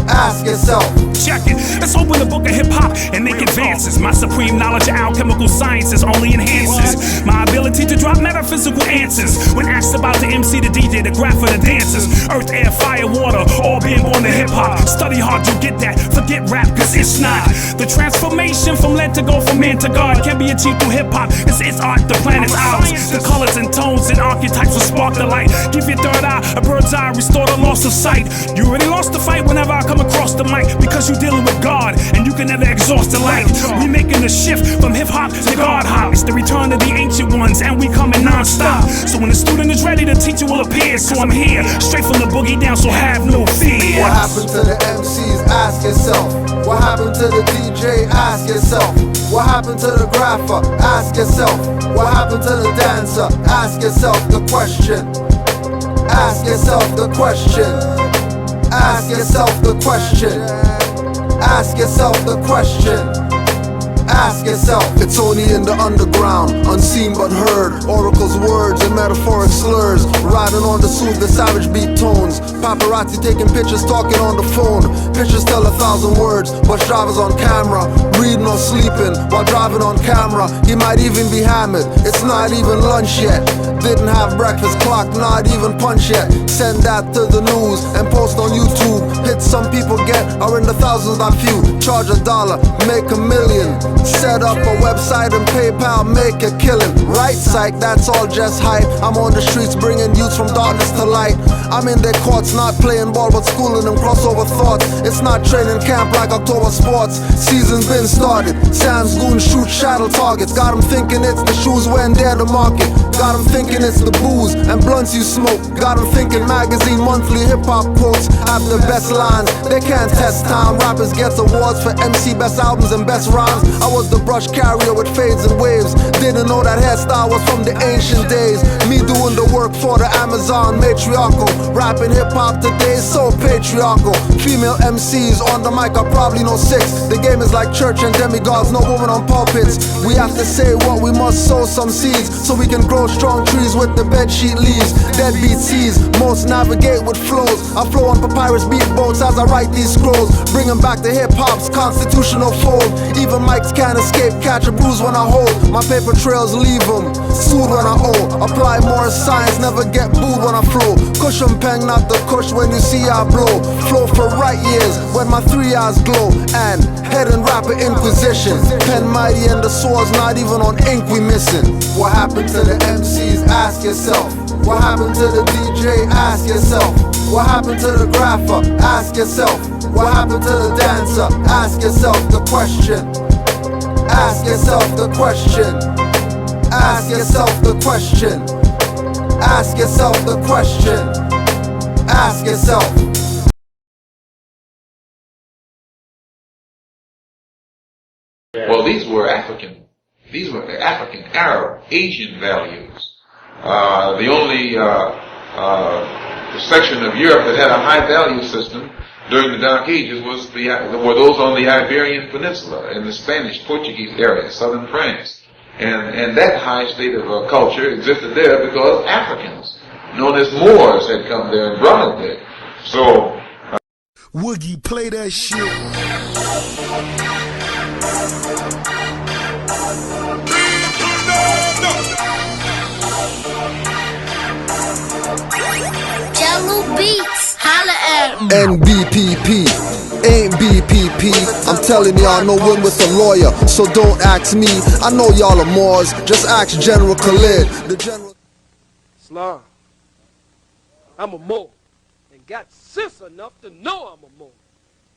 Ask yourself. Check it. Let's open the book of hip-hop and make advances. My supreme knowledge of alchemical sciences only enhances my ability to drop metaphysical answers. When asked about the MC, the DJ, the grapher, the dancers, earth, air, fire, water, all being born to hip-hop. Study hard, you get that. Forget rap, cause it's not. The transformation from lead to go from man to God can be achieved through hip-hop. It's art, the planet's ours. The colors and tones and archetypes will spark the light. Give your third eye a bird's eye, restore the loss of sight. You already lost the fight whenever I come across the mic, because you're dealing with God and you can never exhaust the light. We making the shift from hip-hop to God-hop. It's the return of the ancient ones and we coming non-stop. So when the student is ready, the teacher will appear. So I'm here, straight from the boogie down, so have no fear. What happened to the MCs? Ask yourself. What happened to the DJ? Ask yourself. What happened to the grapher? Ask yourself. What happened to the dancer? Ask yourself the question. Ask yourself the question. Ask yourself the question. Ask yourself the question. Ask yourself. It's only in the underground, unseen but heard. Oracles, words, and metaphoric slurs. Riding on the soothe the savage beat tones. Paparazzi taking pictures, talking on the phone. Pictures tell 1,000 words. Bus drivers on camera, reading or sleeping while driving on camera. He might even be hammered. It's not even lunch yet. Didn't have breakfast, clock not even punch yet. Send that to the news and post on YouTube. Hits some people get are in the thousands, not few. Charge $1, make $1 million. Set up a website and PayPal, make a killing. Right, psych, that's all just hype. I'm on the streets bringing youths from darkness to light. I'm in their courts, not playing ball but schooling them crossover thoughts. It's not training camp like October sports. Season's been started. Sam's goons shoot shadow targets. Got them thinking it's the shoes when they're the market. Got them thinking it's the booze and blunts you smoke. Got them thinking magazine monthly hip-hop quotes have the best lines. They can't test time. Rappers gets awards for MC best albums and best rhymes. I was the brush carrier with fades and waves. Didn't know that hairstyle was from the ancient days. Me doing the work for the Amazon matriarchal. Rapping hip-hop today is so patriarchal. Female MCs on the mic are probably no 6. The game is like church and demigods, no woman on pulpits. We have to say what we must, sow some seeds so we can grow strong trees with the bedsheet leaves. Deadbeat seas, most navigate with flows. I flow on papyrus beat boats as I write these scrolls. Bringing back the hip-hop's constitutional fold. Even mics can't escape, catch a bruise when I hold. My paper trails leave them, soothe when I owe. Apply more science, never get booed when I flow. Cushion pen, not the cush when you see I blow. Flow for right years when my 3 eyes glow. And head and rapper inquisition. Pen mighty and the swords not even on ink we missing. What happened to the MCs? Ask yourself. What happened to the DJ? Ask yourself. What happened to the grapher? Ask yourself. What happened to the dancer? Ask yourself the question. Ask yourself the question. Ask yourself the question. Ask yourself the question. Ask yourself. Well, these were African, Arab, Asian values. The only section of Europe that had a high value system during the Dark Ages were those on the Iberian Peninsula in the Spanish, Portuguese area, southern France. And that high state of culture existed there because Africans, known as Moors, had come there and brought it there. So, Woogie, play that shit. Jello Beats, holla at NBPP. Ain't BPP. I'm telling y'all, no win with a lawyer, so don't ask me. I know y'all are Moors, just ask General Khalid. The General. Islam, I'm a Moor, and got sense enough to know I'm a Moor.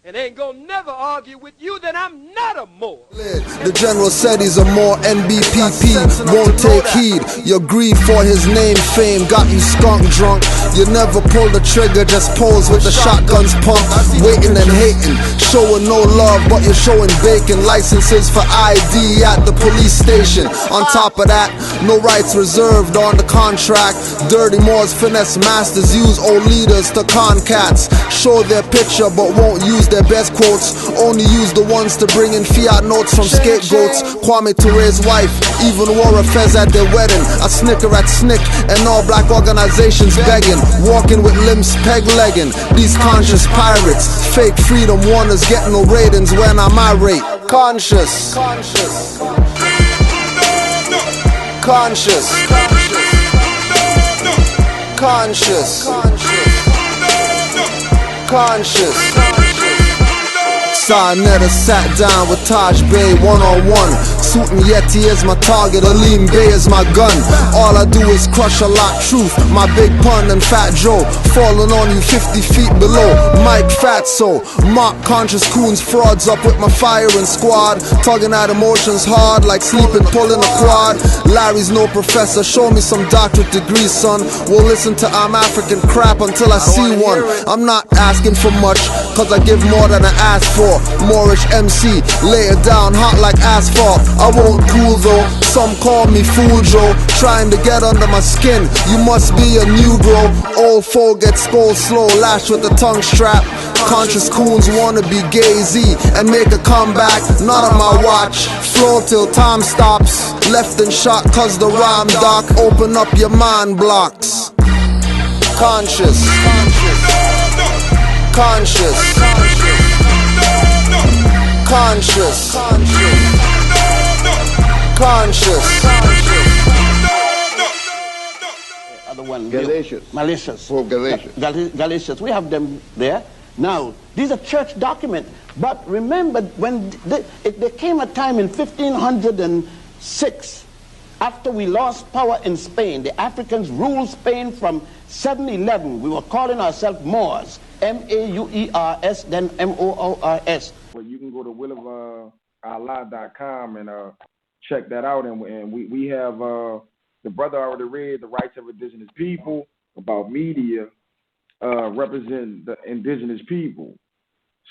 And ain't gonna never argue with you that I'm not a Moor. The general said he's a Moor. NBPP won't take heed. Your greed for his name, fame got you skunk drunk. You never pull the trigger, just pose with the shotguns pumped. Waiting and hating, showing no love, but you're showing bacon. Licenses for ID at the police station. On top of that, no rights reserved on the contract. Dirty Moors finesse masters, use old leaders to con cats. Show their picture but won't use their best quotes, only use the ones to bring in fiat notes from scapegoats. Kwame Toure's wife even wore a fez at their wedding. A snicker at SNCC and all black organizations begging, walking with limbs peg-legging. These conscious pirates, fake freedom warners, get no ratings when I'm irate. Conscious, conscious, conscious, conscious, conscious. Sarnetta sat down with Taj Bey one-on-one. Suit and Yeti is my target, Aleem Bey is my gun. All I do is crush a lot truth. My big pun and Fat Joe falling on you 50 feet below. Mike Fatso, Mark conscious coons, frauds up with my firing squad. Tugging at emotions hard like sleeping, pulling a quad. Larry's no professor, show me some doctorate degrees, son. We'll listen to I'm African crap until I see one. I'm not asking for much, cause I give more than I ask for. Moorish MC, lay it down hot like asphalt. I won't cool though, some call me Fool Joe. Trying to get under my skin, you must be a Negro. Old foe gets scolded slow, lashed with the tongue strap. Conscious coons wanna be Gay-Z and make a comeback. Not on my watch, flow till time stops. Left and shot cause the rhyme doc. Open up your mind blocks. Conscious, conscious, conscious, conscious. Other one, Galatians. Malicious. Oh, Galatians. Galatians. We have them there. Now, these are church documents. But remember, when there came a time in 1506, after we lost power in Spain, the Africans ruled Spain from 711. We were calling ourselves Moors. M-A-U-E-R-S, then M-O-O-R-S. Well, you can go to willofollah.com and check that out. And we have the brother already read The Rights of Indigenous People about media representing the indigenous people.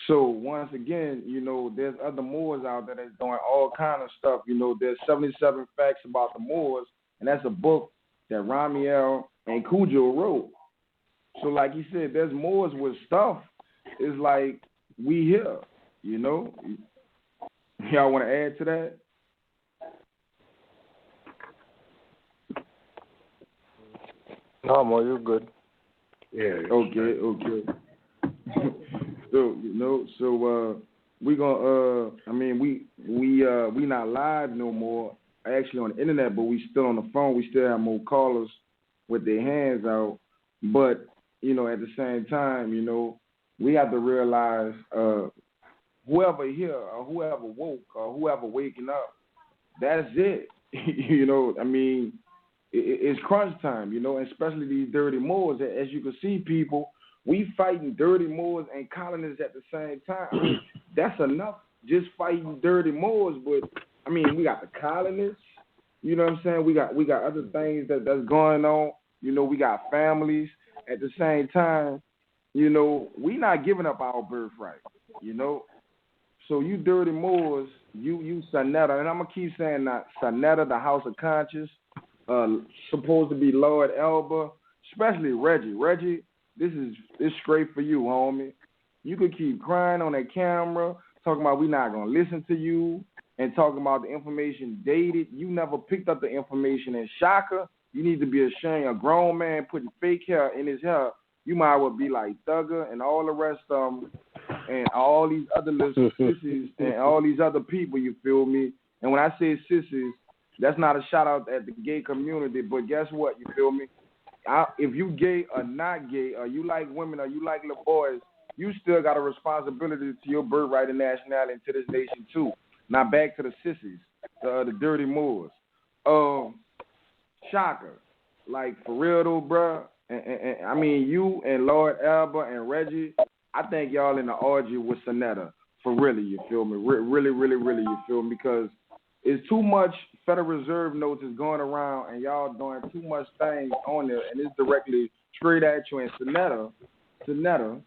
So once again, you know, there's other Moors out there that's doing all kind of stuff. You know, there's 77 Facts About the Moors, and that's a book that Ramiel and Cujo wrote. So like he said, there's Moors with stuff. It's like we here, you know. Y'all want to add to that? No, Mo, you're good. Yeah. Okay. So we gonna I mean we not live no more actually on the internet, but we still on the phone. We still have more callers with their hands out. But you know, at the same time, you know, we have to realize whoever here or whoever woke or whoever waking up, that's it. You know, I mean, it's crunch time, you know, especially these dirty Moors. As you can see, people, We fighting dirty Moors and colonists at the same time. I mean, that's enough just fighting dirty Moors, but I mean, we got the colonists. You know what I'm saying? We got other things that's going on. You know, we got families at the same time. You know, we not giving up our birthright. You know, so you dirty Moors, you Sonetta, and I'm gonna keep saying that Sonetta, the House of Conscience, supposed to be Lord Elba, especially Reggie. Reggie, it's straight for you, homie. You could keep crying on that camera, talking about we not gonna listen to you, and talking about the information dated. You never picked up the information. And Shaka, you need to be ashamed. A grown man putting fake hair in his hair, you might well be like Thugger and all the rest of them, and all these other little sissies and all these other people, you feel me? And when I say sissies, that's not a shout out at the gay community, but guess what, you feel me? If you gay or not gay, or you like women or you like little boys, you still got a responsibility to your birthright and nationality and to this nation too. Now back to the sissies, the dirty Moors. Shaka, like for real though, bruh. And I mean, you and Lord Alba and Reggie, I think y'all in the orgy with Sonetta. For really, you feel me? Really, you feel me? Because it's too much Federal Reserve notes is going around and y'all doing too much things on there, and it's directly straight at you. And Sonetta,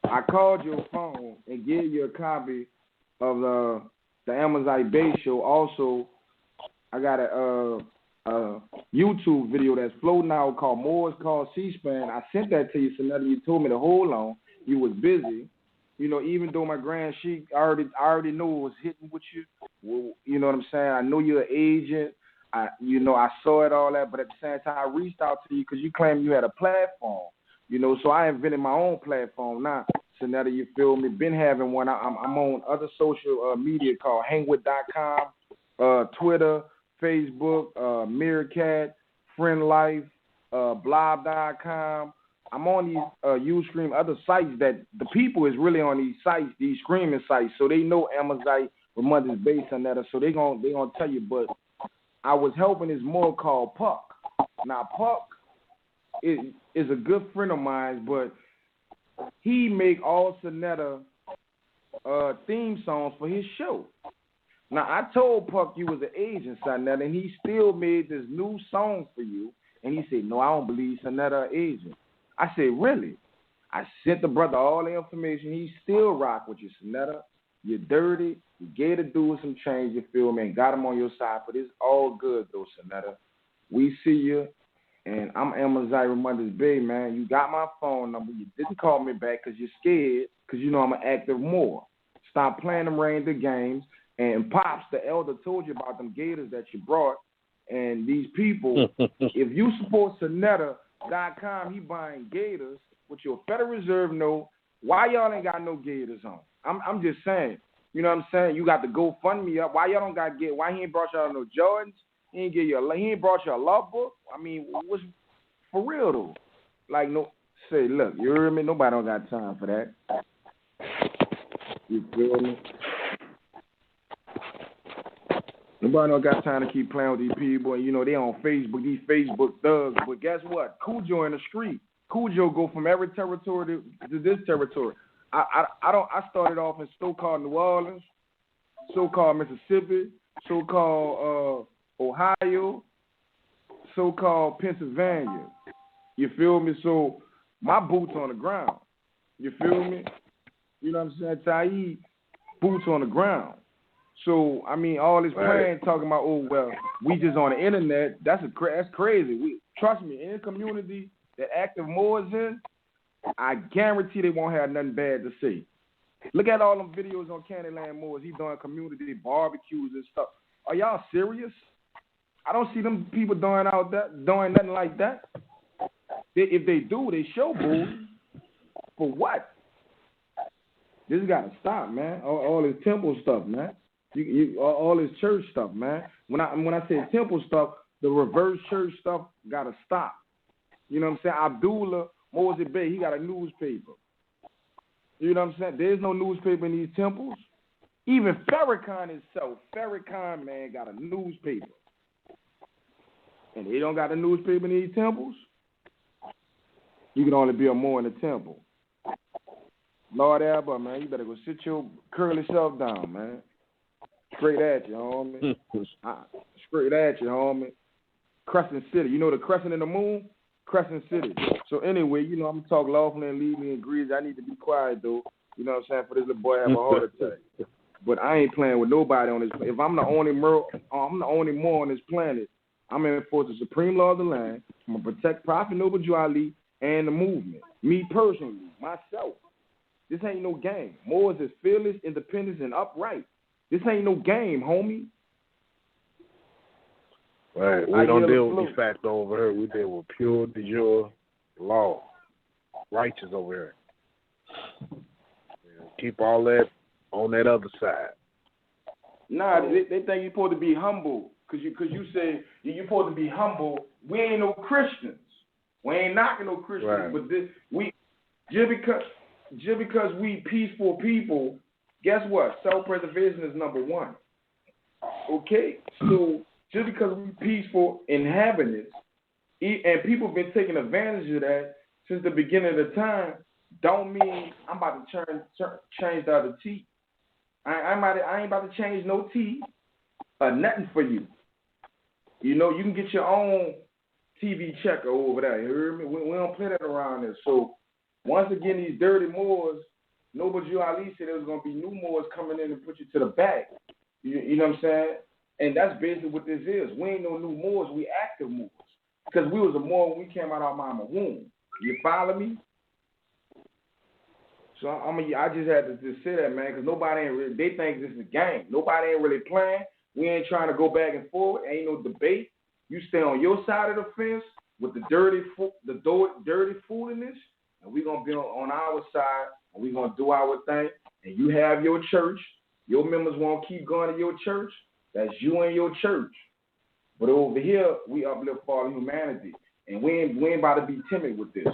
I called your phone and gave you a copy of the Amazight Bey show. Also, I got a YouTube video that's floating out called Moors Called C-SPAN. I sent that to you, Sonetta. You told me to hold on. You was busy. You know, even though my Grand Sheik, I already knew it was hitting with you. Well, you know what I'm saying? I know you're an agent. I saw it, all that. But at the same time, I reached out to you because you claimed you had a platform. You know, so I invented my own platform now. Sonetta, you feel me? Been having one. I'm on other social media called hangwith.com, Twitter, Facebook, Meerkat, Friend Life, Blob.com. I'm on these Ustream, other sites that the people is really on these sites, these screaming sites, so they know Amazight Mother's Bey on that, so they gonna tell you. But I was helping this more called Puck. Now Puck is a good friend of mine, but he make all Sonetta theme songs for his show. Now I told Puck you was an agent, Sonetta, and he still made this new song for you, and he said, "No, I don't believe Sonetta an agent." I said, "Really?" I sent the brother all the information. He still rock with you, Sonetta. You're dirty. You gave the dude some change, you feel me, and got him on your side. But it's all good, though, Sonetta. We see you, and I'm Amazight Mother's Bey, man. You got my phone number. You didn't call me back because you're scared, because you know I'm an active Moor. Stop playing them reindeer games. And Pops, the elder, told you about them gators that you brought. And these people, if you support Sonetta.com, he buying gators with your Federal Reserve note. Why y'all ain't got no gators on? I'm just saying. You know what I'm saying? You got the GoFundMe up. Why y'all don't got get? Why he ain't brought y'all no Jordans? He ain't brought you a law book. I mean, what's for real though? Like no, say look, you hear me? Nobody don't got time for that. You feel me? Nobody don't got time to keep playing with these people. And, you know, they on Facebook, these Facebook thugs. But guess what? Cujo in the street. Cujo go from every territory to this territory. I started off in so-called New Orleans, so-called Mississippi, so-called Ohio, so-called Pennsylvania. You feel me? So my boots on the ground. You feel me? You know what I'm saying? Taib, boots on the ground. So, I mean, all this playing, talking about, oh, well, we just on the internet, that's crazy. Trust me, in the community that active Moors in, I guarantee they won't have nothing bad to say. Look at all them videos on Canaanland Moors. He's doing community barbecues and stuff. Are y'all serious? I don't see them people doing nothing like that. If they do, they show booze. For what? This got to stop, man. All this temple stuff, man. All this church stuff, man. When I say temple stuff, the reverse church stuff got to stop. You know what I'm saying? Abdullah Moorish Bey, he got a newspaper. You know what I'm saying? There's no newspaper in these temples. Even Farrakhan itself, Farrakhan, man, got a newspaper. And they don't got a newspaper in these temples? You can only be a Moor in the temple. Lord Abba, man, you better go sit your curly self down, man. Straight at you, homie. Straight at you, homie. Crescent City. You know the crescent in the moon? Crescent City. So anyway, you know, I'm going to talk lawfully and leave me in grease. I need to be quiet, though. You know what I'm saying? For this little boy to have a heart attack. But I ain't playing with nobody on this. If I'm the only Moor on this planet, I'm going to enforce the supreme law of the land. I'm going to protect Prophet Noble Jew Ali and the movement. Me personally, myself. This ain't no game. Moors is fearless, independent, and upright. This ain't no game, homie. Right. We don't deal with these facts over here. We deal with pure de jure law. Righteous over here. Keep all that on that other side. Nah, they think you're supposed to be humble. Cause you say you're supposed to be humble. We ain't no Christians. We ain't knocking no Christians. Right. But just because we peaceful people, guess what? Self-preservation is number one. Okay? So just because we peaceful inhabitants, and people have been taking advantage of that since the beginning of the time, don't mean I'm about to change the other teeth. I ain't about to change no teeth or nothing for you. You know, you can get your own TV checker over there. You heard me? We don't play that around there. So once again, these dirty Moors, Noble Jew Ali said there was going to be new Moors coming in and put you to the back. You know what I'm saying? And that's basically what this is. We ain't no new Moors. We active Moors. Because we was a Moor when we came out of our mama womb. You follow me? So I just had to just say that, man, because nobody ain't really, they think this is a game. Nobody ain't really playing. We ain't trying to go back and forth. Ain't no debate. You stay on your side of the fence with the dirty foolishness, and we're going to be on our side, and we're going to do our thing. And you have your church. Your members won't keep going to your church. That's you and your church. But over here, we uplift all humanity. And we ain't about to be timid with this.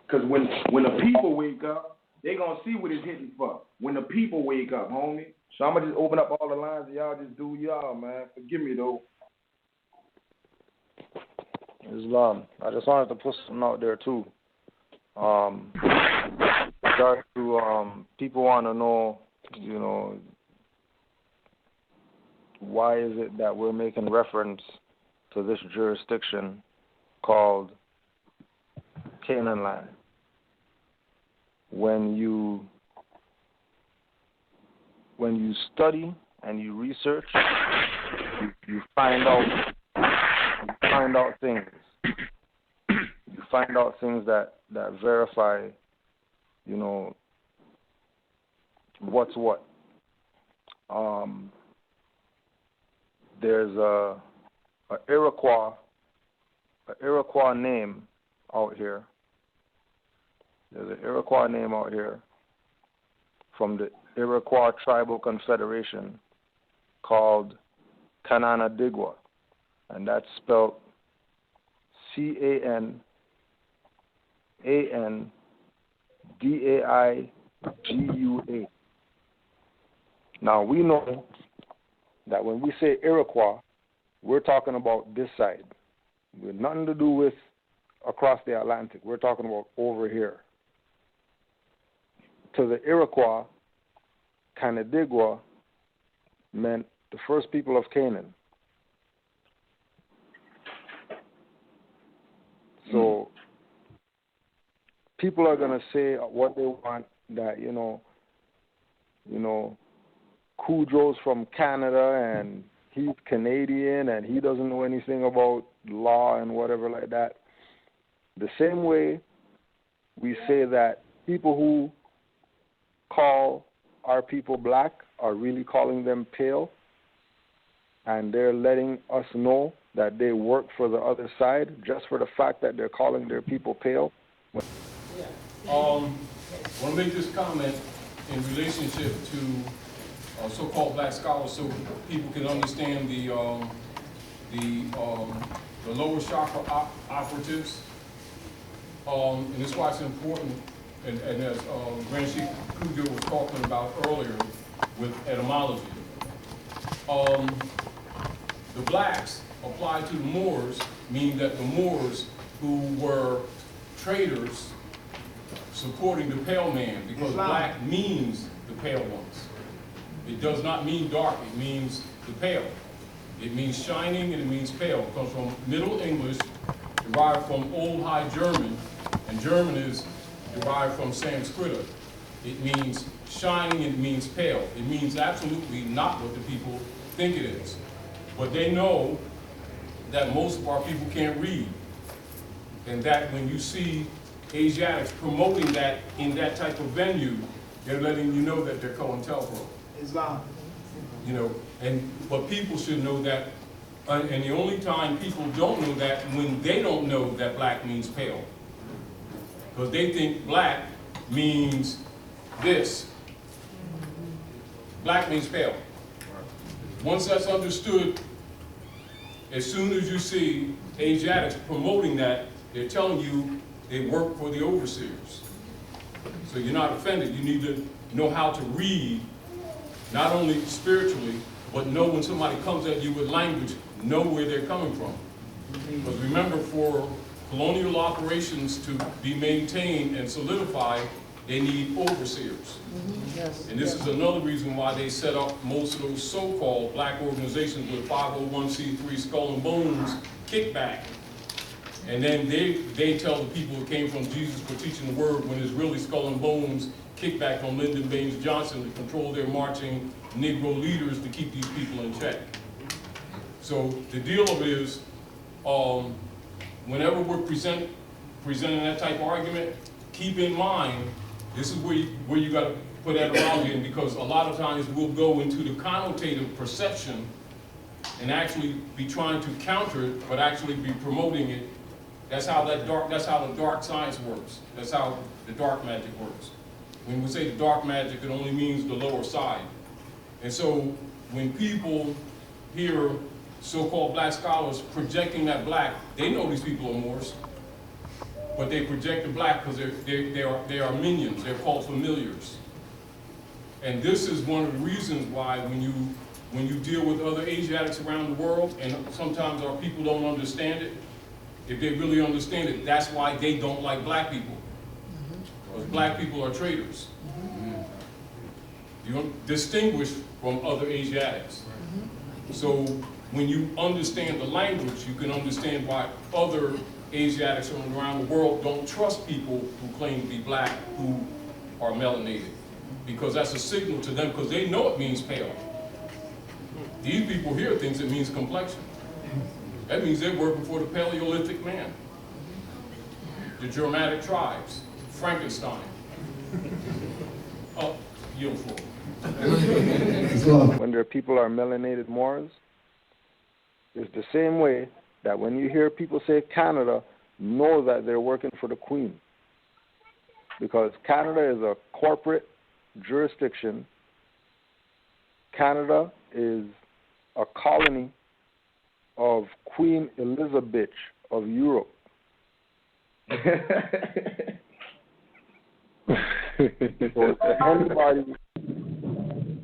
Because when the people wake up, they going to see what it's hitting for. When the people wake up, homie. So I'm going to just open up all the lines and y'all just do y'all, man. Forgive me, though. Islam. I just wanted to put something out there, too. People want to know, you know, why is it that we're making reference to this jurisdiction called Canaanland? When you study and you research, you find out things. You find out things that verify, you know, what's what. There's a Iroquois name out here. There's an Iroquois name out here from the Iroquois Tribal Confederation called Canaanland, and that's spelled CANANDAIGUA. Now we know that when we say Iroquois, we're talking about this side. We have nothing to do with across the Atlantic. We're talking about over here. To the Iroquois, Canaanland meant the first people of Canaan. So people are going to say what they want, that, you know, Cujo's from Canada and he's Canadian and he doesn't know anything about law and whatever like that. The same way we say that people who call our people black are really calling them pale, and they're letting us know that they work for the other side just for the fact that they're calling their people pale. I want to make this comment in relationship to so-called black scholars, so people can understand the lower chakra operatives, and this is why it's important. And as Grand Sheik Cujo was talking about earlier with etymology, the blacks applied to the Moors mean that the Moors who were traders supporting the pale man, because black means the pale ones. It does not mean dark, it means the pale. It means shining and it means pale. It comes from Middle English, derived from Old High German, and German is derived from Sanskrit. It means shining and it means pale. It means absolutely not what the people think it is. But they know that most of our people can't read, and that when you see Asiatics promoting that in that type of venue, they're letting you know that they're COINTELPRO. Islam. You know, but people should know that, and the only time people don't know that when they don't know that black means pale. Because they think black means this. Black means pale. Once that's understood, as soon as you see Asiatics promoting that, they're telling you they work for the overseers. So you're not offended. You need to know how to read, not only spiritually, but know when somebody comes at you with language, know where they're coming from. Because remember, for colonial operations to be maintained and solidified, they need overseers. Yes. And this is another reason why they set up most of those so-called black organizations with 501c3 skull and bones kickback. And then they tell the people it came from Jesus for teaching the word, when it's really skull and bones kickback from Lyndon Baines Johnson to control their marching Negro leaders to keep these people in check. So the deal of it is, whenever we're presenting that type of argument, keep in mind, this is where you got to put etymology in, because a lot of times we'll go into the connotative perception and actually be trying to counter it, but actually be promoting it. That's how the dark science works. That's how the dark magic works. When we say the dark magic, it only means the lower side. And so when people hear so-called black scholars projecting that black, they know these people are Moors, but they project the black because they are minions. They're called familiars. And this is one of the reasons why when you deal with other Asiatics around the world, and sometimes our people don't understand it, if they really understand it, that's why they don't like black people. Because black people are traitors. You don't distinguish from other Asiatics. So when you understand the language, you can understand why other Asiatics from around the world don't trust people who claim to be black, who are melanated. Because that's a signal to them, because they know it means pale. These people here think it means complexion. That means they're working for the Paleolithic man, the Germanic tribes, Frankenstein. Oh, yield floor. When their people are melanated Moors, it's the same way that when you hear people say Canada, know that they're working for the Queen. Because Canada is a corporate jurisdiction. Canada is a colony of Queen Elizabeth of Europe. So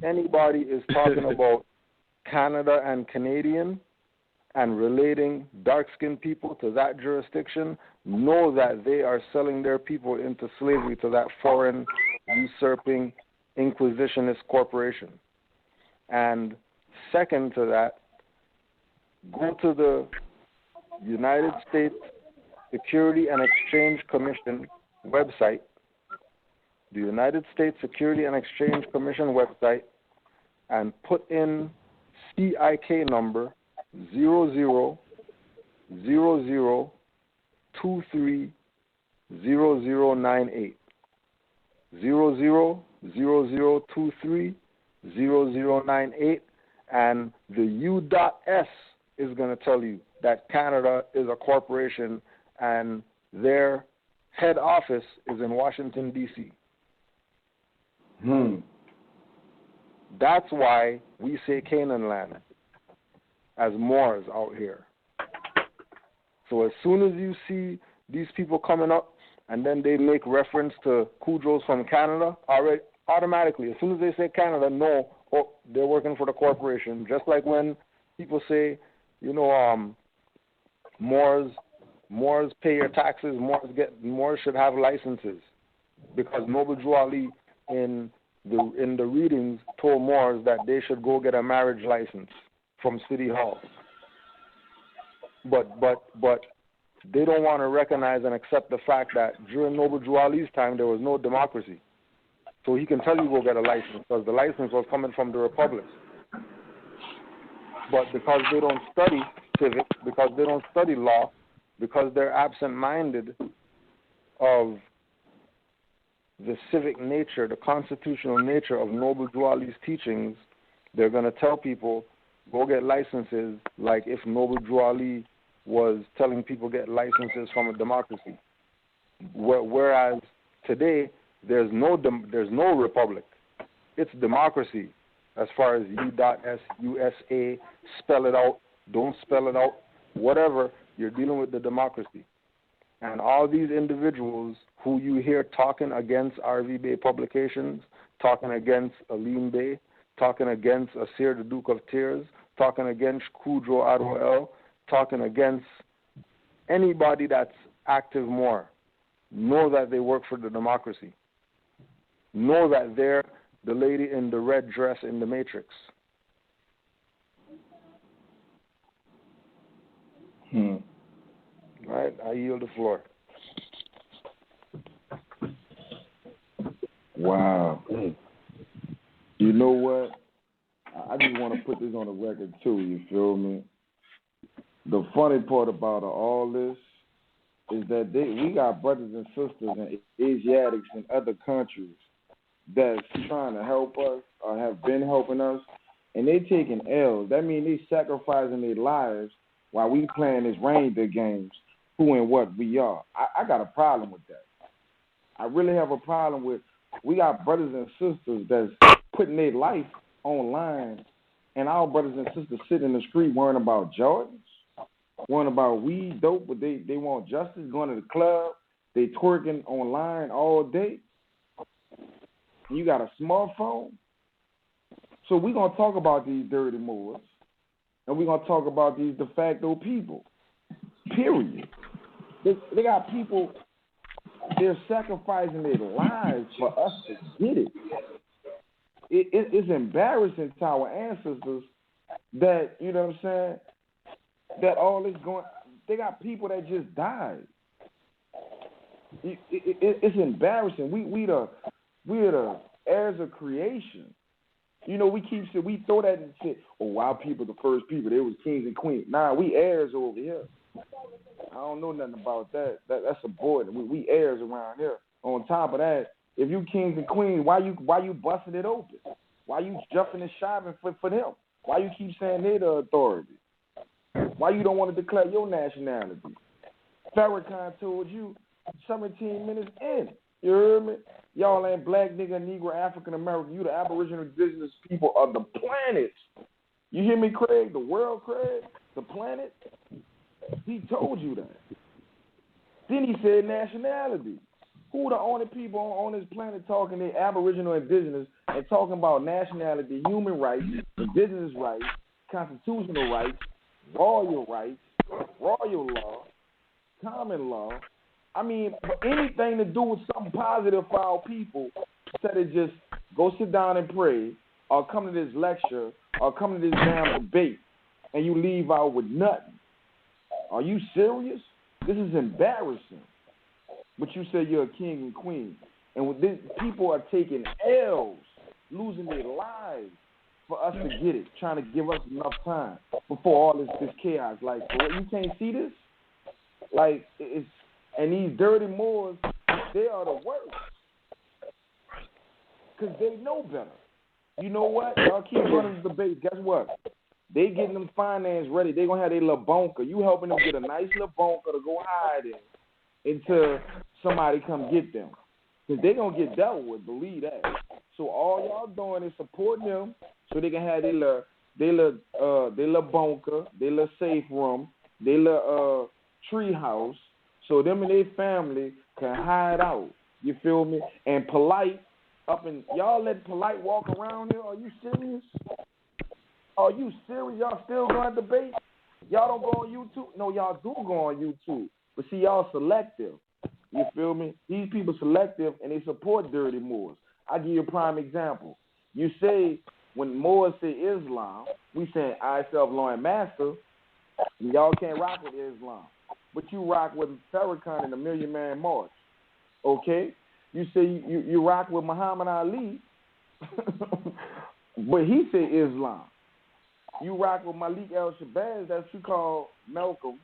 anybody is talking about Canada and Canadian and relating dark-skinned people to that jurisdiction, know that they are selling their people into slavery to that foreign, usurping, inquisitionist corporation. And second to that, go to the United States Security and Exchange Commission website, the United States Security and Exchange Commission website, and put in CIK number 0000230098. 0000230098, and the U.S. is going to tell you that Canada is a corporation and their head office is in Washington, D.C. That's why we say Canaanland as Moors out here. So as soon as you see these people coming up and then they make reference to Kudros from Canada, already automatically, as soon as they say Canada, no, oh, they're working for the corporation. Just like when people say Moors pay your taxes. Moors should have licenses, because Noble Drew Ali in the readings told Moors that they should go get a marriage license from City Hall. But they don't want to recognize and accept the fact that during Noble Drew Ali's time there was no democracy. So he can tell you go get a license, because the license was coming from the Republic. But because they don't study civics, because they don't study law, because they're absent-minded of the civic nature, the constitutional nature of Noble Drew Ali's teachings, they're going to tell people, go get licenses, like if Noble Drew Ali was telling people get licenses from a democracy. Whereas today, there's no republic. It's democracy. As far as U.S.A., spell it out, don't spell it out, whatever, you're dealing with the democracy. And all these individuals who you hear talking against R.V. Bey publications, talking against Alim Bey, talking against Asir the Duke of Tears, talking against Kudro Adwell, talking against anybody that's active more, know that they work for the democracy. Know that they're the lady in the red dress in the Matrix. Right? I yield the floor. Wow. You know what? I just want to put this on the record too, you feel me? The funny part about all this is that we got brothers and sisters and Asiatics in other countries that's trying to help us or have been helping us, and they taking L's. That means they sacrificing their lives while we playing this reindeer games, who and what we are. I got a problem with that. I really have a problem with, we got brothers and sisters that's putting their life online, and our brothers and sisters sitting in the street worrying about Jordans, worrying about weed, dope, but they want justice, going to the club, they twerking online all day. You got a smartphone. So we're going to talk about these dirty Moors, and we're going to talk about these de facto people, period. They got people, they're sacrificing their lives for us to get it. It's embarrassing to our ancestors that, you know what I'm saying, that all this going, they got people that just died. It's embarrassing. We're the heirs of creation. You know, we throw that and shit. Oh, wow, people, the first people, they was kings and queens. Nah, we heirs over here. I don't know nothing about that. That's a boy. We heirs around here. On top of that, if you kings and queens, why you busting it open? Why you jumping and shiving for them? Why you keep saying they're the authority? Why you don't want to declare your nationality? Farrakhan told you 17 minutes in. You heard me? Y'all ain't black, nigga, Negro, African American. You the Aboriginal indigenous people of the planet. You hear me, Craig? The world, Craig? The planet? He told you that. Then he said nationality. Who the only people on this planet talking to Aboriginal indigenous and talking about nationality, human rights, indigenous rights, constitutional rights, royal law, common law? I mean, anything to do with something positive for our people, instead of just go sit down and pray, or come to this lecture, or come to this damn debate, and you leave out with nothing. Are you serious? This is embarrassing. But you say you're a king and queen. And with this, people are taking L's, losing their lives for us to get it, trying to give us enough time before all this chaos. Like, you can't see this? Like, it's, and these dirty Moors, they are the worst. Because they know better. You know what? Y'all keep running the debate. Guess what? They getting them finance ready. They going to have their little bunker. You helping them get a nice little bunker to go hide in until somebody come get them. Because they going to get dealt with, believe that. So all y'all doing is supporting them so they can have their little bunker, their little safe room, their little tree house, so them and their family can hide out. You feel me? And Polite up in, y'all let Polite walk around here? Are you serious? Are you serious? Y'all still going to debate? Y'all don't go on YouTube? No, y'all do go on YouTube. But see, y'all selective. You feel me? These people selective and they support dirty Moors. I'll give you a prime example. You say, when Moors say Islam, we say I self-law and master, and y'all can't rock with Islam. But you rock with Farrakhan and the Million Man March. Okay? You say you rock with Muhammad Ali, but he said Islam. You rock with Malik El-Shabazz, that's you call Malcolm.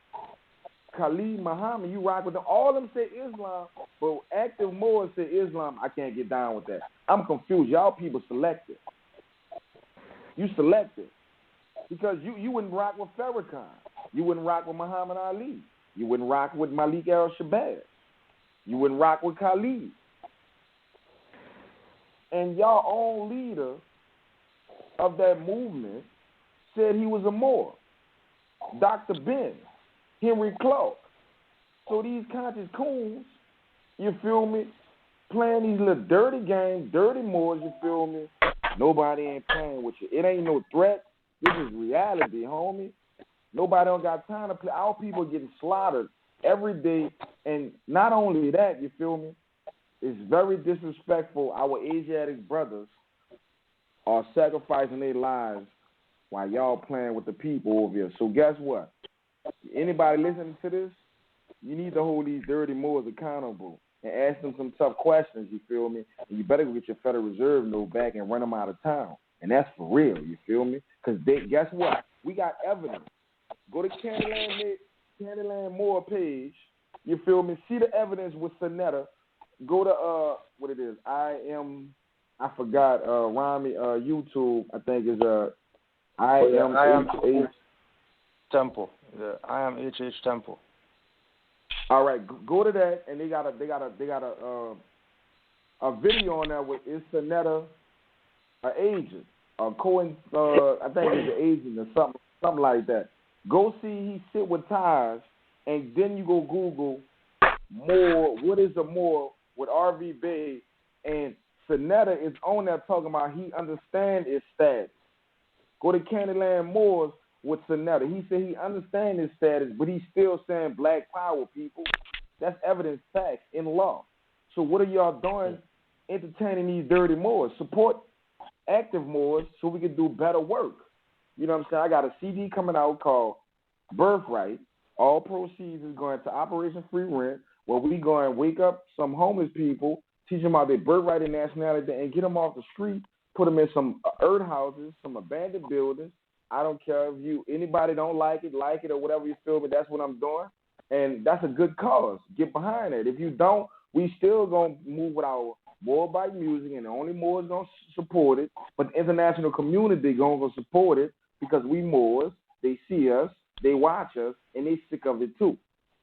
Khalid Muhammad, you rock with them. All of them say Islam, but active Moors say Islam. I can't get down with that. I'm confused. Y'all people selective. You selective. Because you wouldn't rock with Farrakhan. You wouldn't rock with Muhammad Ali. You wouldn't rock with Malik El-Shabazz. You wouldn't rock with Khalid. And y'all own leader of that movement said he was a Moor. Dr. Ben, Henry Clark. So these conscious coons, you feel me, playing these little dirty games, dirty Moors, you feel me, nobody ain't playing with you. It ain't no threat. This is reality, homie. Nobody don't got time to play. Our people getting slaughtered every day. And not only that, you feel me, it's very disrespectful. Our Asiatic brothers are sacrificing their lives while y'all playing with the people over here. So guess what? Anybody listening to this, you need to hold these dirty Moors accountable and ask them some tough questions, you feel me? And you better go get your Federal Reserve note back and run them out of town. And that's for real, you feel me? Because guess what? We got evidence. Go to Canaanland Moore page, you feel me? See the evidence with Sonetta. Go to, what it is, I forgot, Rami, YouTube, I think is, I am Temple. Yeah, I am HH Temple. All right, go to that, and they got a video on there with Sonetta, an agent, Cohen, I think he's an agent or something like that. Go see he sit with Taj, and then you go Google Moore. What is a Moore with RV Bey, and Sonetta is on there talking about he understands his status. Go to Canaanland Moors with Sonetta. He said he understands his status, but he's still saying black power, people. That's evidence, facts, in law. So what are y'all doing entertaining these dirty Moors? Support active Moors so we can do better work. You know what I'm saying? I got a CD coming out called Birthright. All proceeds is going to Operation Free Rent, where we go and wake up some homeless people, teach them about their birthright and nationality, and get them off the street, put them in some earth houses, some abandoned buildings. I don't care if anybody don't like it or whatever you feel, but that's what I'm doing. And that's a good cause. Get behind it. If you don't, we still going to move with our Moabite music, and the only Moors going to support it. But the international community going to support it because we Moors, they see us, they watch us, and they sick of it too.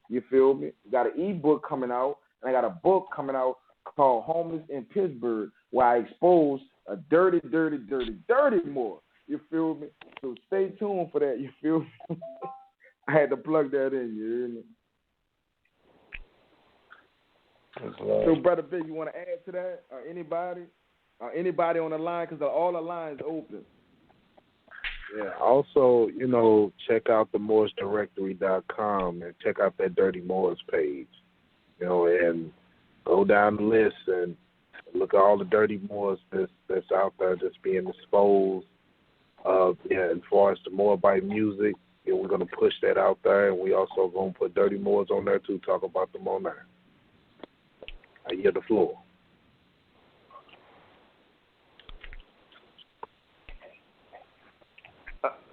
You feel me? We got an e-book coming out, and I got a book coming out called Homeless in Pittsburgh, where I expose a dirty Moor. You feel me? So stay tuned for that. You feel me? I had to plug that in. You hear me? So, Brother Big, you want to add to that? Anybody on the line? Because all the lines open. Yeah. Also, check out the MoorsDirectory.com and check out that Dirty Moors page. And go down the list and look at all the dirty Moors that's out there that's being exposed. And as far as the Moabite music, we're going to push that out there, and we also going to put Dirty Moors on there too, talk about them on there. I yield the floor.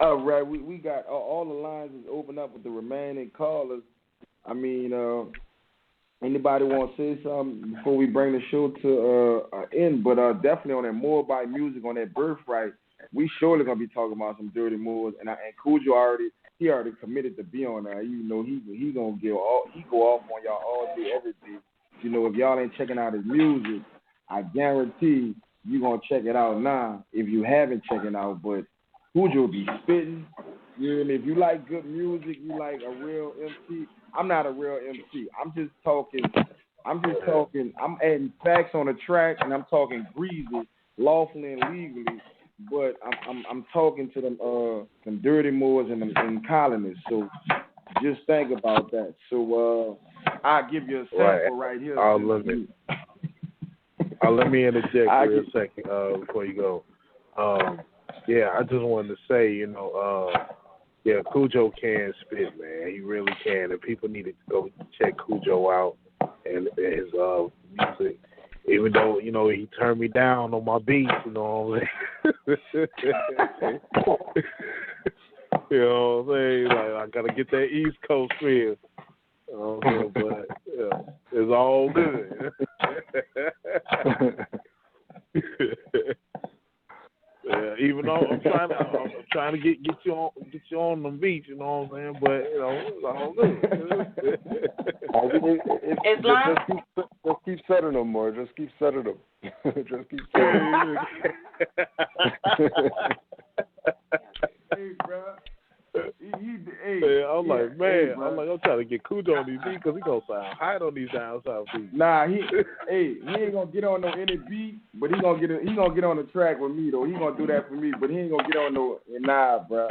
All right, we got all the lines is open up with the remaining callers. I mean, anybody want to say something before we bring the show to an end? But definitely on that Moabite music, on that Birthright, we surely gonna be talking about some dirty Moors. And Cujo already committed to be on there. He gonna go off on y'all all day, every day. If y'all ain't checking out his music, I guarantee you gonna check it out now. If you haven't checked it out, but Cujo be spitting. If you like good music, you like a real MC. I'm not a real MC. I'm just talking. I'm adding facts on the track, and I'm talking greasy, lawfully and legally. But but I'm talking to them dirty Moors and them colonists. So just think about that. So I'll give you a sample right here. Let me interject for a second before you go. I just wanted to say, Cujo can spit, man. He really can, and people need to go check Cujo out and his music. Even though, he turned me down on my beats, you know what I'm saying? You know what I'm saying? Like, I gotta get that East Coast feel. But it's all good. Even though I'm trying to get you on them beats, you know what I'm saying? But it's all good. Just keep setting them more. Just keep setting them. Just keep setting them. Hey, bro. I'm trying to get Cujo on these beats because he gonna sound hot on these down south beats. Nah, he ain't gonna get on any beat, but he gonna get on the track with me though. He gonna do that for me, but he ain't gonna get on bro.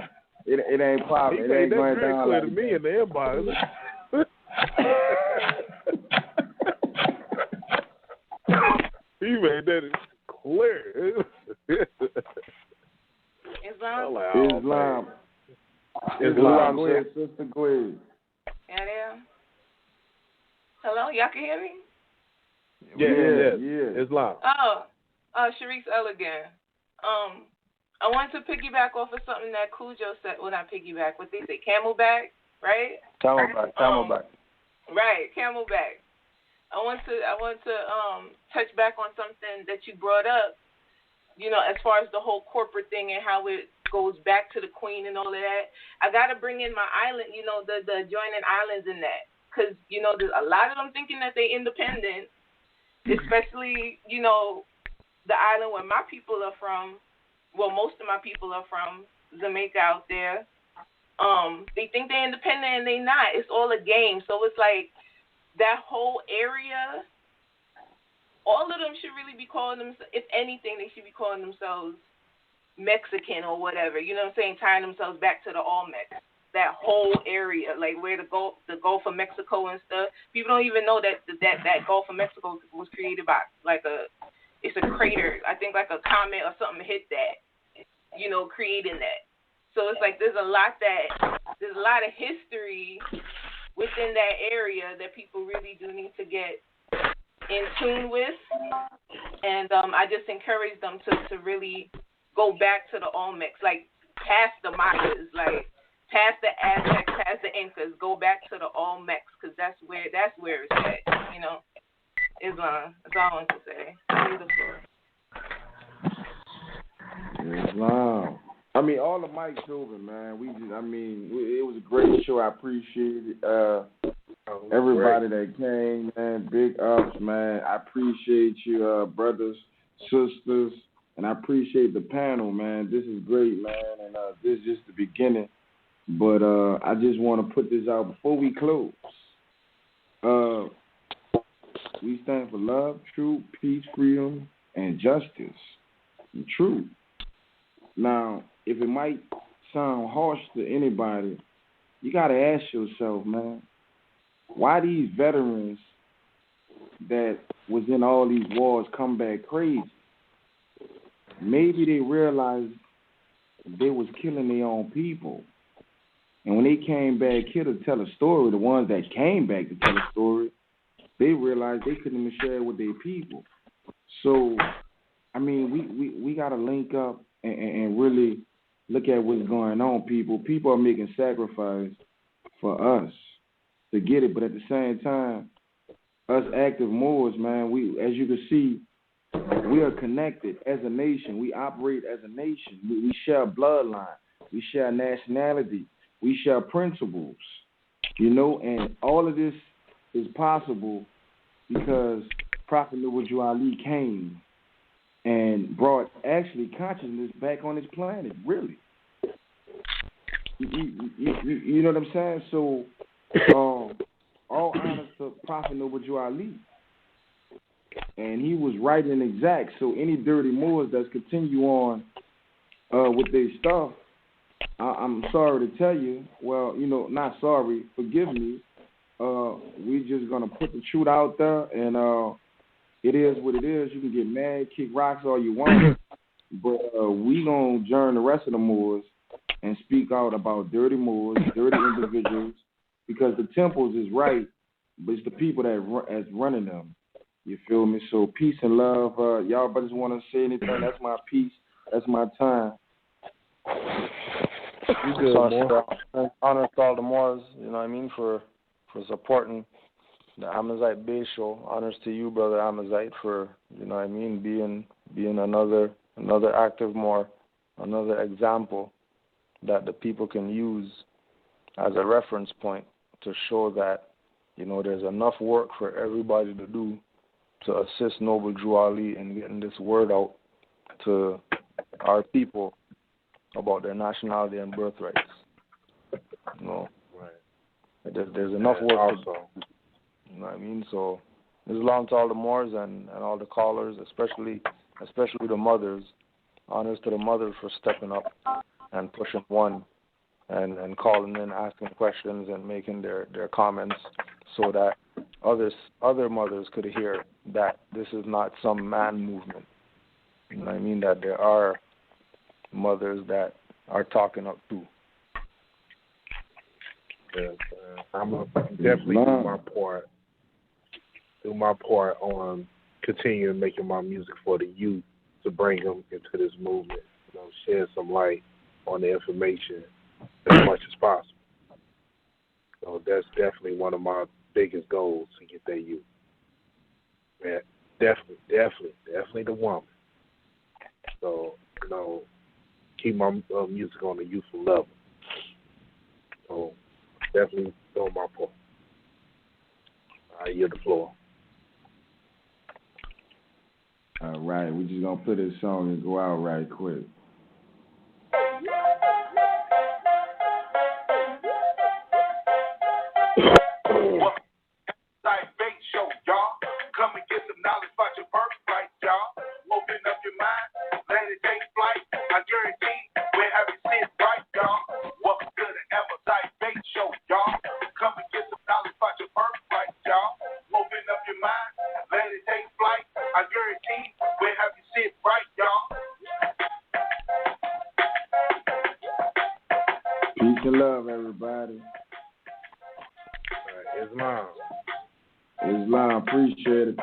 It ain't popping. It ain't going down clear like to me in the inbox. He made that clear. Islam. Islam. Go ahead, sister. Go ahead. Yeah. Hello, y'all can hear me? Yeah. Islam. Sharice Elegant. I wanted to piggyback off of something that Cujo said. Well, not piggyback. What they say, camelback, right? Camelback. Right, camelback. I want to touch back on something that you brought up. As far as the whole corporate thing and how it goes back to the Queen and all of that. I got to bring in my island, the adjoining islands in that. Because, there's a lot of them thinking that they're independent, especially, the island where my people are from. Well, most of my people are from, Jamaica out there. They think they're independent and they're not. It's all a game. So it's like that whole area, all of them should really be calling themselves, if anything, they should be calling themselves Mexican or whatever. You know what I'm saying? Tying themselves back to the Olmecs. That whole area, like where the Gulf of Mexico and stuff. People don't even know that Gulf of Mexico was created by it's a crater. I think like a comet or something hit that, creating that. So it's like there's a lot of history within that area that people really do need to get in tune with. And I just encourage them to really go back to the Olmecs, like past the Mayas, like past the Aztecs, past the Incas, go back to the Olmecs, because that's where it's at, Islam. That's all I want to say. I need the floor. Islam. I mean, all the mics open, man. It was a great show. I appreciate it. Everybody that came, man. Big ups, man. I appreciate you, brothers, sisters, and I appreciate the panel, man. This is great, man, and this is just the beginning. But I just want to put this out before we close. We stand for love, truth, peace, freedom, and justice. And truth. Now, if it might sound harsh to anybody, you got to ask yourself, man, why these veterans that was in all these wars come back crazy? Maybe they realized they was killing their own people. And when they came back here to tell a story, the ones that came back to tell a story, they realized they couldn't even share it with their people. So, we got to link up and really look at what's going on, people. People are making sacrifice for us to get it, but at the same time, us active Moors, man, as you can see, we are connected as a nation. We operate as a nation. We share bloodline. We share nationality. We share principles, and all of this is possible because Prophet Nubuju Ali came and brought actually consciousness back on this planet, really. You know what I'm saying? So, all honor to Prophet Nubuju Ali. And he was right and exact. So any dirty Moors that's continue on with their stuff, I'm sorry to tell you. Well, not sorry. Forgive me. We just gonna put the truth out there, and it is what it is. You can get mad, kick rocks all you want, but we gonna join the rest of the Moors and speak out about dirty Moors, dirty individuals, because the temples is right, but it's the people that's running them. You feel me? So peace and love. Y'all brothers want to say anything? That's my peace. That's my time. You good, Moore. Honor to all the Moors, you know what I mean, for supporting the Amazight Bey show. Honors to you, brother Amazight, for, you know what I mean, being another active Moor, another example that the people can use as a reference point to show that, there's enough work for everybody to do to assist Noble Drew Ali in getting this word out to our people about their nationality and birthrights. Right. There's enough work to do. You know what I mean? So Islam to all the Moors and all the callers, especially the mothers. Honors to the mothers for stepping up and pushing one and calling in, asking questions and making their comments so that other mothers could hear that this is not some man movement. You know what I mean? That there are mothers that are talking up too. Yes, I'm definitely do my part on continuing making my music for the youth to bring them into this movement. Shed some light on the information as much as possible. So that's definitely one of my biggest goals, to get that youth. Yeah, definitely the woman. So, keep my music on the youthful level. So, definitely doing my part. I yield the floor. All right, we're just gonna play this song and go out right quick. Amazight Bey show, y'all. Come and get some knowledge about your birthright, y'all. Open up your mind, let it take flight. I guarantee we'll have it sit right, y'all. Welcome to the Amazight Bey show, y'all. Come and get some knowledge about your birthright, y'all. Open up your mind, let it take flight. I guarantee we'll have it sit right, y'all. Peace and love, everybody. Islam. Islam, appreciate it.